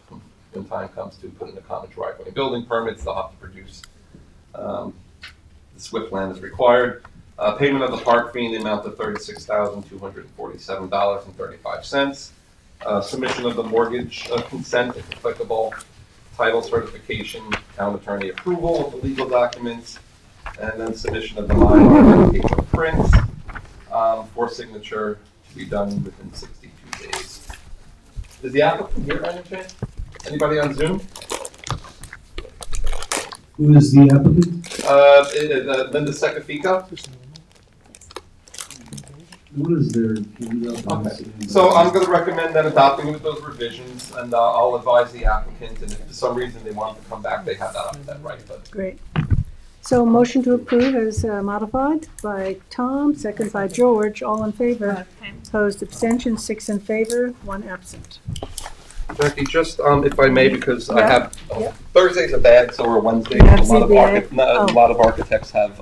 when time comes to put in a common driveway and building permits, they'll have to produce the SWIFT land as required. Payment of the park fee in the amount of $36,247.35. Submission of the mortgage consent, if applicable, title certification, town attorney approval of the legal documents, and then submission of the Mylar paper prints for signature to be done within 62 days. Is the applicant here by any chance? Anybody on Zoom? Who is the applicant? Linda Secafico. What is their handout on Okay, this? so I'm gonna recommend then adopting with those revisions, and I'll advise the applicant, and if for some reason they want to come back, they have that right, but. Great. So motion to approve is modified by Tom, second by George, all in favor. Opposed, abstention, 6 in favor, 1 absent. Jackie, just, if I may, because I Yeah. have, Yeah. Thursdays are bad, so are Wednesdays. You have A lot of ZBA? a Oh. lot of architects have,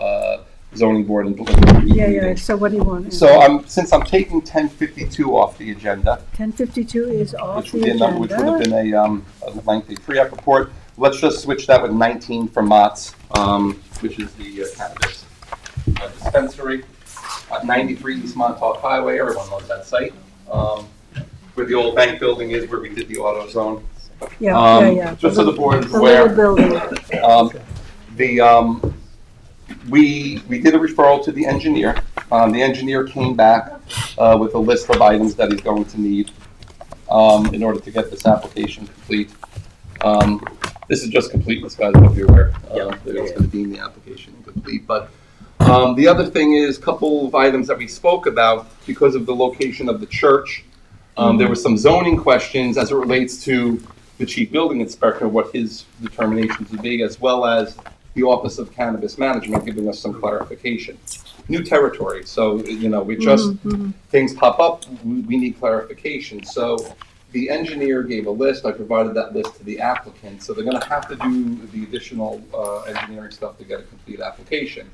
zoning board and preliminary Yeah, yeah, meetings. so what do you want? So since I'm taking 1052 off the agenda, 10:52 is off which would the be which would have agenda. been a lengthy pre-app report, let's just switch that with 19 for Mott's, which is the cannabis dispensary at 93 East Montauk Highway. Everyone knows that site. Where the old bank building is, where we did the auto zone. Yeah. Just so the board is The aware. little building. We did a referral to the engineer. The engineer came back with a list of items that he's going to need in order to get this application complete. This is just completeness, guys, I hope you're aware. They're just going to deem the application incomplete. But the other thing is a couple of items that we spoke about because of the location of the church. There were some zoning questions as it relates to the chief building inspector, what his determinations would be, as well as the Office of Cannabis Management giving us some clarification. New territory, so, we just, things pop up, we need clarification. So the engineer gave a list, I provided that list to the applicant, so they're gonna have to do the additional engineering stuff to get a complete application.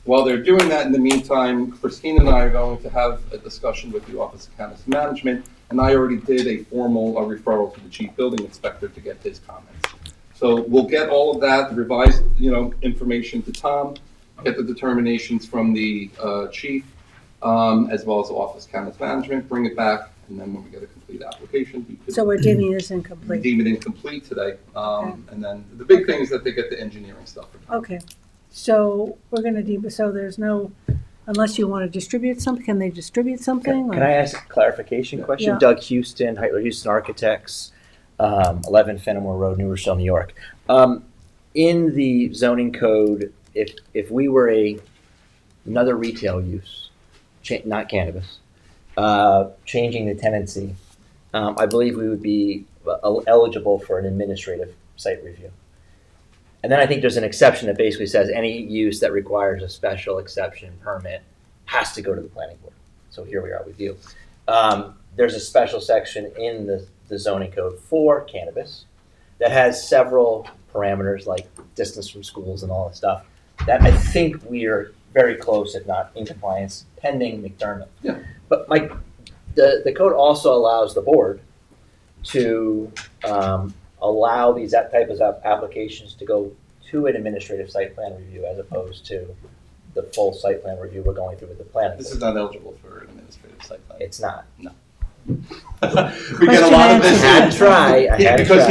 While they're doing that, in the meantime, Christine and I are going to have a discussion with the Office of Cannabis Management, and I already did a formal referral to the chief building inspector to get his comments. So we'll get all of that revised, information to Tom, get the determinations from the chief, as well as the Office of Cannabis Management, bring it back, and then when we get a complete application, we could So we're deeming this incomplete. deem it incomplete today. And then the big thing is that they get the engineering stuff. Okay. So we're gonna deem, so there's no, unless you want to distribute something, can they distribute something? Can I ask a clarification question? Yeah. Doug Houston, Heitler Houston Architects, 11 Fenimore Road, New Rochelle, New York. In the zoning code, if we were another retail use, not cannabis, changing the tenancy, I believe we would be eligible for an administrative site review. And then I think there's an exception that basically says any use that requires a special exception permit has to go to the planning board. So here we are with you. There's a special section in the zoning code for cannabis that has several parameters like distance from schools and all that stuff that I think we are very close, if not in compliance, pending McDermott. Yeah. But the code also allows the board to allow these types of applications to go to an administrative site plan review as opposed to the full site plan review we're going through with the planning. This is not eligible for an administrative site plan. It's not. No. We get a lot of this. I had to try. Because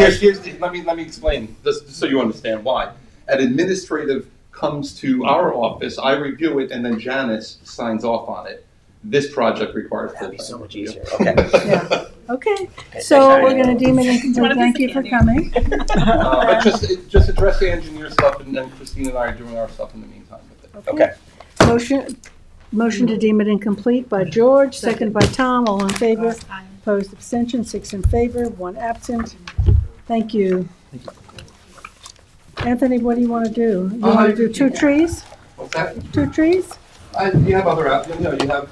let me explain, just so you understand why. An administrative comes to our office, I review it, and then Janice signs off on it. This project requires full. That'd be so much easier. Okay. Yeah. Okay. So we're gonna deem it incomplete. Thank you for coming. But just address the engineer stuff, and then Christine and I are doing our stuff in the meantime with it. Okay. Motion to deem it incomplete by George, second by Tom, all in favor. Opposed, abstention, 6 in favor, 1 absent. Thank you. Anthony, what do you want to do? You want to do 2 trees? What's that? 2 trees? You have other, you have,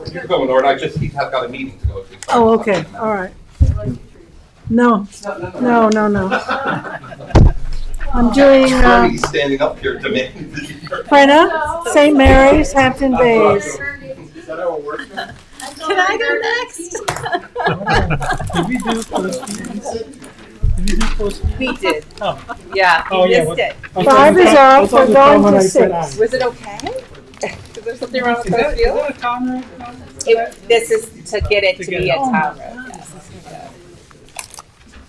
you can go in order, he's got a meeting to go to. Oh, okay, all right. No, no. I'm doing, He's standing up here demanding. Prena, St. Mary's, Hampton Bays. Is that how it works? Can I go next? Did we do post? We did. Oh. Yeah, Oh, you yeah, missed it. 5 is off, we're going to 6. Was it okay? Is there something wrong with the Is field? that a town road? This is to get it to be a town road.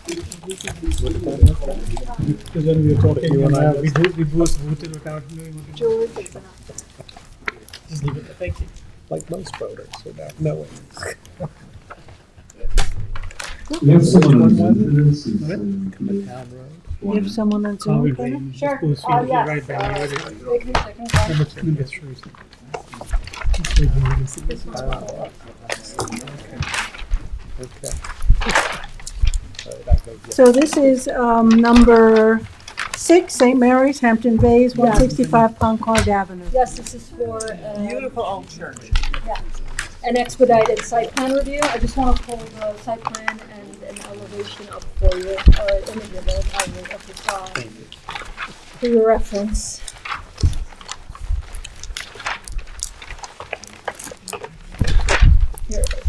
Because when we were talking, we both voted without knowing what to do. Just leave it there. Thank you. Like most voters, without knowing. We have someone on Zoom for this. You have someone on I'll be Zoom? waiting. Sure. Just post it right back. Give me a second. Number 2 gets through. So this is number 6, St. Mary's, Hampton Bays, 165 Concord Avenue. Yes, this is for Beautiful old church. an expedited site plan review. I just want to pull the site plan and an elevation up for you, or an image of it, of the side, for your reference. Here it is.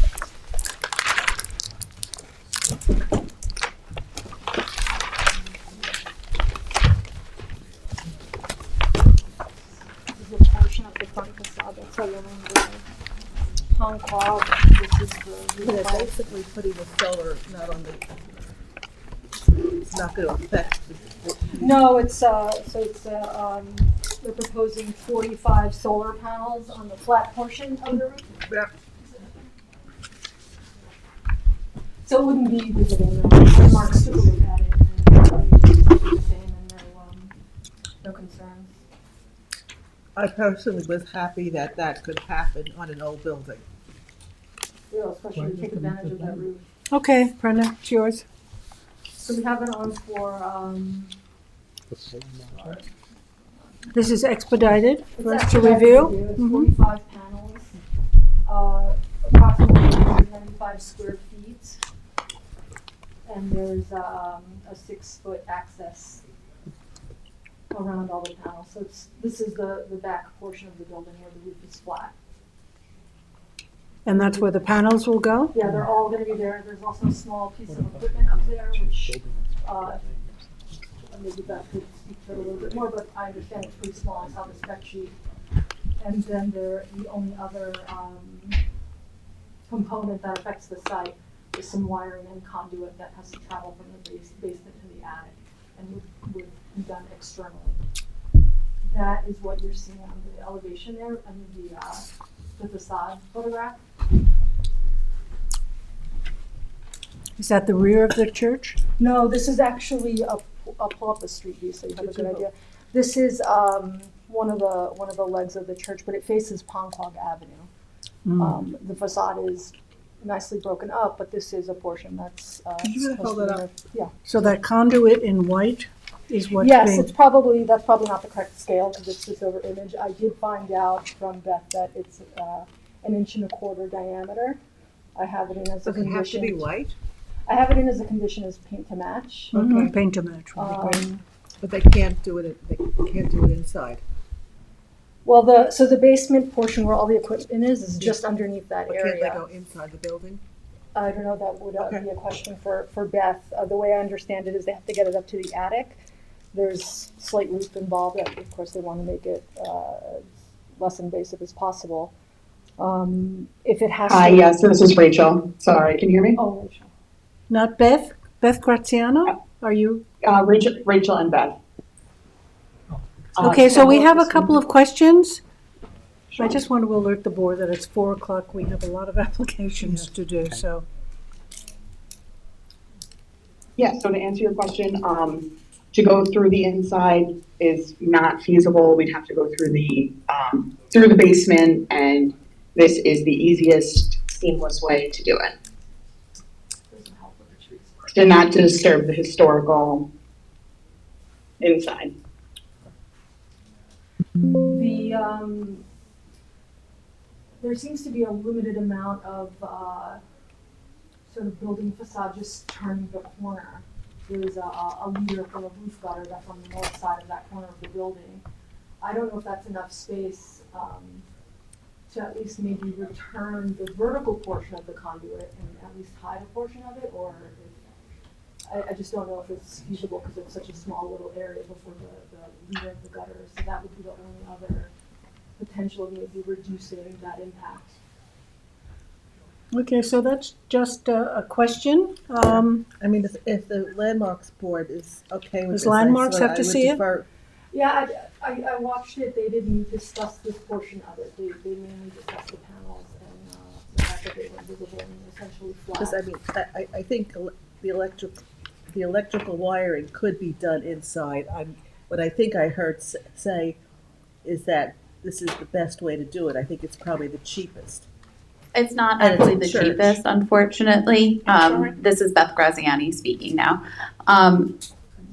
This is a portion of the front facade that's along the Concord. This is the They're roof. basically putting the solar not on the, it's not gonna affect the. No, it's, they're proposing 45 solar panels on the flat portion of the roof. Yeah. So it wouldn't be visiting, the marks took a look at it, and it's the same, and no concerns. I personally was happy that that could happen on an old building. Yeah, especially to take advantage of that roof. Okay, Brenda, it's yours. So we have it on for, This is expedited it's for us to expedited review. It's Mhm. 45 panels, approximately 195 square feet. And there's a 6-foot access around all the panels. So this is the back portion of the building where the roof is flat. And that's where the panels will go? Yeah, they're all gonna be there. There's also a small piece of equipment up there, which, maybe Beth could speak to it a little bit more, but I understand it's pretty small. I saw the spec sheet. And then the only other, component that affects the site is some wiring and conduit that has to travel from the basement to the attic and would be done externally. That is what you're seeing on the elevation there, and the facade photograph. Is that the rear of the church? No, this is actually I'll pull up the street view so you have a good idea. This is one of the legs of the church, but it faces Ponquag Avenue. The facade is nicely broken up, but this is a portion that's Could you hold that up? Yeah. So that conduit in white is what's Yes, being, that's probably not the correct scale because it's this over image. I did find out from Beth that it's 1.25 inches diameter. I have it in as a Does it have to be condition. white? I have it in as a condition as paint to match. Mhm, paint to match. would be great. But they can't do it, inside. Well, the basement portion where all the equipment is just underneath that But area. can't they go inside the building? I don't know, that would be a question for Beth. The way I understand it is they have to get it up to the attic. There's slight roof involved, of course they want to make it as less invasive as possible. If it has to. Hi, yes, this is Rachel. Sorry, can you hear me? Oh, Rachel. Not Beth? Beth Graziano? Are you? Rachel and Beth. Okay, so we have a couple of questions. I just want to alert the board that it's 4:00. We have a lot of applications to do, so. Yeah, so to answer your question, to go through the inside is not feasible. We'd have to go through the basement, and this is the easiest, seamless way to do it. To not disturb the historical inside. There seems to be a limited amount of sort of building facade just turning the corner. There's a leader from a roof gutter that's on the north side of that corner of the building. I don't know if that's enough space to at least maybe return the vertical portion of the conduit and at least hide a portion of it, or I just don't know if it's feasible because it's such a small little area before the leader of the gutter. So that would be the only other potential of maybe reducing that impact. Okay, so that's just a question. I mean, if the landmarks board is okay with Does this. landmarks have to see it? Yeah, I watched it. They didn't discuss this portion of it. They mainly discussed the panels and the fact that they were visible and essentially flat. Because I mean, I think the electrical wiring could be done inside. What I think I heard say is that this is the best way to do it. I think it's probably the cheapest. It's not And it's actually in the church. cheapest, unfortunately. This is Beth Graziani speaking now.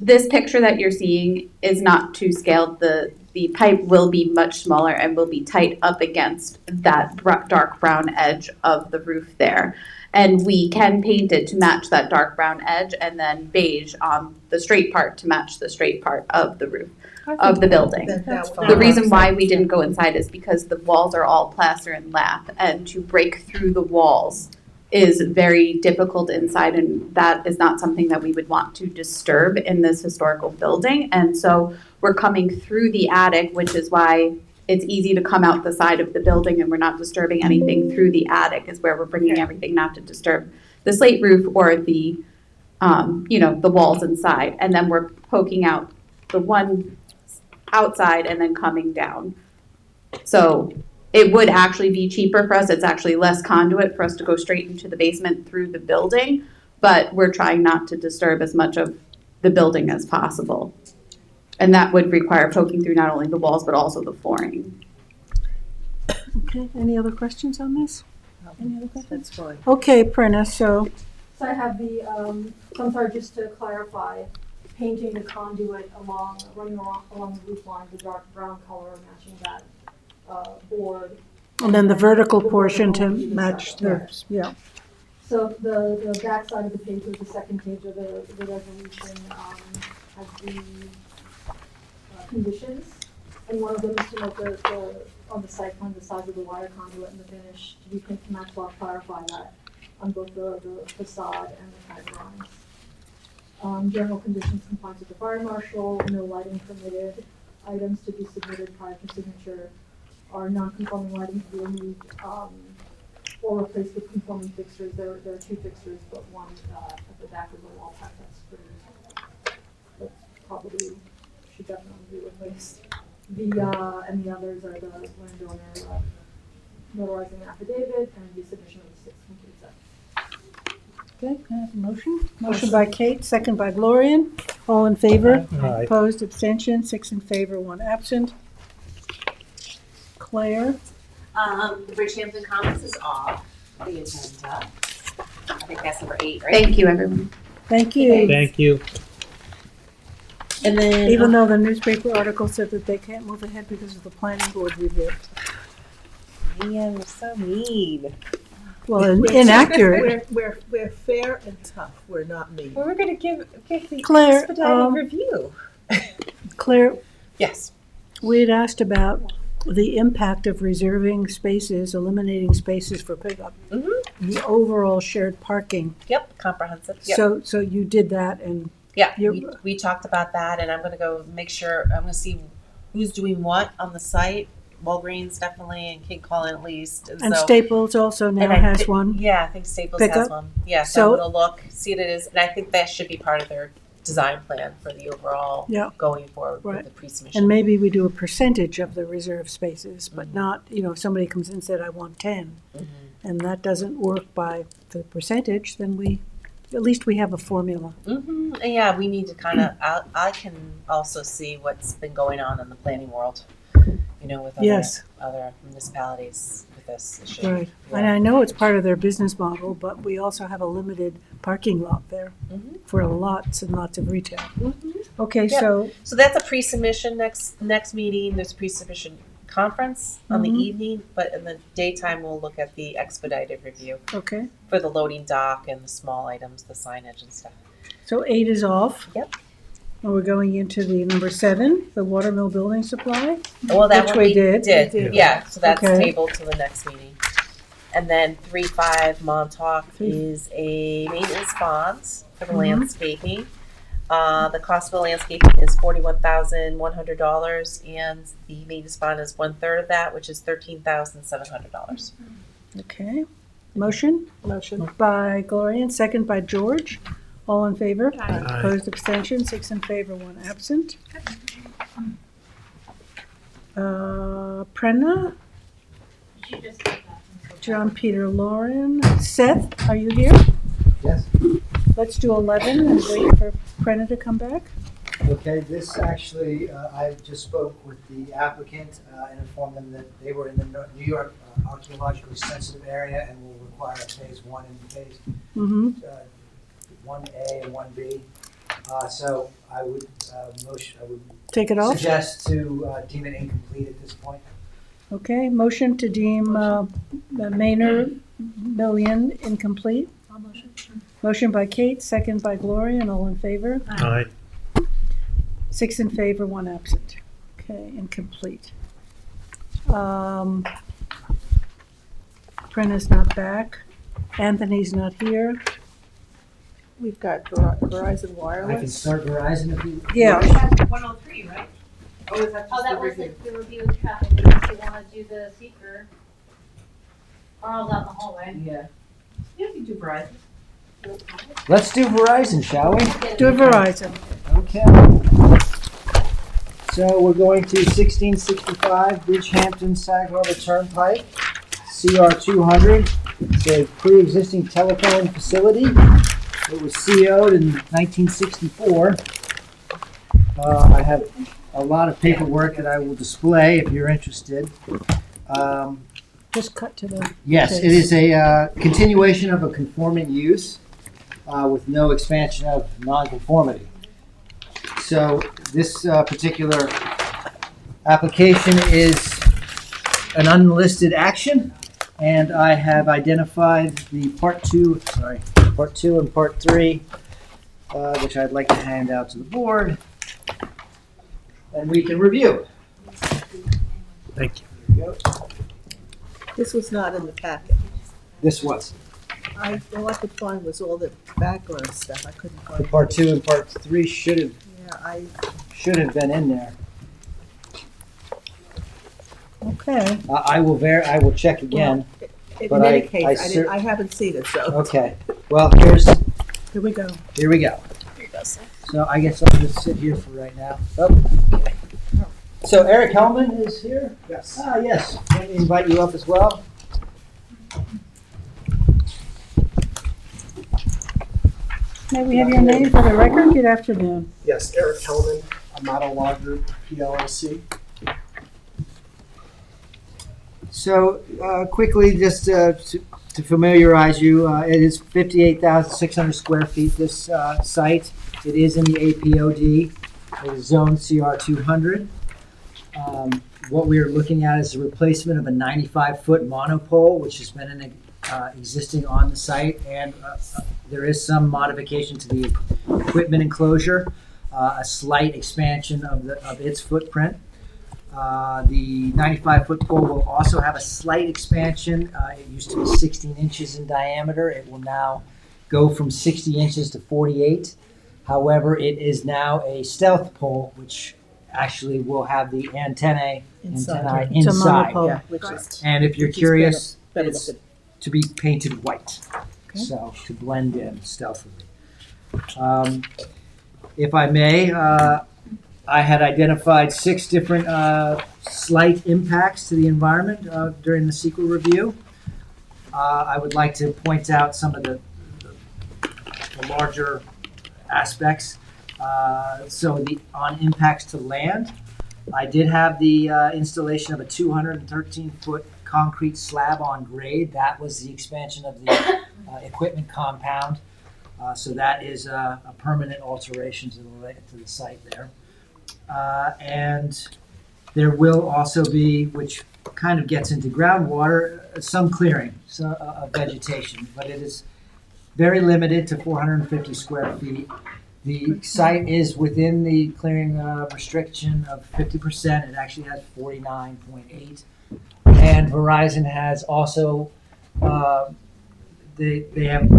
This picture that you're seeing is not to scale. The pipe will be much smaller and will be tight up against that dark brown edge of the roof there. And we can paint it to match that dark brown edge and then beige on the straight part to match the straight part of the roof of the building. The reason why we didn't go inside is because the walls are all plaster and lath, and to break through the walls is very difficult inside, and that is not something that we would want to disturb in this historical building. And so we're coming through the attic, which is why it's easy to come out the side of the building, and we're not disturbing anything through the attic is where we're bringing everything, not to disturb the slate roof or the, the walls inside. And then we're poking out the one outside and then coming down. So it would actually be cheaper for us. It's actually less conduit for us to go straight into the basement through the building, but we're trying not to disturb as much of the building as possible. And that would require poking through not only the walls, but also the flooring. Okay, any other questions on this? Any other questions? That's fine. Okay, Prentice, so So I have the, so I'm sorry, just to clarify, painting the conduit running along the roof line, the dark brown color matching that board. and then the vertical portion to match the, yeah. So the back side of the page was the second page of the resolution, has the conditions. And one of them is to note the on the site plan, the size of the wire conduit and the finish to be painted to match. So I'll clarify that on both the facade and the side drawings. General conditions compliance with the fire marshal, no lighting permitted, items to be submitted prior to signature are non-conforming lighting to be removed or replaced with conforming fixtures. There are two fixtures, but one at the back of the wall pack that's pretty, that probably should definitely be replaced. And the others are the landowner notarizing an affidavit and the submission of the 6 complete set. Okay, can I have a motion? Motion by Kate, second by Gloria. All in favor? Aye. Opposed, abstention, 6 in favor, 1 absent. Claire? The Bridgehampton Commons is off the agenda. I think that's number 8, right? Thank you, everyone. Thank you. Thank you. And then Even though the newspaper article said that they can't move ahead because of the planning board review. man, we're so mean. Well, inaccurate. We're fair and tough. We're not mean. Well, we're going to give the Claire, expedited review. Claire, Yes. we had asked about the impact of reserving spaces, eliminating spaces for pickup, the overall shared parking. Yep, comprehensive. Yep. So you did that, and Yeah, You're- we talked about that, and I'm going to go make sure, I'm going to see who's doing what on the site. Walgreens definitely, and King Cullen at least. and so, Staples also now and I has thi- one. Yeah, I think Staples Pickup? has one. Yeah, so So- I'm going to look, see what it is, and I think that should be part of their design plan for the overall Yeah. going forward Right. with the pre-submission. And maybe we do a percentage of the reserved spaces, but not, if somebody comes in and said, I want 10, and that doesn't work by the percentage, then at least we have a formula. And yeah, we need to kind of, I can also see what's been going on in the planning world, with Yes. other municipalities with this issue. Right. Yeah. And I know it's part of their business model, but we also have a limited parking lot there for lots and lots of retail. Okay, Yep. so that's a pre-submission next meeting. There's a pre-submission conference on the evening, but in the daytime we'll look at the expedited review okay, for the loading dock and the small items, the signage and stuff. so 8 is off. Yep. And we're going into the number 7, the Watermill Building Supply. Well, that Which one we did. Yeah, so that's Okay. tabled to the next meeting. And then 3-5 Montauk is a maintenance bond for the landscaping. The cost of the landscaping is $41,100, and the maintenance bond is 1/3 of that, which is $13,700. Okay. Motion? Motion. By Gloria, and second by George. All in favor? Aye. Opposed, abstention, 6 in favor, 1 absent. Prenna? John Peter Lauren. Seth, are you here? Yes. Let's do 11 and wait for Prenna to come back. Okay, this actually, I just spoke with the applicant and informed them that they were in the New York archaeologically sensitive area and will require a phase 1 and phase Mm-hmm. 1A and 1B. So I would Take it off? suggest to deem it incomplete at this point. Okay, motion to deem the Maynard Million incomplete. I'll motion. Motion by Kate, second by Gloria, and all in favor? Aye. 6 in favor, 1 absent. Okay, incomplete. Brenna's not back. Anthony's not here. We've got Verizon I can Wireless. start Verizon if you. Yeah. 103, right? Oh, is that Oh, just that the was review? the review of traffic, unless you wanna do the seeker. Carl's out in the hallway. Yeah. You can do Verizon. Let's do Verizon, shall we? Do Verizon. Okay. So we're going to 1665 Bridgehampton Sag Harbor Turnpike, CR 200. It's a pre-existing telephone facility. It was CO'd in 1964. I have a lot of paperwork that I will display if you're interested. Just cut to the. Yes, it is a continuation of a conforming use with no expansion of nonconformity. So this particular application is an unlisted action, and I have identified the part two and part 3, which I'd like to hand out to the board, and we can review. Thank you. Here we go. This was not in the packet. This was. All I could find was all the background stuff. I couldn't find. The part 2 and part 3 should have been in there. Okay. I will check again. In but any I case, I haven't seen it, so. Okay, well, Here we go. here we go. Here you go, sir. So I guess I'll just sit here for right now. Oh, okay. So Eric Hellman is here? Yes. Ah, yes. Let me invite you up as well. May we have your name for the record? Good afternoon. Yes, Eric Hellman, Amato Law Group, PLLC. So quickly, just to familiarize you, it is 58,600 square feet, this site. It is in the APOD, it is zone CR 200. What we are looking at is the replacement of a 95-foot monopole, which has been existing on the site, and there is some modification to the equipment enclosure, a slight expansion of its footprint. The 95-foot pole will also have a slight expansion. It used to be 16 inches in diameter. It will now go from 60 inches to 48. However, it is now a stealth pole, which actually will have the antennae inside. It's a monopole, which is. And if you're which is curious, better it's looking. to be painted white, so to blend in stealthily. If I may, I had identified 6 different slight impacts to the environment during the CEQA review. I would like to point out some of the larger aspects. So on impacts to land, I did have the installation of a 213-foot concrete slab on grade. That was the expansion of the equipment compound. So that is a permanent alteration to the site there. And there will also be, which kind of gets into groundwater, some clearing of vegetation, but it is very limited to 450 square feet. The site is within the clearing restriction of 50%. It actually has 49.8. And Verizon has also, they have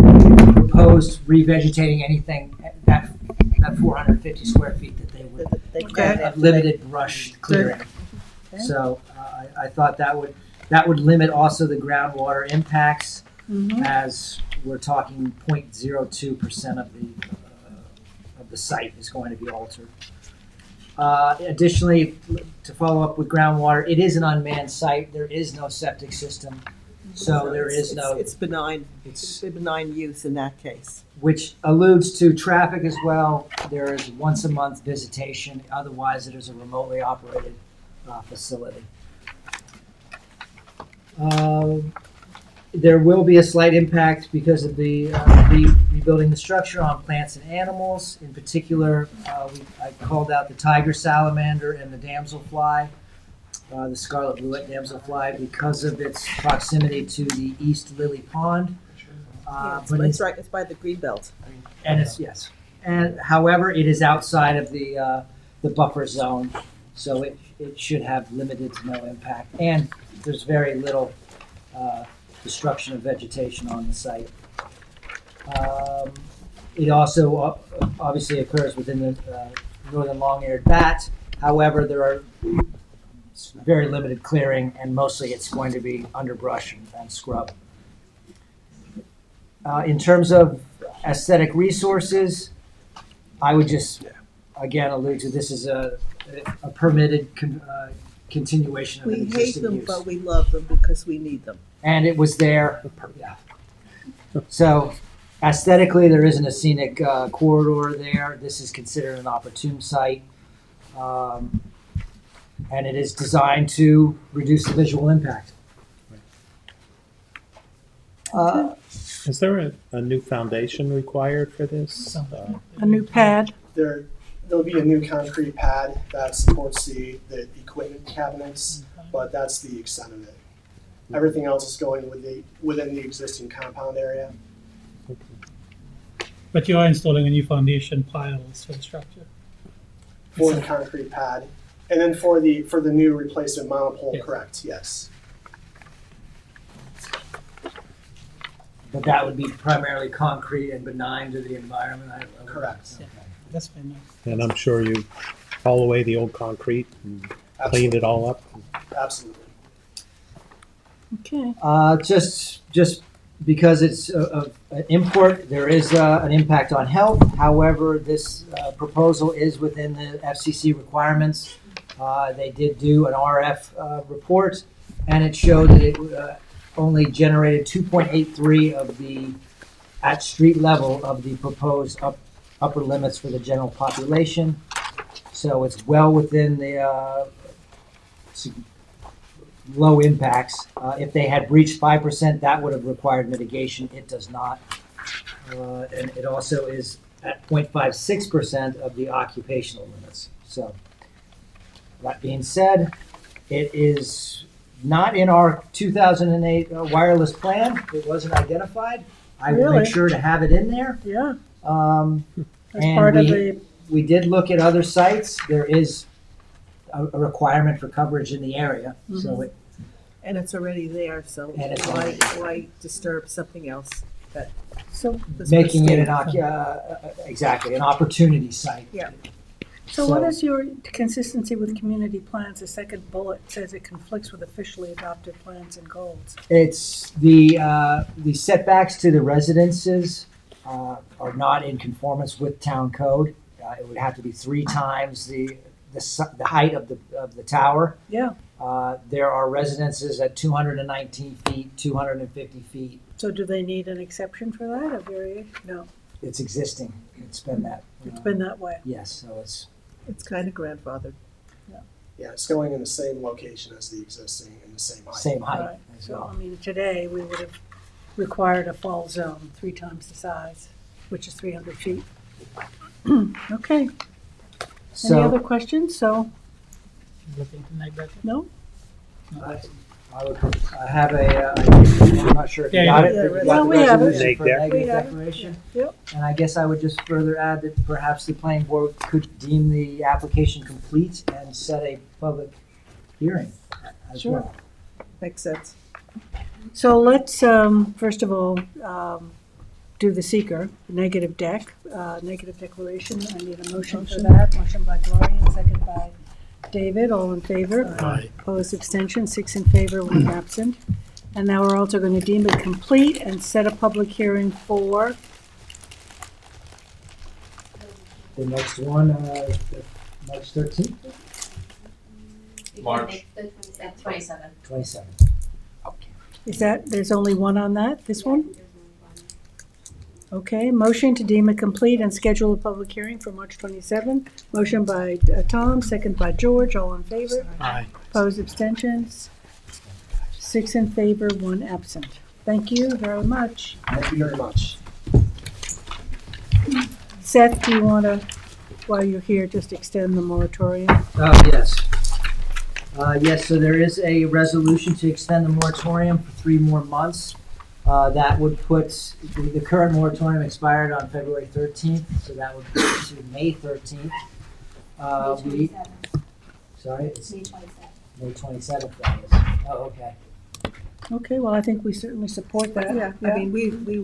proposed revegetating anything that 450 square feet that they would have limited brush clearing. So I thought that would limit also the groundwater impacts, as we're talking 0.02% of the site is going to be altered. Additionally, to follow up with groundwater, it is an unmanned site. There is no septic system So there is no, It's benign, it's, it's benign use in that case. which alludes to traffic as well. There is once a month visitation, otherwise it is a remotely operated facility. There will be a slight impact because of the rebuilding the structure on plants and animals. In particular, I called out the tiger salamander and the damselfly, the scarlet bluet damselfly, because of its proximity to the East Lily Pond. But It's right, it's by the green belt. and it's, yes. And however, it is outside of the buffer zone, so it should have limited to no impact. And there's very little destruction of vegetation on the site. It also obviously occurs within the northern long-eared bat. However, there are very limited clearing, and mostly it's going to be underbrush and scrub. In terms of aesthetic resources, I would just, again, allude to this is a permitted continuation of an We hate existing them, use. but we love them because we need them. And it was there. Yeah. So aesthetically, there isn't a scenic corridor there. This is considered an opportune site. And it is designed to reduce the visual impact. Is there a new foundation required for this? A new pad? There'll be a new concrete pad that supports the equipment cabinets, but that's the extent of it. Everything else is going within the existing compound area. But you are installing a new foundation piles for the structure. For the concrete pad. And then for the new replacement monopole, correct, yes. But that would be primarily concrete and benign to the environment. Correct. Yeah, that's fine. And I'm sure you haul away the old concrete and clean it all up. Absolutely. Okay. Just because it's an import, there is an impact on health. However, this proposal is within the FCC requirements. They did do an RF report, and it showed that it only generated 2.83 of the, at street level, of the proposed upper limits for the general population. So it's well within the low impacts. If they had breached 5%, that would have required mitigation. It does not. And it also is at 0.56% of the occupational limits. So that being said, it is not in our 2008 wireless plan. It wasn't identified. I will Really? make sure to have it in there. Yeah. As And part of we- the, we did look at other sites. There is a requirement for coverage in the area, so it, And it's already there, so And it's why, already- why disturb something else that? so, was making it an, pristine? exactly, an opportunity site. Yeah. so what is your consistency with community plans? The second bullet says it conflicts with officially adopted plans and goals. It's the setbacks to the residences are not in conformance with town code. It would have to be 3 times the height of the tower. Yeah. There are residences at 219 feet, 250 feet. So do they need an exception for that, a variation? No, It's existing. It's been that. it's been that way. Yes, so It's kind of grandfathered. Yeah, it's going in the same location as the existing and the same height. same height Right. as So, well. I mean, today, we would have required a fall zone 3 times the size, which is 300 feet. Okay. Any other So questions? So, Looking to make that. no? I have I'm not sure if you Yeah, got you it. do. but you Yeah, got the we have it. resolution for Neg deck. negative We have it. declaration. Yep. And I guess I would just further add that perhaps the planning board could deem the application complete and set a public hearing as Sure. well. Makes sense. So let's, first of all, do the seeker, negative declaration. I need a motion for that. Motion by Gloria, and second by David. All in favor? Aye. Opposed, abstention, 6 in favor, 1 absent. And now we're also going to deem it complete and set a public hearing for, The next one, March 13th, March. 27. 27. Okay. Is that, there's only one on that, this one? Okay, motion to deem it complete and schedule a public hearing for March 27th. Motion by Tom, second by George, all in favor? Aye. Opposed, abstentions? 6 in favor, 1 absent. Thank you very much. Thank you very much. Seth, do you want to, while you're here, just extend the moratorium? Yes. Yes, so there is a resolution to extend the moratorium for 3 more months. That would put, the current moratorium expired on February 13th, so that would put it to May 13th. Sorry? It's May 27th, that is. Oh, okay. Okay, well, I think we certainly support that. Yeah, I mean,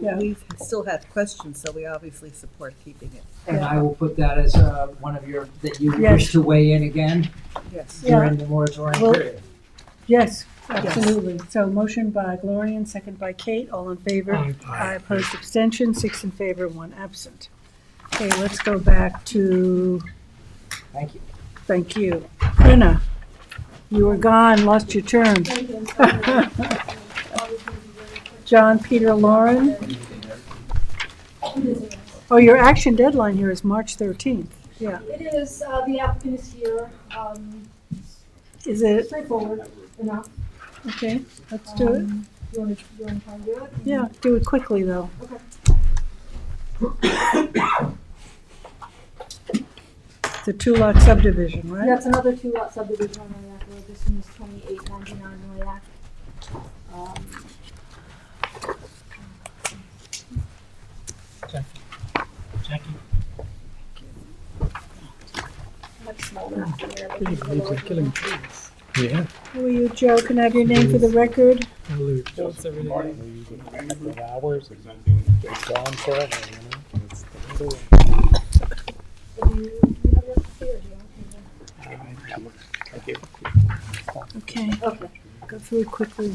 Yeah. we still had questions, so we obviously support keeping it. And I will put that as one of your, that you Yes. wish to weigh in again Yes. during the moratorium Well, period. Yes, absolutely. So motion by Gloria and second by Kate, all in favor? Aye. Opposed, abstention, 6 in favor, 1 absent. Okay, let's go back to, Thank you. thank you. Bruna, you were gone, lost your turn. John, Peter, Lauren. Oh, your action deadline here is March 13th. Yeah. It is, the applicant is here, Is it, straightforward enough. okay, let's do it. You wanna try and do it? Yeah, do it quickly, though. Okay. It's a 2-lot subdivision, right? Yeah, it's another 2-lot subdivision on Noyak Road. This one is 2899 Noyak. Jackie. Much smaller here. but Big it's a leaves little are killing bit trees. Yeah. Who are you, Joe? Can I have your name for the record? Jokes every day. Hours, it's gone forever, It's the more. Do you have your copy or do you want Okay, Okay. go through it quickly.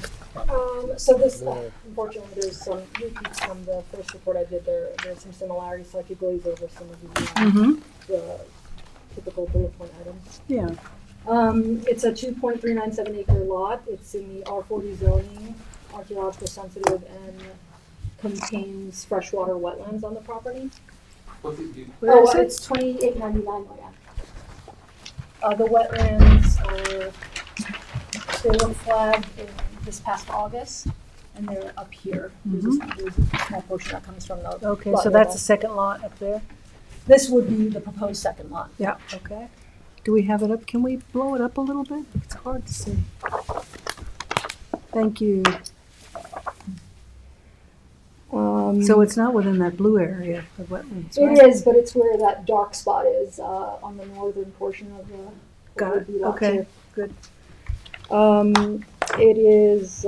So this, unfortunately, there's some repeats from the first report I did. There's some similarities, so I could glaze over some of the typical bullet point items. Yeah. It's a 2.397 acre lot. It's in the R40 zoning, archaeological sensitive, and contains freshwater wetlands on the property. Where is it? It's 2899 The wetlands are, they were flagged in this past August, and they're up here. There's a small portion that comes from the. Okay, lot so that's the nearby. second lot up there? This would be the proposed second lot. Yeah, okay. Do we have it up? Can we blow it up a little bit? It's hard to see. Thank you. So it's not within that blue area of wetlands, right? It is, but it's where that dark spot is, on the northern portion of the. Got would it. be lot Okay, two. good. It is,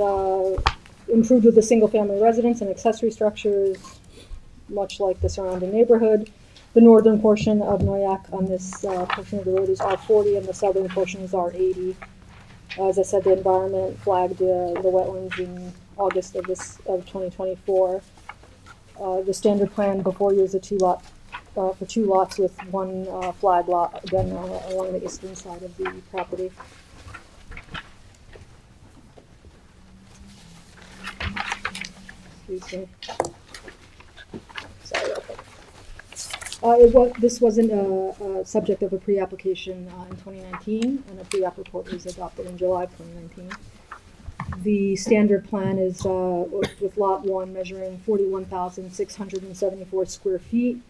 improved with a single-family residence and accessory structures, much like the surrounding neighborhood. The northern portion of Noyak on this, portion of the road is R40, and the southern portion is R80. As I said, the environment flagged, the wetlands in August of 2024. The standard plan before you is a 2-lot, for 2 lots with 1, flag lot, again, along the eastern side of the property. Excuse me. Sorry, real quick. This wasn't a subject of a pre-application in 2019, and a pre-app report was adopted in July of 2019. The standard plan is with lot 1 measuring 41,674 square feet,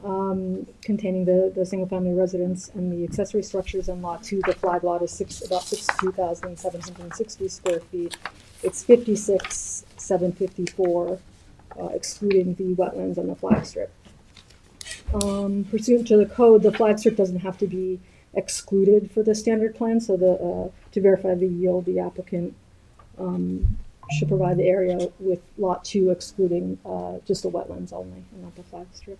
containing the single-family residence and the accessory structures, and lot 2, the flag lot, is about 62,760 square feet. It's 56,754, excluding the wetlands and the flag strip. Pursuant to the code, the flag strip doesn't have to be excluded for the standard plan, so to verify the yield, the applicant should provide the area with lot 2 excluding just the wetlands only, and not the flag strip.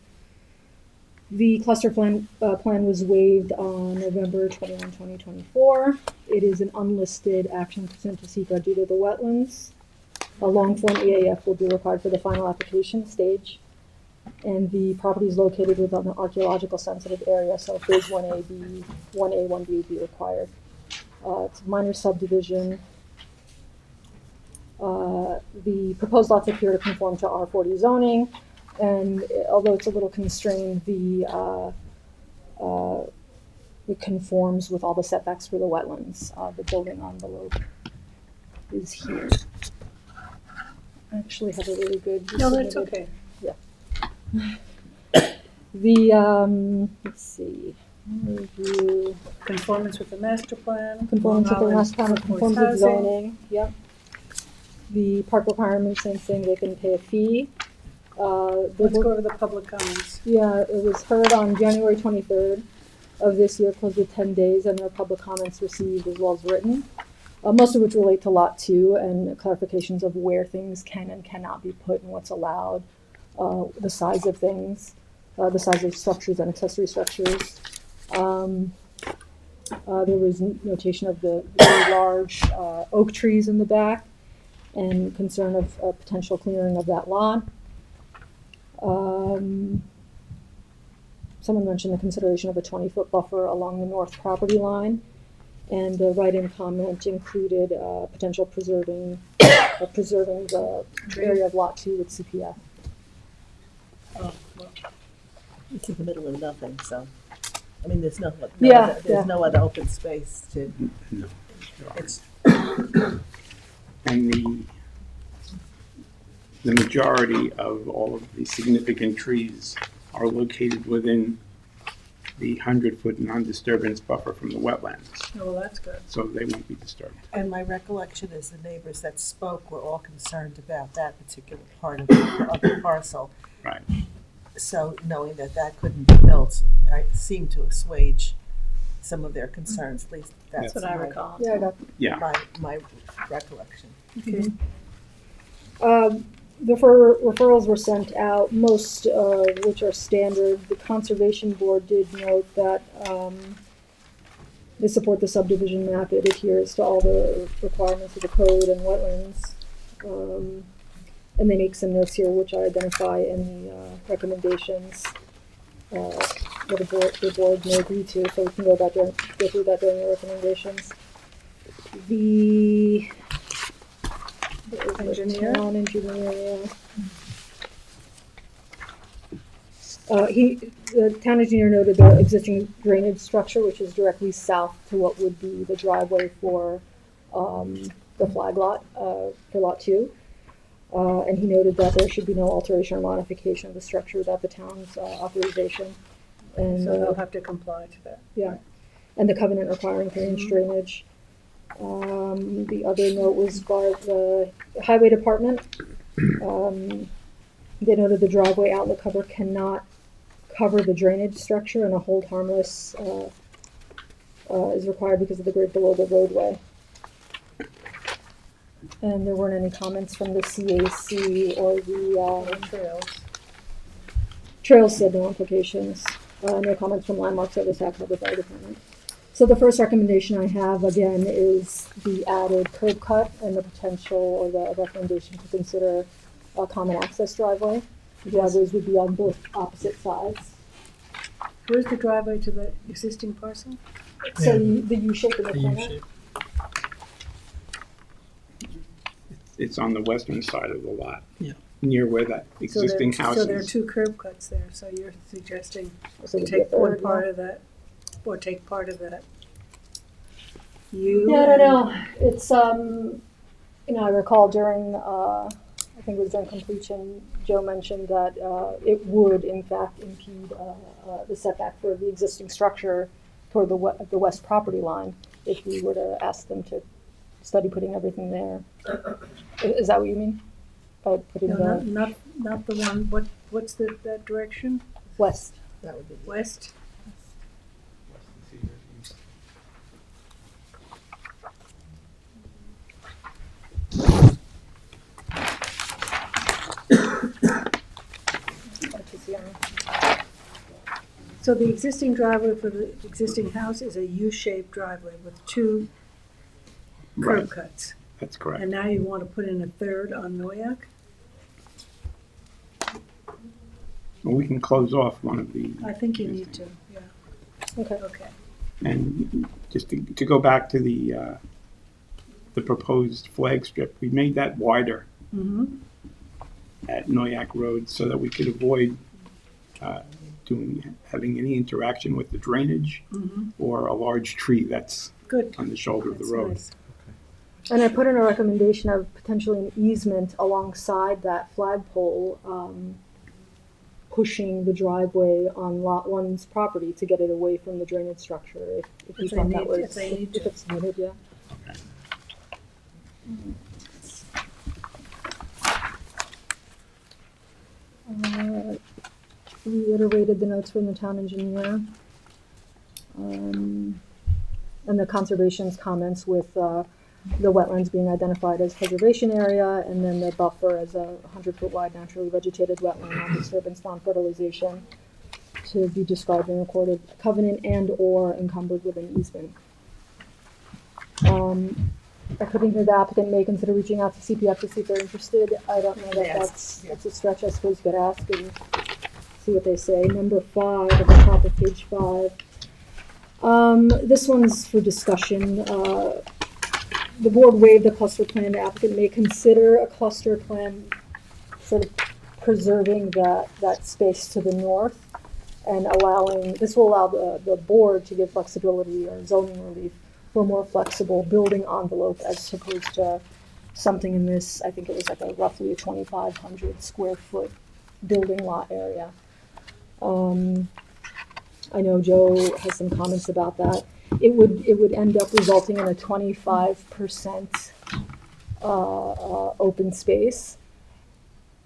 The cluster plan was waived on November 21, 2024. It is an unlisted action pursuant to SECRA due to the wetlands. A long-form EAF will be required for the final application stage. And the property is located within the archaeological sensitive area, so phase 1A, 1A, 1B would be required. It's a minor subdivision. The proposed lots appear to conform to R40 zoning, and although it's a little constrained, it conforms with all the setbacks for the wetlands. The building envelope is here. I actually have a really good. No, that's okay. Yeah. The, let's see, review. Conformance with the master plan. Conformance with the Long master plan, Island conformance workforce with housing. zoning, yep. The park requirements, same thing, they can pay a fee. Let's go over the public comments. Yeah, it was heard on January 23rd of this year, closed with 10 days, and there are public comments received as well as written, most of which relate to Lot 2 and clarifications of where things can and cannot be put and what's allowed, the size of things, the size of structures and accessory structures. There was notation of the very large oak trees in the back and concern of potential clearing of that lot. Someone mentioned the consideration of a 20-foot buffer along the north property line, and the write-in comment included potential preserving the area of Lot 2 with CPF. Oh, well, It's in the middle of nothing, so, I mean, there's no other open space to. No. It's, And the majority of all of the significant trees are located within the 100-foot non-disturbance buffer from the wetlands, oh, well, that's good. so they won't be disturbed. and my recollection is the neighbors that spoke were all concerned about that particular part of the parcel. Right. So knowing that that couldn't be built, I seemed to assuage some of their concerns, at least that's That's what I recall. Yeah, I got Yeah. my recollection. Okay. The referrals were sent out, most of which are standard. The Conservation Board did note that they support the subdivision map. It adheres to all the requirements of the code and wetlands. And they make some notes here which I identify in the recommendations that the board may agree to, so we can go through that during the recommendations. The Engineer? Town engineer, yeah. The town engineer noted the existing drainage structure, which is directly south to what would be the driveway for the flag lot, for Lot 2. And he noted that there should be no alteration or modification of the structure without the town's authorization. And, So they'll have to comply to that. yeah, and the covenant requiring 3-inch drainage. The other note was by the highway department. They noted the driveway outlet cover cannot cover the drainage structure, and a hold harmless is required because of the grade below the roadway. And there weren't any comments from the CAC or the Trails. Trails said no implications. No comments from landmarks or the Sac Harbor Fire Department. So the first recommendation I have, again, is the added curb cut and the potential or the recommendation to consider a common access driveway. The driveways would be on both opposite sides. Where's the driveway to the existing parcel? So the U shape in the corner. U-shape. It's on the western side of the lot. Yeah. Near where that existing house So there are is. 2 curb cuts there, so you're suggesting So to it'd be a take one third, part yeah. of that, or take part of that. Yeah, I don't know. It's, I recall during, I think it was during completion, Joe mentioned that it would in fact impede the setback for the existing structure toward the west property line if we were to ask them to study putting everything there. Is that what you mean? By putting No, the not the one, what's that direction? west? That would be West? So the existing driveway for the existing house is a U-shaped driveway with 2 curb Right. cuts. That's correct. And now you want to put in a third on Noyak? Well, we can close off one of the, I think you need to, yeah. Okay. Okay. and just to go back to the the proposed flag strip, we made that wider Mm-hmm. at Noyak Road so that we could avoid having any interaction with the drainage Mm-hmm. or a large tree that's Good. on the shoulder of the That's road. nice. And I put in a recommendation of potentially an easement alongside that flagpole, pushing the driveway on Lot 1's property to get it away from the drainage structure, if you If they thought that need- was, if they need to. it's needed, yeah. Reiterated the notes from the town engineer. And the conservation's comments with, the wetlands being identified as preservation area, and then the buffer as a 100-foot wide naturally vegetated wetland, non-disturbance, non-fertilization, to be described in recorded covenant and/or encumbered with an easement. I couldn't hear the applicant may consider reaching out to CPF to see if they're interested. I don't know that that's a stretch. I suppose you could ask and see what they say. Number 5 at the top of page 5. This one's for discussion. The board waived the cluster plan. The applicant may consider a cluster plan sort of preserving that space to the north and this will allow the board to give flexibility or zoning relief for a more flexible building envelope as opposed to something in this, I think it was like a roughly a 2,500 square foot building lot area. I know Joe has some comments about that. It would end up resulting in a 25% open space.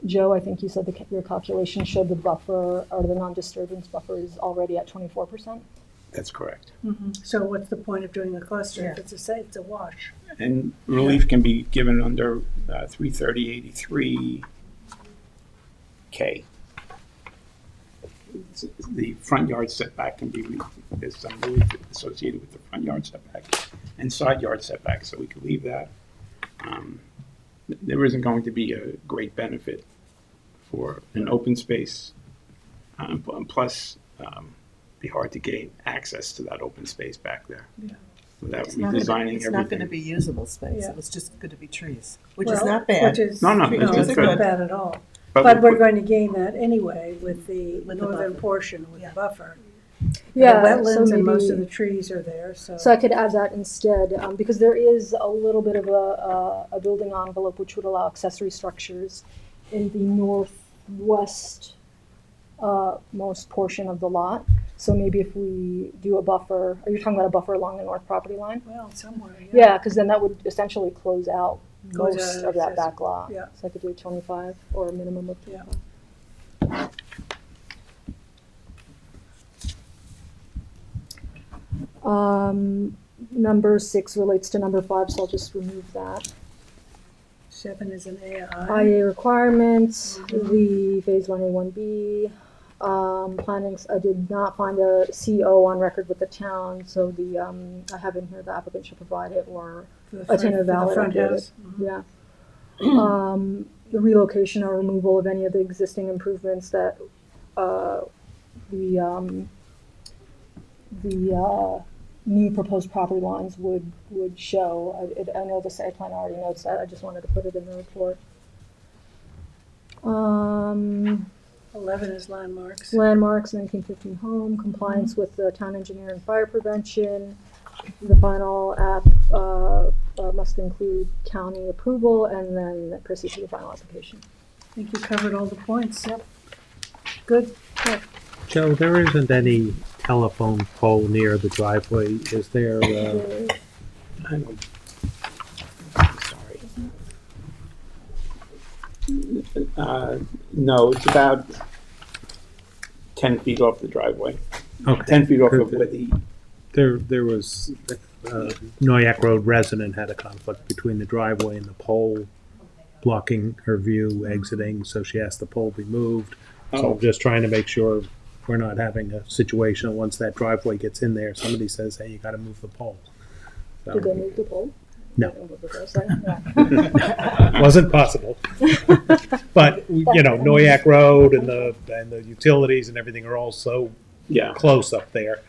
Joe, I think you said your calculation showed the buffer or the non-disturbance buffer is already at 24%. That's correct. Mm-hmm. So what's the point of doing a cluster if it's a wash? And relief can be given under 33083K. The front yard setback can be, there's some relief associated with the front yard setback and side yard setback, so we could leave that. There isn't going to be a great benefit for an open space, plus be hard to gain access to that open space back there. Yeah. Without It's not gonna- redesigning It's everything. not gonna be usable space, Yeah. it was just gonna be trees, which Well, is not bad. Which is, No, it's that's not good. bad at all. But But we we're put- going to gain that anyway with the With the northern buffer. portion with the buffer. Yeah, The so wetlands and most of maybe- the trees are there, so. So I could add that instead, because there is a little bit of a building envelope which would allow accessory structures in the northwest most portion of the lot. So maybe if we do a buffer, are you talking about a buffer along the north property line? Well, somewhere, Yeah, because then that would essentially close out Close most out of that access- back lot. yeah. So I could do 25 or a minimum of 25. Number 6 relates to number 5, so I'll just remove that. 7 is an AI. IA requirements, the phase 1A, 1B, plannings, I did not find a CO on record with the town, so I have in here the applicant should provide it or For the attend a front- for the valid front update. house. Yeah. The relocation or removal of any of the existing improvements that, the new proposed property lines would show. I know the site plan already notes that, I just wanted to put it in the report. 11 is landmarks. Landmarks, 1915 home, compliance with the town engineer and fire prevention. The final app must include county approval and then proceed to the final application. I think you covered all the points. Yep. Good. Good. Joe, there isn't any telephone pole near the driveway, is there? I don't, I'm sorry. No, it's about 10 feet off the driveway. Okay. 10 feet off of where the, There was, Noyak Road resident had a conflict between the driveway and the pole, blocking her view exiting, so she asked the pole be moved. So I'm just trying to make sure we're not having a situation, once that driveway gets in there, somebody says, hey, you gotta move the pole. So- Did they move the pole? No. What was I saying? Yeah. Wasn't possible. But, you know, Noyak Road and the utilities and everything are all so Yeah. close up there.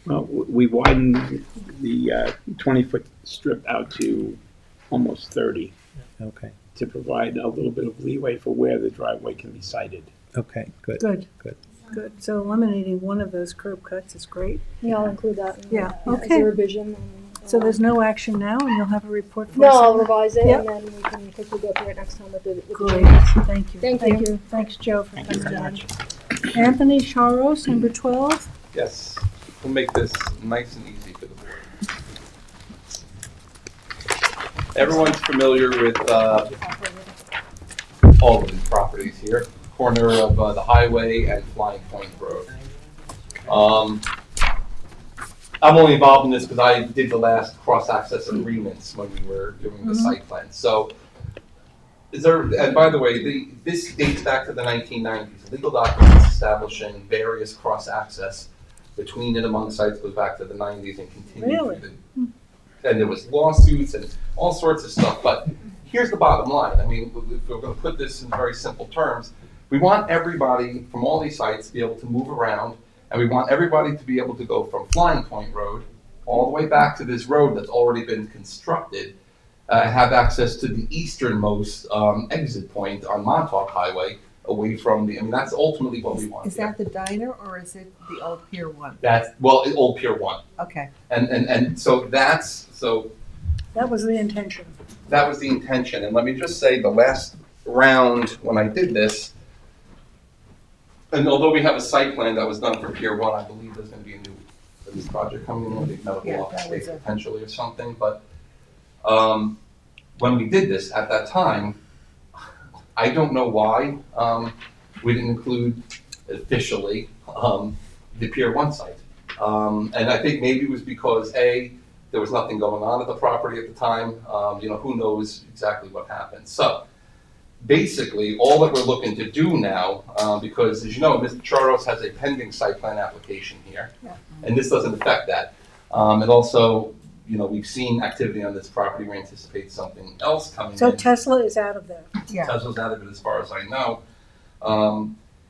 Well, we widened the 20-foot strip out to almost 30 Okay, to provide a little bit of leeway for where the driveway can be sited. okay, good. Good. Good. Good. So eliminating one of those curb cuts is great. Yeah, I'll include that. In Yeah, As okay. a revision. So there's no action now, and you'll have a report for No, us? I'll revise it, Yep. and then we can quickly go through it next time with the. Great, thank you. Thank you. Thanks, Joe, for Thank you coming very in. much. Anthony Charos, number 12. Yes, we'll make this nice and easy for the board. Everyone's familiar with all of these properties here, corner of the highway and Flying Point Road. I'm only involved in this because I did the last cross-access agreements when we were doing the site plan. So, and by the way, this dates back to the 1990s. Legal documents establishing various cross-access between and among sites goes back to the 90s and continued. Really? And there was lawsuits and all sorts of stuff. But here's the bottom line. I mean, if we're going to put this in very simple terms, we want everybody from all these sites to be able to move around, and we want everybody to be able to go from Flying Point Road all the way back to this road that's already been constructed, have access to the easternmost exit point on Montauk Highway, away from the, I mean, that's ultimately what we want. Is that the diner or is it the old Pier 1? That's, well, Old Pier 1. Okay. And so That was the intention. that was the intention. And let me just say, the last round when I did this, and although we have a site plan that was done for Pier 1, I believe there's going to be a new project coming in, a big medical office space potentially or something. But when we did this at that time, I don't know why we didn't include officially the Pier 1 site. And I think maybe it was because there was nothing going on at the property at the time. Who knows exactly what happened. So basically, all that we're looking to do now, because as you know, Mr. Charos has a pending site plan application here, and this doesn't affect that. And also, we've seen activity on this property. We anticipate something else coming So in. Tesla is out of there. Yeah. Tesla's out of it as far as I know.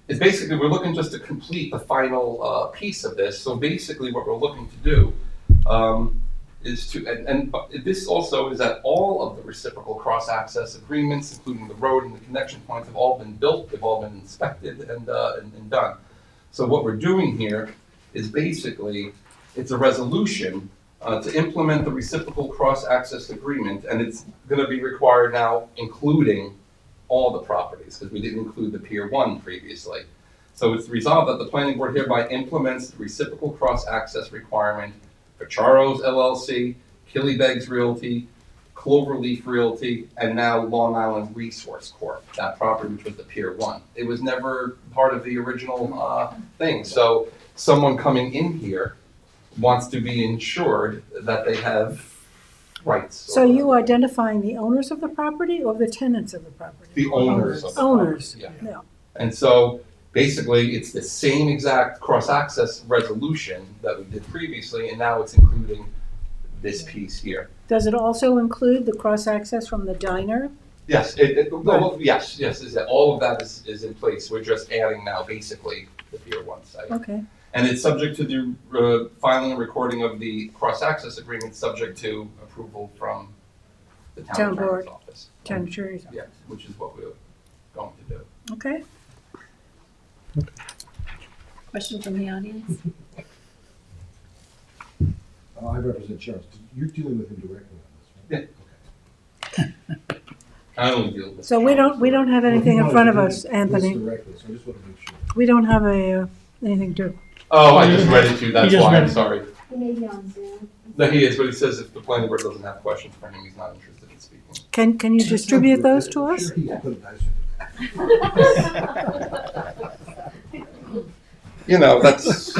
It's basically, we're looking just to complete the final piece of this. So basically what we're looking to do is to, and this also is that all of the reciprocal cross-access agreements, including the road and the connection points, have all been built, they've all been inspected and done. So what we're doing here is basically, it's a resolution to implement the reciprocal cross-access agreement, and it's gonna be required now, including all the properties, because we didn't include the Pier 1 previously. So it's resolved that the planning board hereby implements the reciprocal cross-access requirement for Charos LLC, Killybegs Realty, Cloverleaf Realty, and now Long Island Resource Corp., that property which was the Pier 1. It was never part of the original thing. So someone coming in here wants to be ensured that they have rights. So you identifying the owners of the property or the tenants of the property? The owners of the Owners, property, yeah. And so basically, it's the same exact cross-access resolution that we did previously, and now it's including this piece here. Does it also include the cross-access from the diner? Yes, yes, is that all of that is in place. We're just adding now basically the Pier 1 site. Okay. And it's subject to the filing and recording of the cross-access agreement, subject to approval from the town attorney's office. Town attorney's office. Yes, which is what we're going to do. Okay. Question from the audience? I represent Charles. You're dealing with him directly on this, right? Yeah. I only deal with. So we don't have anything in front of us, Anthony. Directly, so I just want to make sure. We don't have anything to. Oh, I just read it too, that's why, I'm sorry. He may be on Zoom. No, he is, but he says if the planning board doesn't have questions for him, he's not interested in speaking. Can you distribute those to us? You know, that's.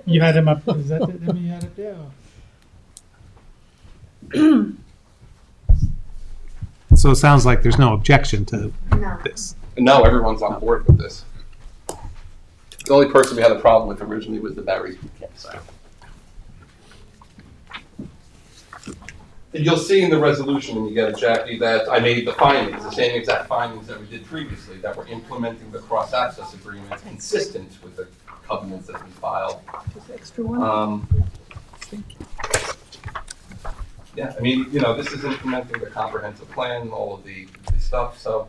You had him up, is that the you had up there? So it sounds like there's no objection to this. No, everyone's on board with this. The only person we had a problem with originally was the Barry's Boot Camp site. And you'll see in the resolution when you get it, Jackie, that I made the findings, the same exact findings that we did previously, that we're implementing the cross-access agreement consistent with the covenants that we filed. Just extra one. Yeah, I mean, you know, this is implementing the comprehensive plan, all of the stuff, so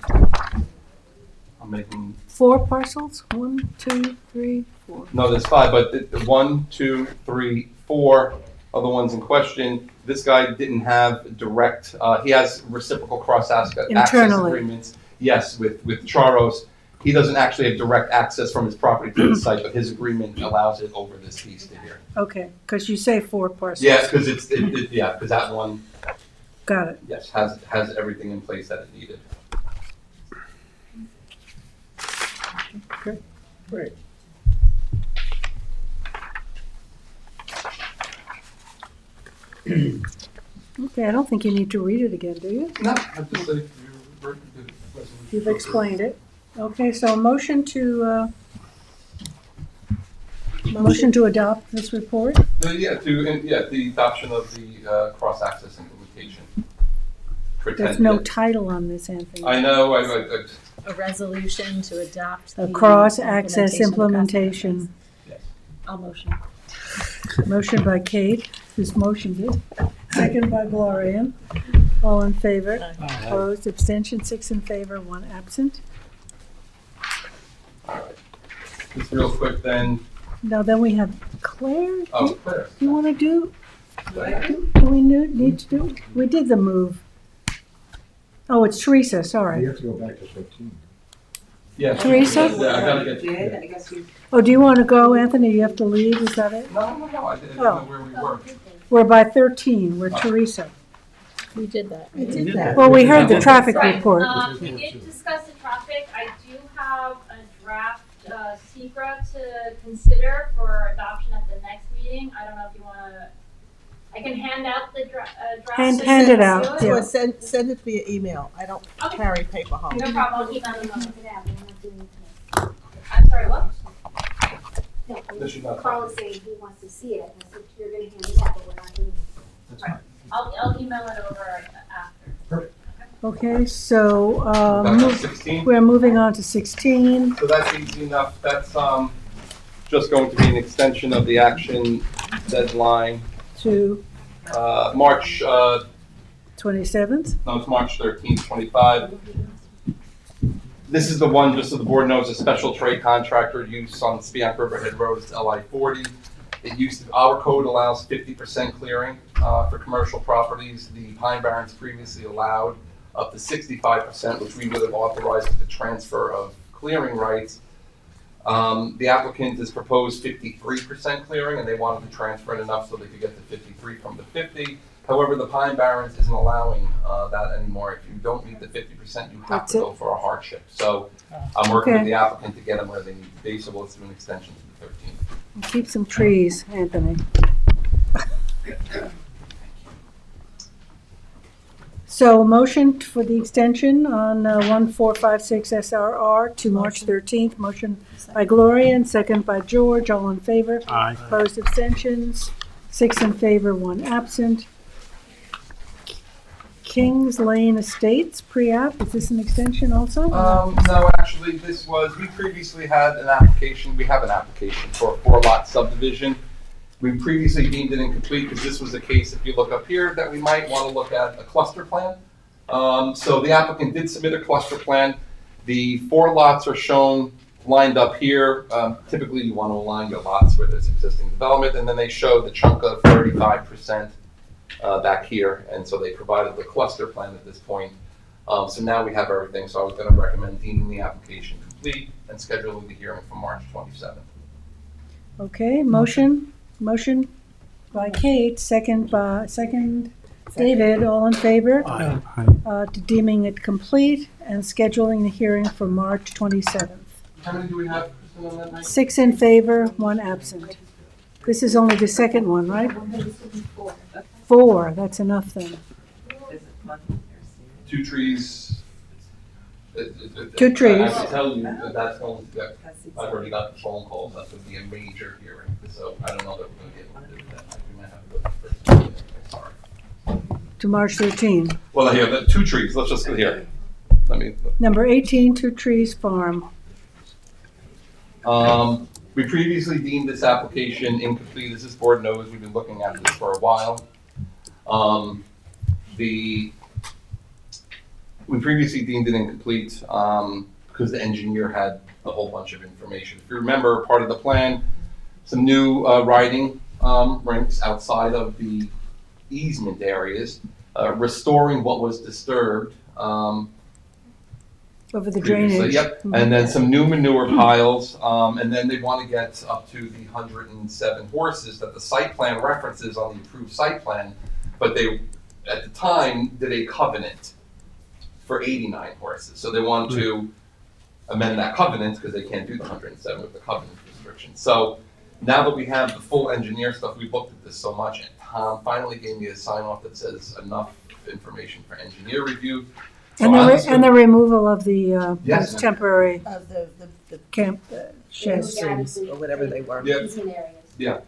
I'm making, 4 parcels? 1, 2, 3, 4. no, there's 5, but the 1, 2, 3, 4 are the ones in question. This guy didn't have direct, he has reciprocal access Internally. agreements, yes, with Charos. He doesn't actually have direct access from his property to the site, but his agreement allows it over this piece to here. Okay, because you say 4 parcels. Yeah, because because that one, Got it. yes, has everything in place that it needed. Okay, great. Okay, I don't think you need to read it again, do you? No, I'm just saying, You've explained it. Okay, so a motion to adopt this report? The adoption of the cross-access implementation. There's no title on this, Anthony. I know, A resolution to adopt A the cross-access implementation of implementation. I'll motion. Motion by Kate, who's motioned it. Second by Gloria. All in favor? Opposed, abstention, 6 in favor, 1 absent. just real quick then, Now then we have Claire. oh, Claire. Do you want to do we need to do? We did the move. Oh, it's Teresa, You sorry. have to go back to 13. Yeah. Teresa? Yeah, I gotta get. I guess you. Oh, do you want to go, Anthony? You have to leave, is that it? No, I didn't Oh. know where we were. We're by 13, we're Teresa. We did that. We did that. Well, we heard the traffic Right, report. we did discuss the traffic. I do have a draft, secret to consider for adoption at the next meeting. I don't know if you wanna, I can hand out the draft. Hand it out, Or yeah. send it via email. I don't Okay. carry paper home. No problem, I'll email them. I'm sorry, what? This should not- Carl is saying he wants to see it, and I said, you're gonna hand it out, but we're not doing it. That's fine. I'll email it over after. Okay, so, Back on 16. we're moving on to 16. So that's easy enough. That's just going to be an extension of the action deadline. To March, 27th? no, it's March 13th, 25. This is the one, just so the board knows, a special trade contractor use on Spiant Riverhead Road, it's LI 40. It used to, our code allows 50% clearing for commercial properties. The Pine Barrens previously allowed up to 65%, which we would have authorized with the transfer of clearing rights. The applicant has proposed 53% clearing, and they wanted to transfer it enough so they could get the 53 from the 50. However, the Pine Barrens isn't allowing that anymore. If you don't meet the 50%, you have That's to it. go for a hardship. So I'm working with Okay. the applicant to get them where they need to be, so let's do an extension to the 13th. Keep some trees, Anthony. So a motion for the extension on 1456 SRR to March 13th. Motion by Gloria and second by George. All in favor? Aye. Opposed, abstentions? 6 in favor, 1 absent. Kings Lane Estates, pre-app. Is this an extension also? No, actually, this was, we previously had an application, we have an application for a 4-lot subdivision. We previously deemed it incomplete because this was a case, if you look up here, that we might want to look at a cluster plan. So the applicant did submit a cluster plan. The 4 lots are shown lined up here. Typically, you want to align your lots where there's existing development, and then they show the chunk of 35% back here, and so they provided the cluster plan at this point. So now we have everything, so I was going to recommend deeming the application complete and scheduling the hearing for March 27th. Okay, motion by Kate, second David, all in favor? Aye. To deeming it complete and scheduling the hearing for March 27th. How many do we have, Kristen, on that night? 6 in favor, 1 absent. This is only the second one, right? 4, that's enough then. 2 trees. 2 trees. I can tell you that that's going to get, I've already got the phone calls, that's going to be a major hearing, so I don't know that we're going to be able to do that. We might have to go to the first meeting, sorry. To March 13. Well, here, the 2 trees, let's just go here. Let me, Number 18, 2 Trees Farm. We previously deemed this application incomplete. As this board knows, we've been looking at this for a while. We previously deemed it incomplete because the engineer had a whole bunch of information. If you remember, part of the plan, some new riding rinks outside of the easement areas, restoring what was disturbed. Over the Previously, drainage. yep. And then some new manure piles, and then they want to get up to the 107 horses that the site plan references on the approved site plan, but they, at the time, did a covenant for 89 horses. So they want to amend that covenant because they can't do the 107 with the covenant restriction. So now that we have the full engineer stuff, we've looked at this so much, and Tom finally gave me a sign off that says enough information for engineer review. So And the removal of the Yes. those temporary Of the camp sheds. streams or whatever they were. Yeah. Easement areas. Yeah.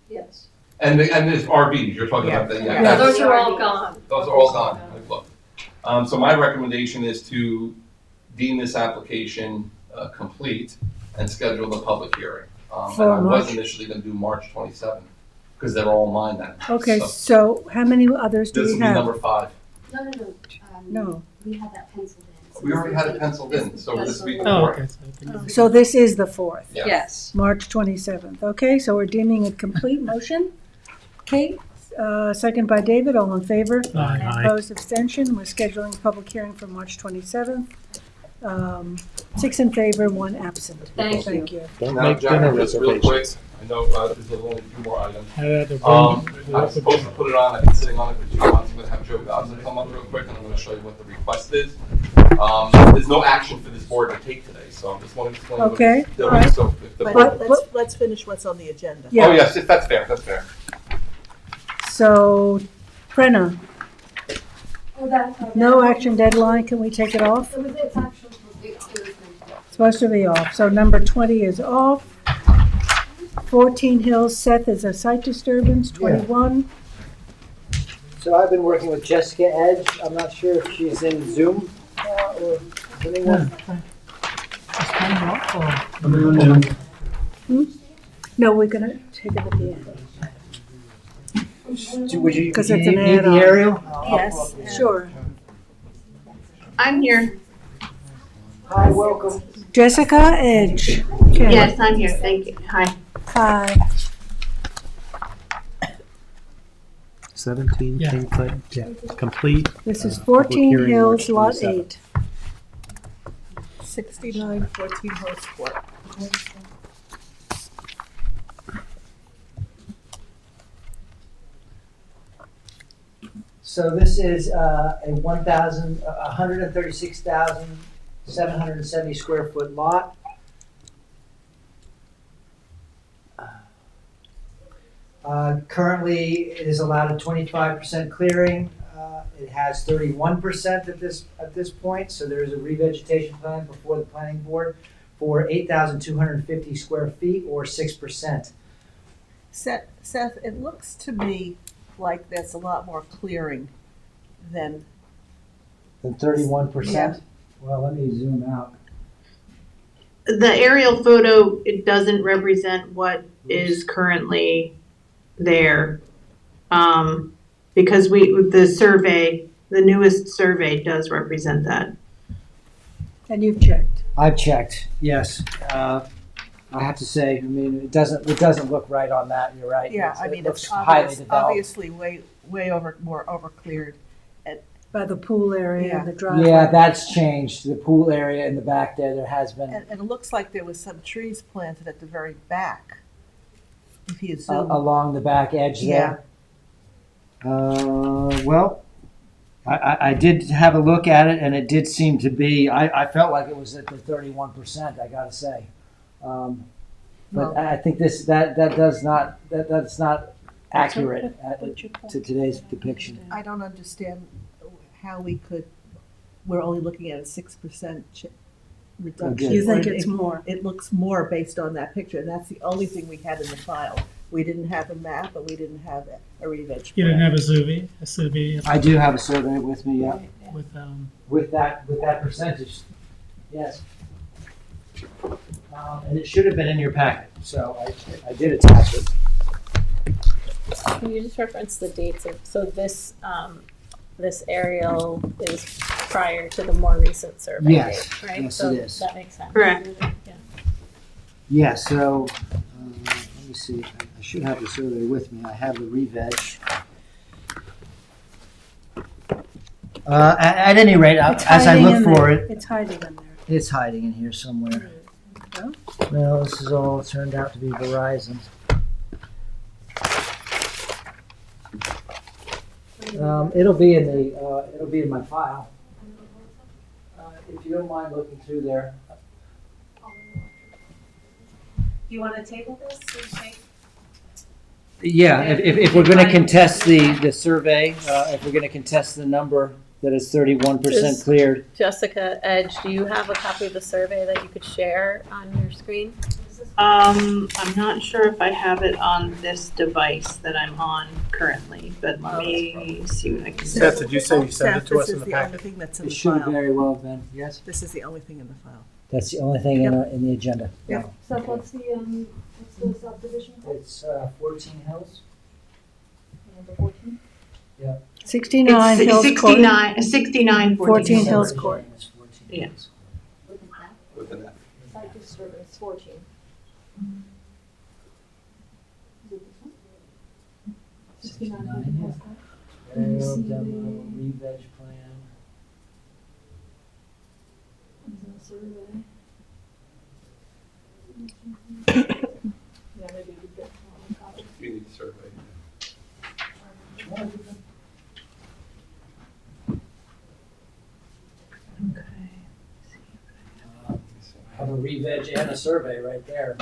Yes. And there's RVs, you're talking about that, yeah. Yeah, those are all gone. Those are all gone, like, look. So my recommendation is to deem this application complete and schedule the public hearing. And For I was March? initially gonna do March 27th, because they're all mine then. Okay, So so how many others do this we will be have? number 5. No. No. We had that penciled in. We already had it penciled in, so this will be the Oh, 4th. okay. So this is the 4th, Yeah. Yes. March 27th. Okay, so we're deeming it complete. Motion? Kate, second by David, all in favor? Aye. Opposed, abstention. We're scheduling a public hearing for March 27th. 6 in favor, 1 absent. Thank you. Don't Now, make Jack, dinner just real quick, reservations. I know there's only a few more items. The I was supposed to put it on, I've been sitting on it for 2 months, I'm gonna have Joe Gosler come up real quick, and I'm gonna show you what the request is. There's no action for this board to take today, so I'm just wanting to explain what Okay, it's doing, all right. so if the But board. let's finish what's on the agenda. Yeah. Oh, yes, that's fair, that's fair. So, Brenna, Oh, that's. no action deadline. Can we take it off? It's actually, Supposed to be off. So number 20 is off. 14 Hills, Seth is a site disturbance. 21. So I've been working with Jessica Edge. I'm not sure if she's in Zoom or anyone. No, we're gonna take it at the end. Would you, Because do it's you an need the add-on. aerial? Yes, sure. I'm here. Hi, welcome. Jessica Edge. Okay. Yes, I'm here. Thank you. Hi. Hi. 17 Yeah. King Clay, yeah, complete. This is Public 14 hearing Hills, March Lot 27th. 8. 69 14 Horse Court. So this is a 136,770 square foot lot. Currently, it is allowed a 25% clearing. It has 31% at this point, so there is a revegetation plan before the planning board for 8,250 square feet or 6%. Seth, it looks to me like there's a lot more clearing than, Than 31%? Well, let me zoom out. The aerial photo, it doesn't represent what is currently there. Because the survey, the newest survey does represent that. And you've checked. I've checked, yes. I have to say, I mean, it doesn't look right on that, you're right. yeah, It I mean, looks it's highly developed. obviously way more over cleared. By the pool area Yeah. and the driveway. Yeah, that's changed. The pool area in the back there has been And it looks like there was some trees planted at the very back. If you zoom. along the back edge there. Well, I did have a look at it, and it did seem to be. I felt like it was at the 31%. I got to say, but Well- I think that's not accurate to today's depiction. I don't understand how we could, we're only looking at a 6% reduction. You think Or it's more? It looks more based on that picture, and that's the only thing we had in the file. We didn't have a map, but we didn't have a re-veg You didn't plan. have a survey I do have a survey with me, yeah, with with that percentage. Yes. And it should have been in your packet, so I did attach it. Can you just reference the dates of, so this, this aerial is prior to the more recent survey Yes, date, right? yes, So it is. that makes sense. Correct. Yeah. Yeah, so, let me see, I should have the survey with me, I have the re-veg. At any rate, It's as I hiding look in for there. it, It's hiding in there. it's hiding in here somewhere. Oh. Well, this is all turned out to be Verizon. It'll be in my file. If you don't mind looking through there. Do you want to table this? Yeah, if we're gonna contest the survey, if we're gonna contest the number that is 31% Does- cleared. Jessica Edge, do you have a copy of the survey that you could share on your screen? I'm not sure if I have it on this device that I'm on currently, but let me see what I can. Seth, did you say you sent it to us in the This is the packet? only thing that's in It the should file. very well have been, yes? This is the only thing in the file. That's the only thing in the agenda. Yep. So what's the subdivision? It's 14 Hills. Number 14? Yeah. 69 It's Hills Court. 69, 14 Hills Court. Yeah. With an F. Site disturbance 14. Is it this one? 69 Hills yeah. Court. Aerial demo, re-veg plan. Is that a survey? Yeah, maybe we get a copy. You need to survey. Have a re-veg and a survey right there.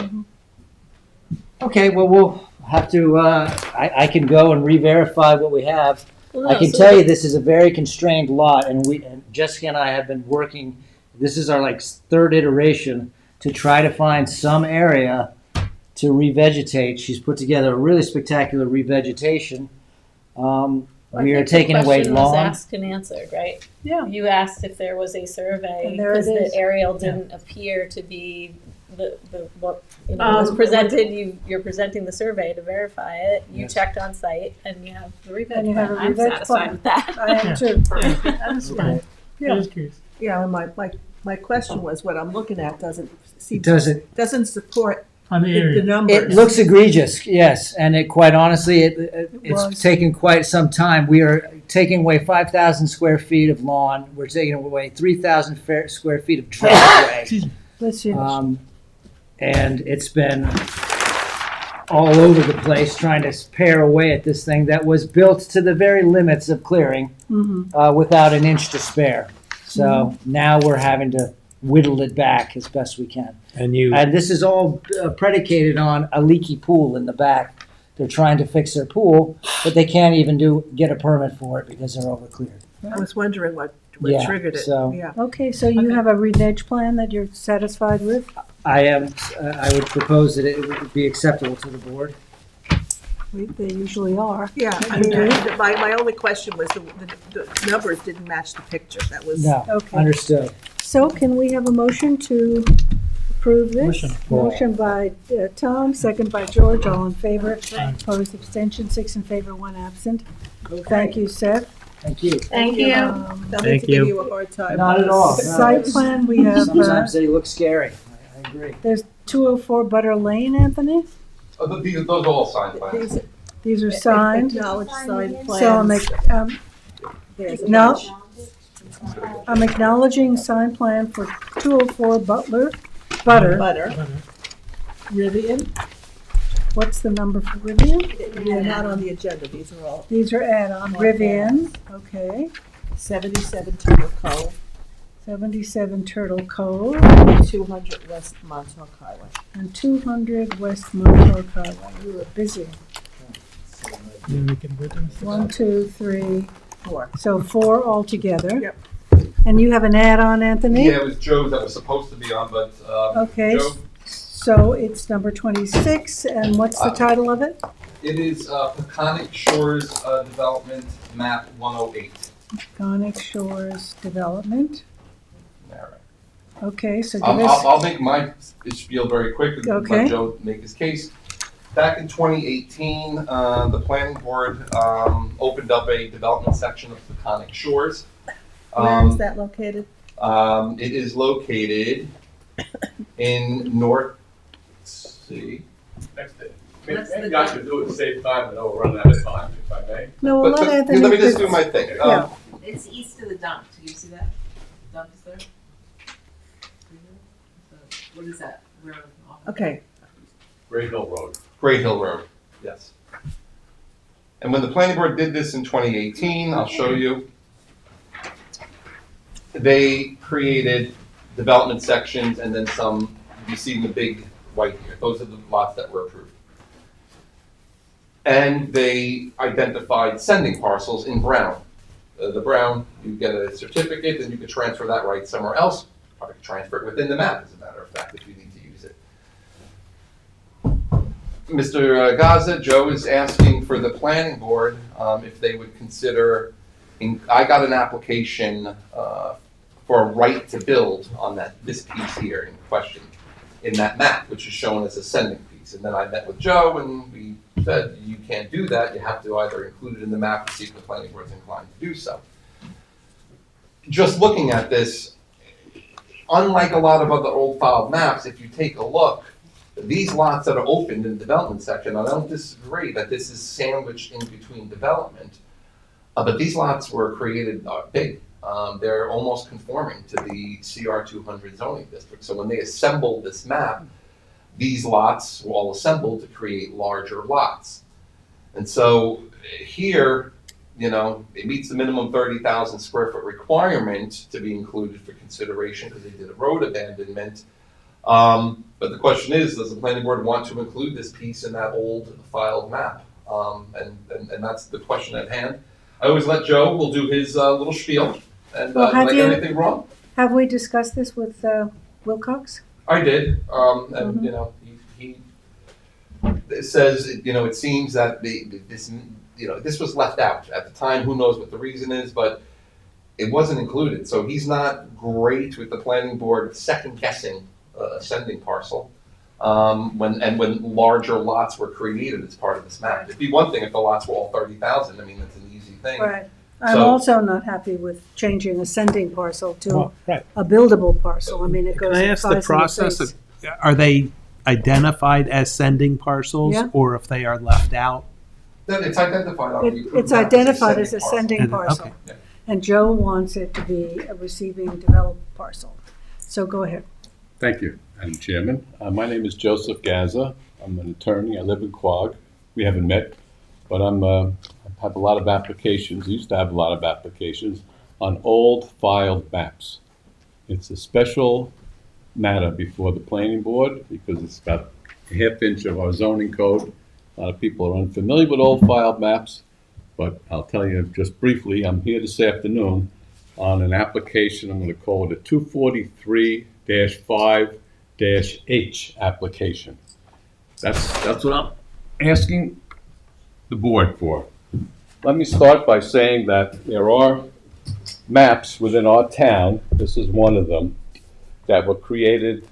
Okay, well, we'll have to, I can go and re-verify what we have. Well, I no, can so tell you the- this is a very constrained lot, and Jessica and I have been working, this is our like third iteration to try to find some area to revegetate. She's put together a really spectacular revegetation. I We are think the taking away question was lawn. asked and answered, right? Yeah. You asked if there was a survey, And there because it the is. aerial didn't appear to be the what, you know, was presented. You're presenting the survey to verify it. You Yes. checked on site, and you have the reveg And you have a plan. I'm reveg satisfied plan. with that. I am too. That's Okay. fine. Yeah. Just curious. Yeah, and my question was, what I'm looking at doesn't seem. Doesn't support On the the area. numbers. It looks egregious, yes, and it quite honestly, it's was. taken quite some time. We are taking away 5,000 square feet of lawn. We're taking away 3,000 square feet of driveway. Let's see. And it's been all over the place trying to pare away at this thing that was built to the very limits of clearing without an inch to spare. So now we're having to whittle it back as best we can. And this is all predicated on a leaky pool in the back. They're trying to fix their pool, but they can't even get a permit for it because they're overcleared. I was wondering what Yeah, triggered it. so- Yeah. Okay, so you have a re-veg plan that you're satisfied with? I am. I would propose that it would be acceptable to the board. They usually are. Yeah, I You mean, do? my only question was the numbers didn't match the picture. That was. No, Okay. understood. So can we have a motion to approve this? Motion. Motion by Tom, second by George, all in favor. Opposed, abstention, 6 in favor, 1 absent. Thank you, Seth. Thank you. Thank you. They'll need to give you a hard time. Not at all. No, Site it's- plan, we have, Sometimes they look scary. I agree. there's 204 Butter Lane, Anthony? Those are all signed plans. These are signed. Acknowledged signed plans. So There's a no, bunch. I'm acknowledging sign plan for 204 Butter, Butter. Rivian. What's the number for Rivian? They're not on the agenda. These are all These are add-on, Rivian, okay. 77 Turtle Cove, 77 Turtle Cove, 200 West Montauk Highway. and 200 West Montauk Highway. We were busy. Then we can go to Mr. 1, 2, 3, 4. so 4 altogether. Yep. And you have an add-on, Anthony? Yeah, it was Joe that was supposed to be on, but Okay, Joe, so it's number 26, and what's the title of it? it is Peconic Shores Development Map 108. Peconic Shores Development. All right. Okay, so I'll, give us, I'll make my spiel very quick and Okay. let Joe make his case. Back in 2018, the planning board opened up a development section of Peconic Shores. Where is that located? It is located in North, let's see. Next day. Maybe I should do it to save time and overrun out of time, if I may. no, we'll But let Anthony. let me just do my thing. Yeah. It's east of the dump. Do you see that? Dump is there? What is that? Where? Okay. Great Hill Road. Great Hill Road, yes. And when the planning board did this in 2018, I'll show you, they created development sections and then some, you see the big white here, those are the lots that were approved. And they identified sending parcels in brown. The brown, you get a certificate, and you can transfer that right somewhere else, or you can transfer it within the map, as a matter of fact, if you need to use it. Mr. Gaza, Joe is asking for the planning board if they would consider, I got an application for a right to build on this piece here in question, in that map, which is shown as a sending piece. And then I met with Joe and we said, you can't do that, you have to either include it in the map and see if the planning board is inclined to do so. Just looking at this, unlike a lot of other old file maps, if you take a look, these lots that are opened in the development section, I don't disagree that this is sandwiched in between development, but these lots were created big. They're almost conforming to the CR 200 zoning district. So when they assembled this map, these lots were all assembled to create larger lots. And so here, you know, it meets the minimum 30,000 square foot requirement to be included for consideration because they did a road abandonment. But the question is, does the planning board want to include this piece in that old filed map? And that's the question at hand. I always let Joe, will do his little spiel. And Well, did I have get you- anything wrong? Have we discussed this with Wilcox? I did, and you know, he it says, you know, it seems that this was left out at the time. Who knows what the reason is, but it wasn't included. So he's not great with the planning board second guessing a sending parcel when larger lots were created as part of this map. It'd be one thing if the lots were all 30,000. I mean, that's an easy thing. Right. I'm So- also not happy with changing a sending parcel to Well, right. a buildable parcel. I mean, it goes. Can I it ask the flies in process face. of, are they identified as sending parcels? Yeah. Or if they are left out? Then it's identified on the approved It's map identified as a parcel. sending And- parcel. okay. Yeah. And Joe wants it to be a receiving developed parcel. So go ahead. Thank you, Madam Chairman. My name is Joseph Gaza. I'm an attorney. I live in Quogue. We haven't met, but I have a lot of applications, used to have a lot of applications on old filed maps. It's a special matter before the planning board because it's about a half inch of our zoning code. A lot of people are unfamiliar with old filed maps, but I'll tell you just briefly, I'm here this afternoon on an application, I'm going to call it a 243-5-H application. That's what I'm asking the board for. Let me start by saying that there are maps within our town, this is one of them, that were created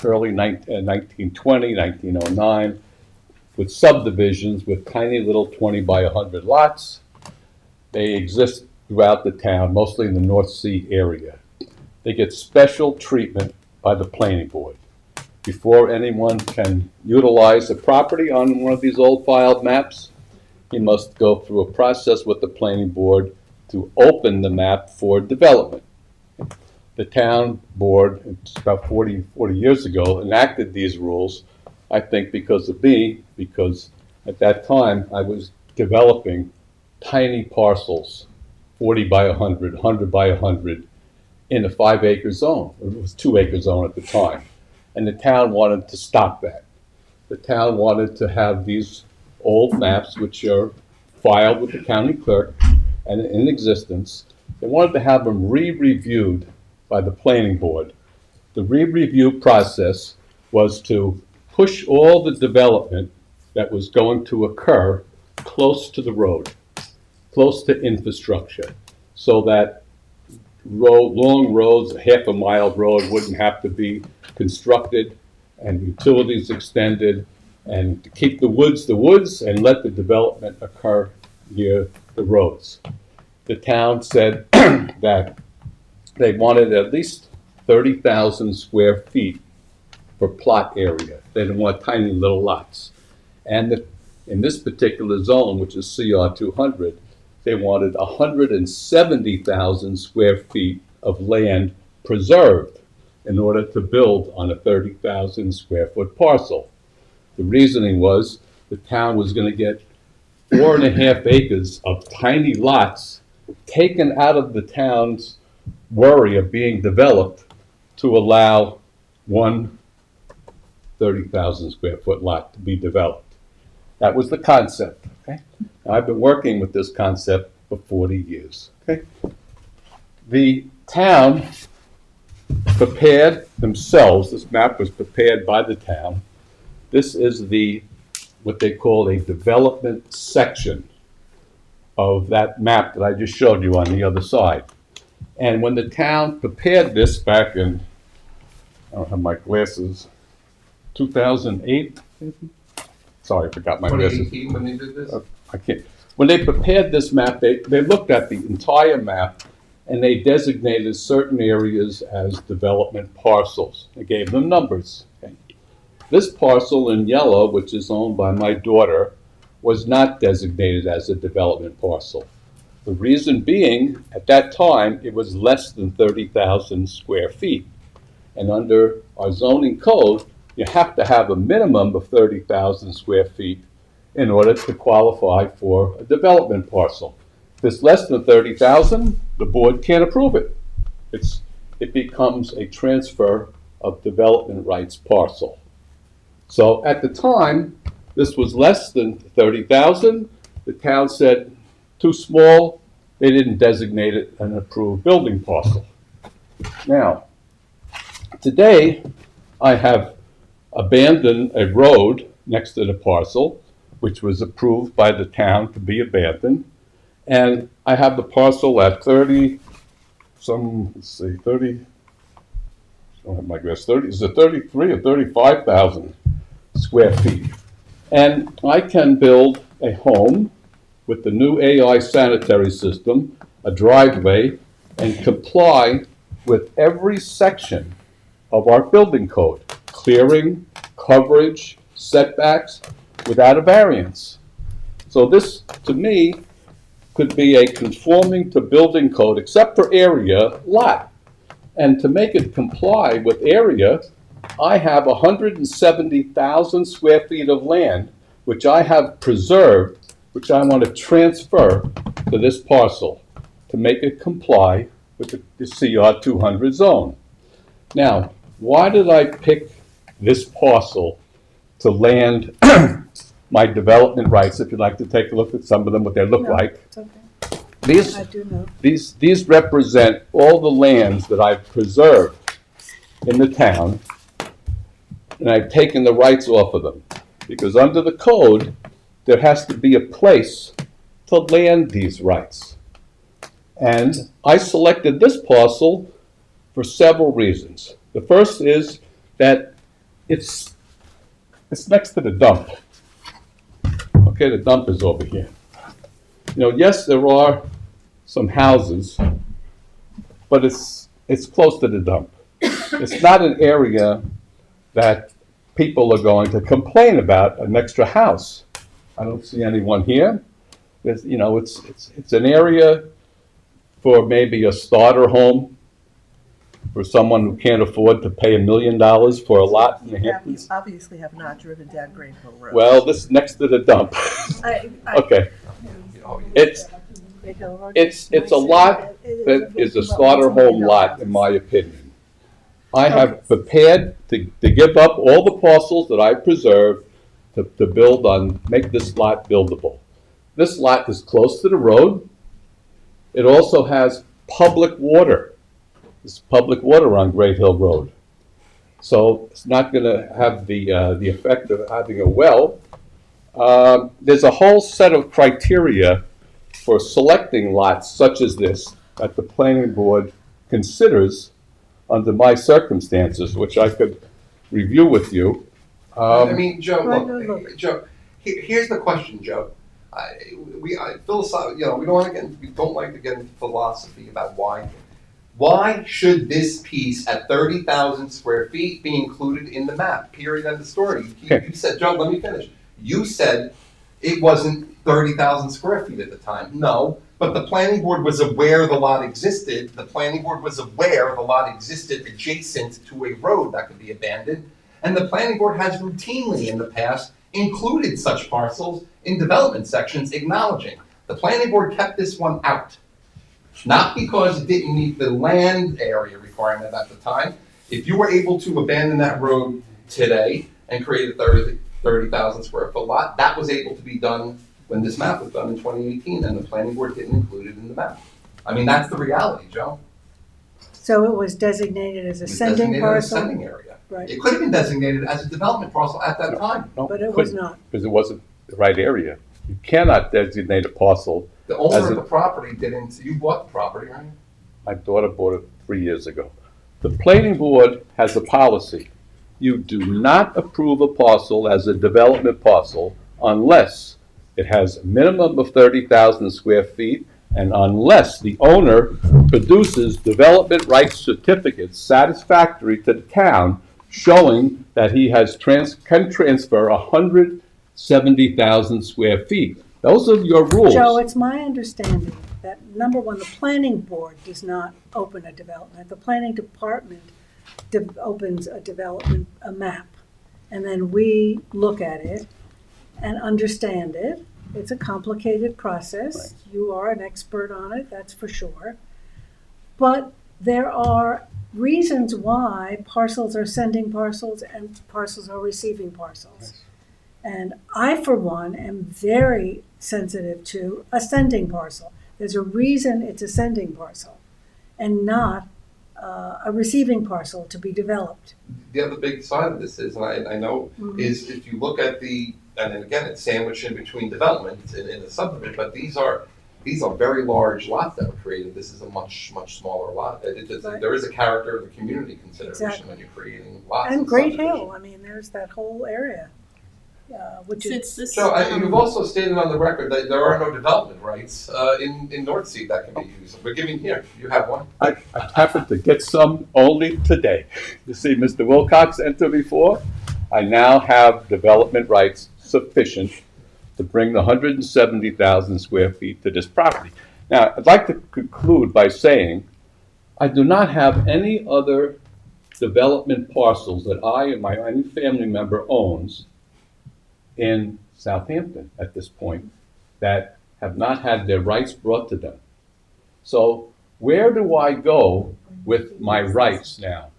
early 1920, 1909, with subdivisions with tiny little 20 by 100 lots. They exist throughout the town, mostly in the North Sea area. They get special treatment by the planning board. Before anyone can utilize the property on one of these old filed maps, he must go through a process with the planning board to open the map for development. The town board, it's about 40 years ago, enacted these rules, I think because of me, because at that time I was developing tiny parcels, 40 by 100, 100 by 100, in a 5-acre zone. It was 2-acre zone at the time. And the town wanted to stop that. The town wanted to have these old maps, which are filed with the county clerk and in existence. They wanted to have them re-reviewed by the planning board. The re-review process was to push all the development that was going to occur close to the road, close to infrastructure, so that long roads, a half a mile road wouldn't have to be constructed and utilities extended, and to keep the woods and let the development occur near the roads. The town said that they wanted at least 30,000 square feet for plot area. They didn't want tiny little lots. And in this particular zone, which is CR 200, they wanted 170,000 square feet of land preserved in order to build on a 30,000 square foot parcel. The reasoning was the town was going to get 4.5 acres of tiny lots taken out of the town's worry of being developed to allow one 30,000 square foot lot to be developed. That was the concept. Okay? I've been working with this concept for 40 years. Okay? The town prepared themselves, this map was prepared by the town. This is what they call a development section of that map that I just showed you on the other side. And when the town prepared this back in, I don't have my glasses, 2008? Sorry, I forgot my glasses. 2018 when they did this? I can't. When they prepared this map, they looked at the entire map and they designated certain areas as development parcels. They gave them numbers. Okay? This parcel in yellow, which is owned by my daughter, was not designated as a development parcel. The reason being, at that time, it was less than 30,000 square feet. And under our zoning code, you have to have a minimum of 30,000 square feet in order to qualify for a development parcel. If it's less than 30,000, the board can't approve it. It becomes a transfer of development rights parcel. So at the time, this was less than 30,000. The town said, too small. They didn't designate it an approved building parcel. Now, today, I have abandoned a road next to the parcel, which was approved by the town to be abandoned. And I have the parcel at 30, I don't have my guess, is it 33 or 35,000 square feet? And I can build a home with the new AI sanitary system, a driveway, and comply with every section of our building code, clearing, coverage, setbacks, without a variance. So this, to me, could be a conforming to building code, except for area, lot. And to make it comply with area, I have 170,000 square feet of land, which I have preserved, which I want to transfer to this parcel to make it comply with the CR 200 zone. Now, why did I pick this parcel to land my development rights? If you'd like to take a look at some of them, what they look like. It's okay. These, I do know. these represent all the lands that I've preserved in the town, and I've taken the rights off of them. Because under the code, there has to be a place to land these rights. And I selected this parcel for several reasons. The first is that it's next to the dump. Okay, the dump is over here. You know, yes, there are some houses, but it's close to the dump. It's not an area that people are going to complain about an extra house. I don't see anyone here. There's, you know, it's an area for maybe a starter home for someone who can't afford to pay $1 million for a lot in the You Hamptons. obviously have not driven down Green Hill Road. Well, this is next to the dump. Okay. It's a lot that is a starter home lot, in my opinion. I have prepared to give up all the parcels that I preserved to build on, make this lot buildable. This lot is close to the road. It also has public water. There's public water on Great Hill Road. So it's not going to have the effect of having a well. There's a whole set of criteria for selecting lots such as this that the planning board considers, under my circumstances, which I could review with you. I mean, Joe, Right, look, Joe, here's the question, Joe. We don't like to get into philosophy about why. Why should this piece at 30,000 square feet be included in the map? Period, end of story. You said, Joe, let me finish. You said it wasn't 30,000 square feet at the time. No, but the planning board was aware the lot existed. The planning board was aware the lot existed adjacent to a road that could be abandoned. And the planning board has routinely in the past included such parcels in development sections, acknowledging. The planning board kept this one out. Not because it didn't meet the land area requirement at the time. If you were able to abandon that road today and create a 30,000 square foot lot, that was able to be done when this map was done in 2018, and the planning board didn't include it in the map. I mean, that's the reality, Joe. So it was designated as a sending parcel? It was designated as a sending area. Right. It could have been designated as a development parcel at that time. But it was not. Because it wasn't the right area. You cannot designate a parcel. The owner of the property didn't, you bought the property, right? My daughter bought it 3 years ago. The planning board has a policy. You do not approve a parcel as a development parcel unless it has a minimum of 30,000 square feet and unless the owner produces development rights certificates satisfactory to the town showing that he has can transfer 170,000 square feet. Those are your rules. Joe, it's my understanding that, number one, the planning board does not open a development. The planning department opens a development, a map, and then we look at it and understand it. It's a complicated process. Right. You are an expert on it, that's for sure. But there are reasons why parcels are sending parcels and parcels are receiving parcels. Yes. And I, for one, am very sensitive to a sending parcel. There's a reason it's a sending parcel and not a receiving parcel to be developed. The other big side of this is, and I know, is if you look at and then again, it's sandwiched in between development in the subdivision, but these are very large lots that were created. This is a much smaller lot. There is a character of the community consideration when you're creating lots. And Great Hill, I mean, there's that whole area. Which is Joe, you've also stated on the record that there are no development rights in North Sea that can be used. We're giving here. You have one. I happened to get some only today. You see, Mr. Wilcox enter before. I now have development rights sufficient to bring the 170,000 square feet to this property. Now, I'd like to conclude by saying I do not have any other development parcels that I and any family member owns in Southampton at this point that have not had their rights brought to them. So where do I go with my rights now?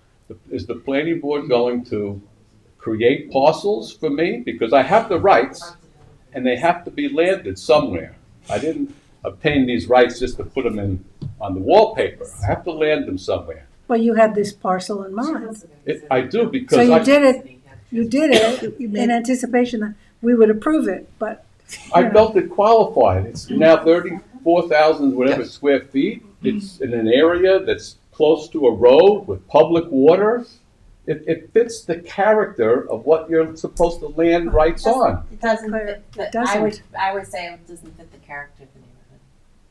Is the planning board going to create parcels for me? Because I have the rights and they have to be landed somewhere. I didn't obtain these rights just to put them on the wallpaper. I have to land them somewhere. Well, you had this parcel in mind. I do because so you did it in anticipation that we would approve it, but I felt it qualified. It's now 34,000 whatever square feet. It's in an area that's close to a road with public water. It fits the character of what you're supposed to land rights on. It doesn't fit. I would say it doesn't fit the character of the neighborhood.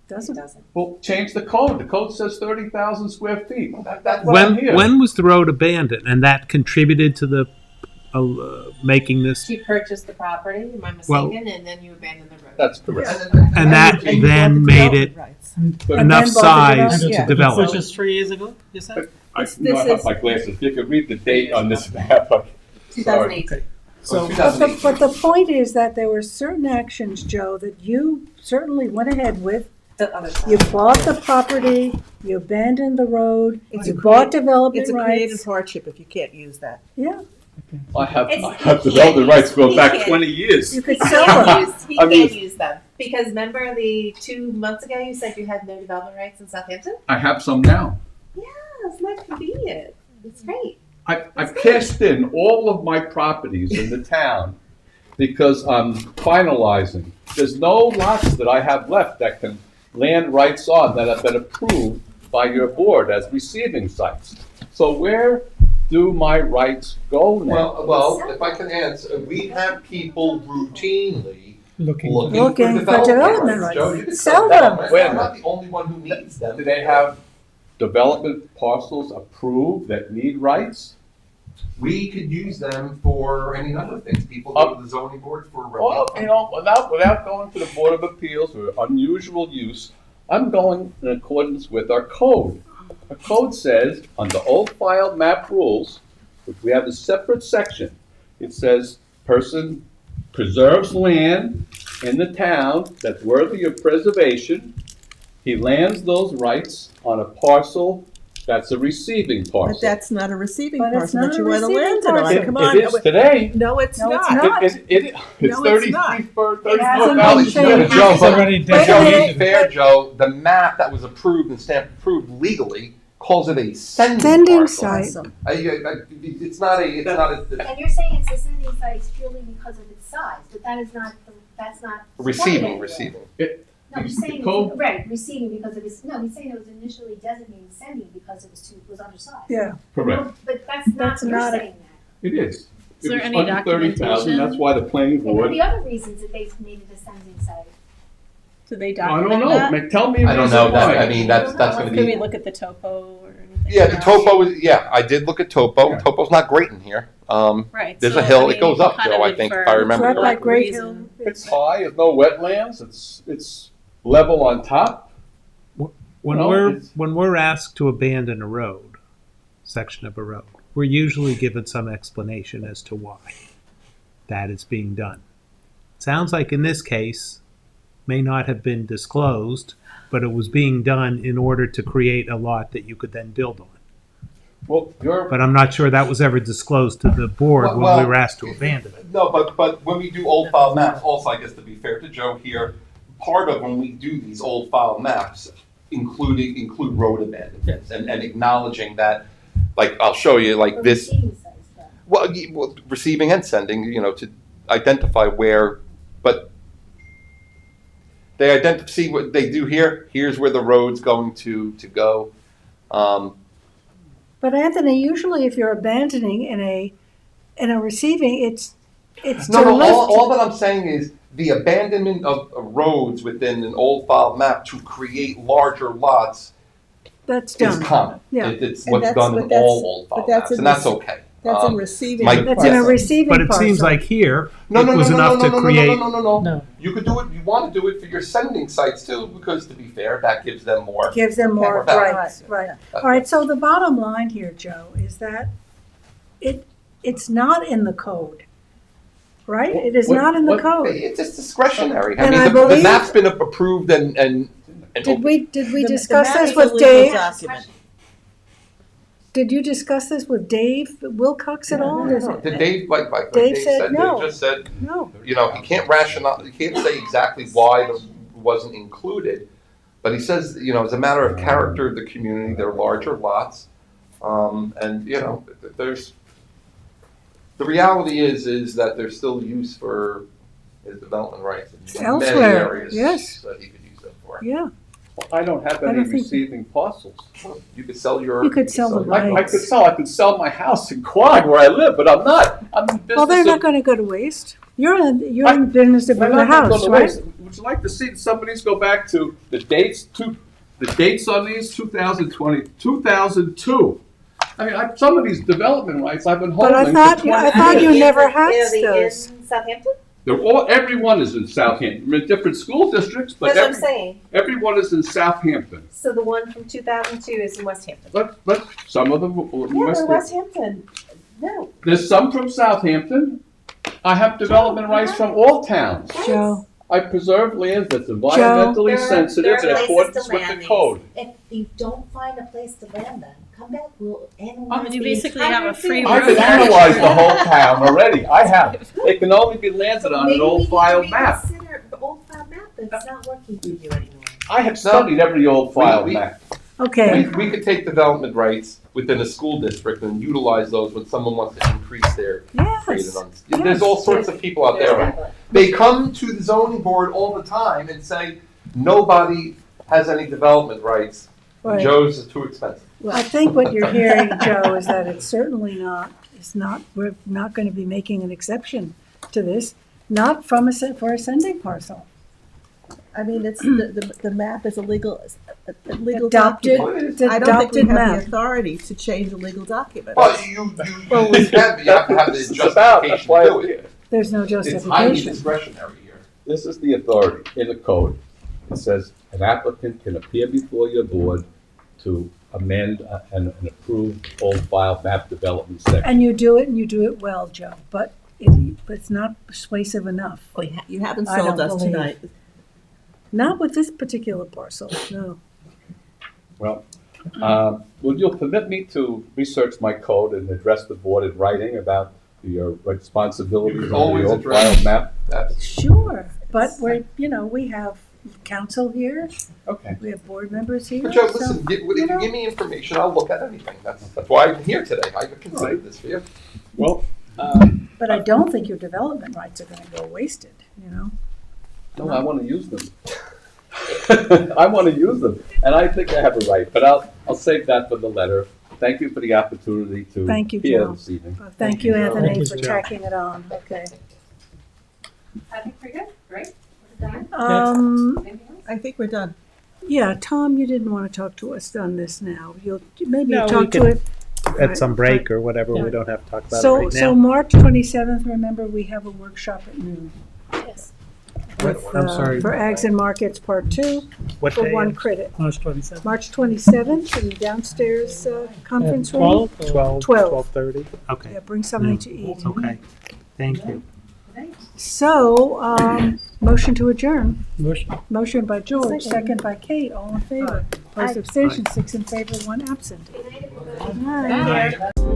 Doesn't. It doesn't. Well, change the code. The code says 30,000 square feet. That's what I'm here. When was the road abandoned, and that contributed to the making this? She purchased the property, am I mistaken, and then you abandoned the road. That's correct. And that then made it enough size to develop. Which was 3 years ago, you said? I have my glasses. You can read the date on this map. 2018. So, but the point is that there were certain actions, Joe, that you certainly went ahead with. You bought the property, you abandoned the road, you bought development rights. It's a creative hardship if you can't use that. Yeah. I have development rights go back 20 years. You could sell them. He can't use them. Because remember 2 months ago you said you had no development rights in Southampton? I have some now. Yeah, it's not convenient. It's great. I've cashed in all of my properties in the town because I'm finalizing. There's no lots that I have left that can land rights on that have been approved by your board as receiving sites. So where do my rights go now? Well, if I can answer, we have people routinely Looking looking for development rights. Joe, you can Sell them. them. Wait a I'm not minute. the only one who needs them. Do they have development parcels approved that need rights? We could use them for any number of things. People go to the zoning board for Well, review. you know, without going to the Board of Appeals for unusual use, I'm going in accordance with our code. Our code says, under old file map rules, which we have a separate section, it says, person preserves land in the town that's worthy of preservation. He lands those rights on a parcel that's a receiving But parcel. that's not a receiving But it's parcel not that a you want to receiving land it on. parcel. Come on. It is today. No, it's No, it's not. not. It's No, it's not. 34 hasn't Well, been it's changed. Joe, It's already but Joe, to designated. be fair, Joe, the map that was approved and stamped approved legally calls it a sending Sending parcel. site. It's not a. And you're saying it's the sending sites purely because of its size, but that is not, that's not. Receiving. No, he's saying, Code- right, receiving because of its, no, he's saying it was initially designated sending because it was undersized. Yeah. No, but that's That's you're not a- saying It is. Is It there was any under 30,000, documentation? that's why the planning that. There could board. be other reasons that they made it a sending site. Do they I document don't know, that? Tell me a I don't reason know, that, why. I mean, that's gonna Can we be. look at the topo or anything? Yeah, the topo is, I did look at topo. Yeah. Topo's not great in here. Right. There's so, a hill, I mean, it goes you up, kind Joe, of I think, if infer I remember Right by correctly. Great reason. Hill. It's high, there's no wetlands, it's level on top. When No, we're it's- when we're asked to abandon a road, section of a road, we're usually given some explanation as to why that is being done. Sounds like in this case, may not have been disclosed, but it was being done in order to create a lot that you could then build on. Well, you're, But I'm not sure that was ever disclosed to the board when Well, we were asked to abandon it. No, but when we do old file maps, also, I guess to be fair to Joe here, part of when we do these old file maps, include road abandonments and acknowledging that, like, I'll show you, like For this, receiving sites, though. well, receiving and sending, to identify where, but they see what they do here, here's where the road's going to go. But Anthony, usually if you're abandoning in a receiving, it's No, to no, lift. all that I'm saying is the abandonment of roads within an old file map to create larger lots That's is done. common. Yeah. It's And what's that's- done but in that's- all old but file that's maps, in and that's rec- okay. That's in receiving. Mike- That's in a parcel. receiving But it parcel. seems like here, No, it no, no, was no, enough no, to no, no, create. No. You could do it, you want to do it for your sending sites too, because to be fair, that gives them more. Gives them more Okay. rights, right. All right, so the bottom line here, Joe, is that it's not in the code, right? It is not in the code. It's just discretionary. I And mean, I the believe- map's been approved and Did we The discuss map this is a with legal Dave? document. Did you discuss this with Dave Wilcox at all? Is it- Did Dave, like Dave Dave said said, no. Dave just said, No. he can't he can't say exactly why it wasn't included. But he says, as a matter of character of the community, they're larger lots. And, there's, the reality is that there's still use for his development rights in many Elsewhere, areas. yes. That he could use them for. Yeah, I don't have I any don't think- receiving parcels. You could sell your. You could sell the your- I rights. could sell my house in Quad where I live, but I'm not. I'm in business. well, they're not of- gonna go to waste. You're in business of They're a not gonna go house, to right? waste. Would you like to see somebody's go back to the dates, the dates on these, 2020, 2002? I mean, some of these development rights I've been But holding I for thought, I 20 thought you years. never had Are they those. in Southampton? They're all, everyone is in Southampton. We're in different school districts, but That's what I'm saying. everyone is in Southampton. So the one from 2002 is in West Hampton. But some of them, Yeah, they're West Hampton. No. there's some from Southampton. I have development rights from all towns. Joe, I preserve lands that's environmentally sensitive in accordance with the code. these. If you don't find a place to land them, come back, we'll analyze. I mean, you the basically entire have a free thing. I've been analyzed the whole town already. I have. They can only be landed on an old file map. Reconsider the old file map that's not working for you anymore. I have studied every old file map. okay, We could take development rights within a school district and utilize those when someone wants to increase their created yes. on. There's all sorts of people out there. They come to the zoning board all the time and say, nobody has any development rights. Right. Joe's is too expensive. I think what you're hearing, Joe, is that it's certainly not, we're not going to be making an exception to this, not from for a Sunday parcel. I mean, it's, the map is a legal Adopted, document. it's I don't think we adopted have map. the authority to change a legal document. Well, you can, but you have to have the justification to do it. There's no It's highly justification. discretionary here. This is the authority in the code. It says an applicant can appear before your board to amend and approve old file map development section. And you do it well, Joe, but it's not persuasive enough. Well, you haven't I sold don't us believe. tonight. Not with this particular parcel, no. Well, would you permit me to research my code and address the board in writing about your responsibilities on the Always old address file map? Sure, but we have council here, Okay. we have board members here. But Joe, so, listen, if you you know. give me information, I'll look at anything. That's why I'm here today. I considered this for you. Well, But I don't think your development rights are gonna go wasted, you know? no, I want to use them. I want to use them, and I think I have a right, but I'll save that for the letter. Thank you for the opportunity to Thank you, hear Joe. this evening. Thank you, Anthony, Thank you, for Joe. tracking it on, okay. I think we're good, right? We're done? Um, I think we're done. yeah, Tom, you didn't wanna talk to us on this now, maybe No, you'll we talk to can- it. At some break or whatever, Yeah. we don't have to talk about it So, right so now. March 27th, remember, we have a workshop at noon. Yes. What- I'm sorry. For Ags and Markets Part 2, What for day? one credit. March 27th. March 27th in the downstairs conference room. 12? 12:30? Okay. Yeah, bring something to eat. Okay, thank you. So, motion to adjourn. Motion. Motion by George, second by Kate, all in favor. Opposed, Aye. abstentions, 6 in favor, 1 absent. Good night. Bye.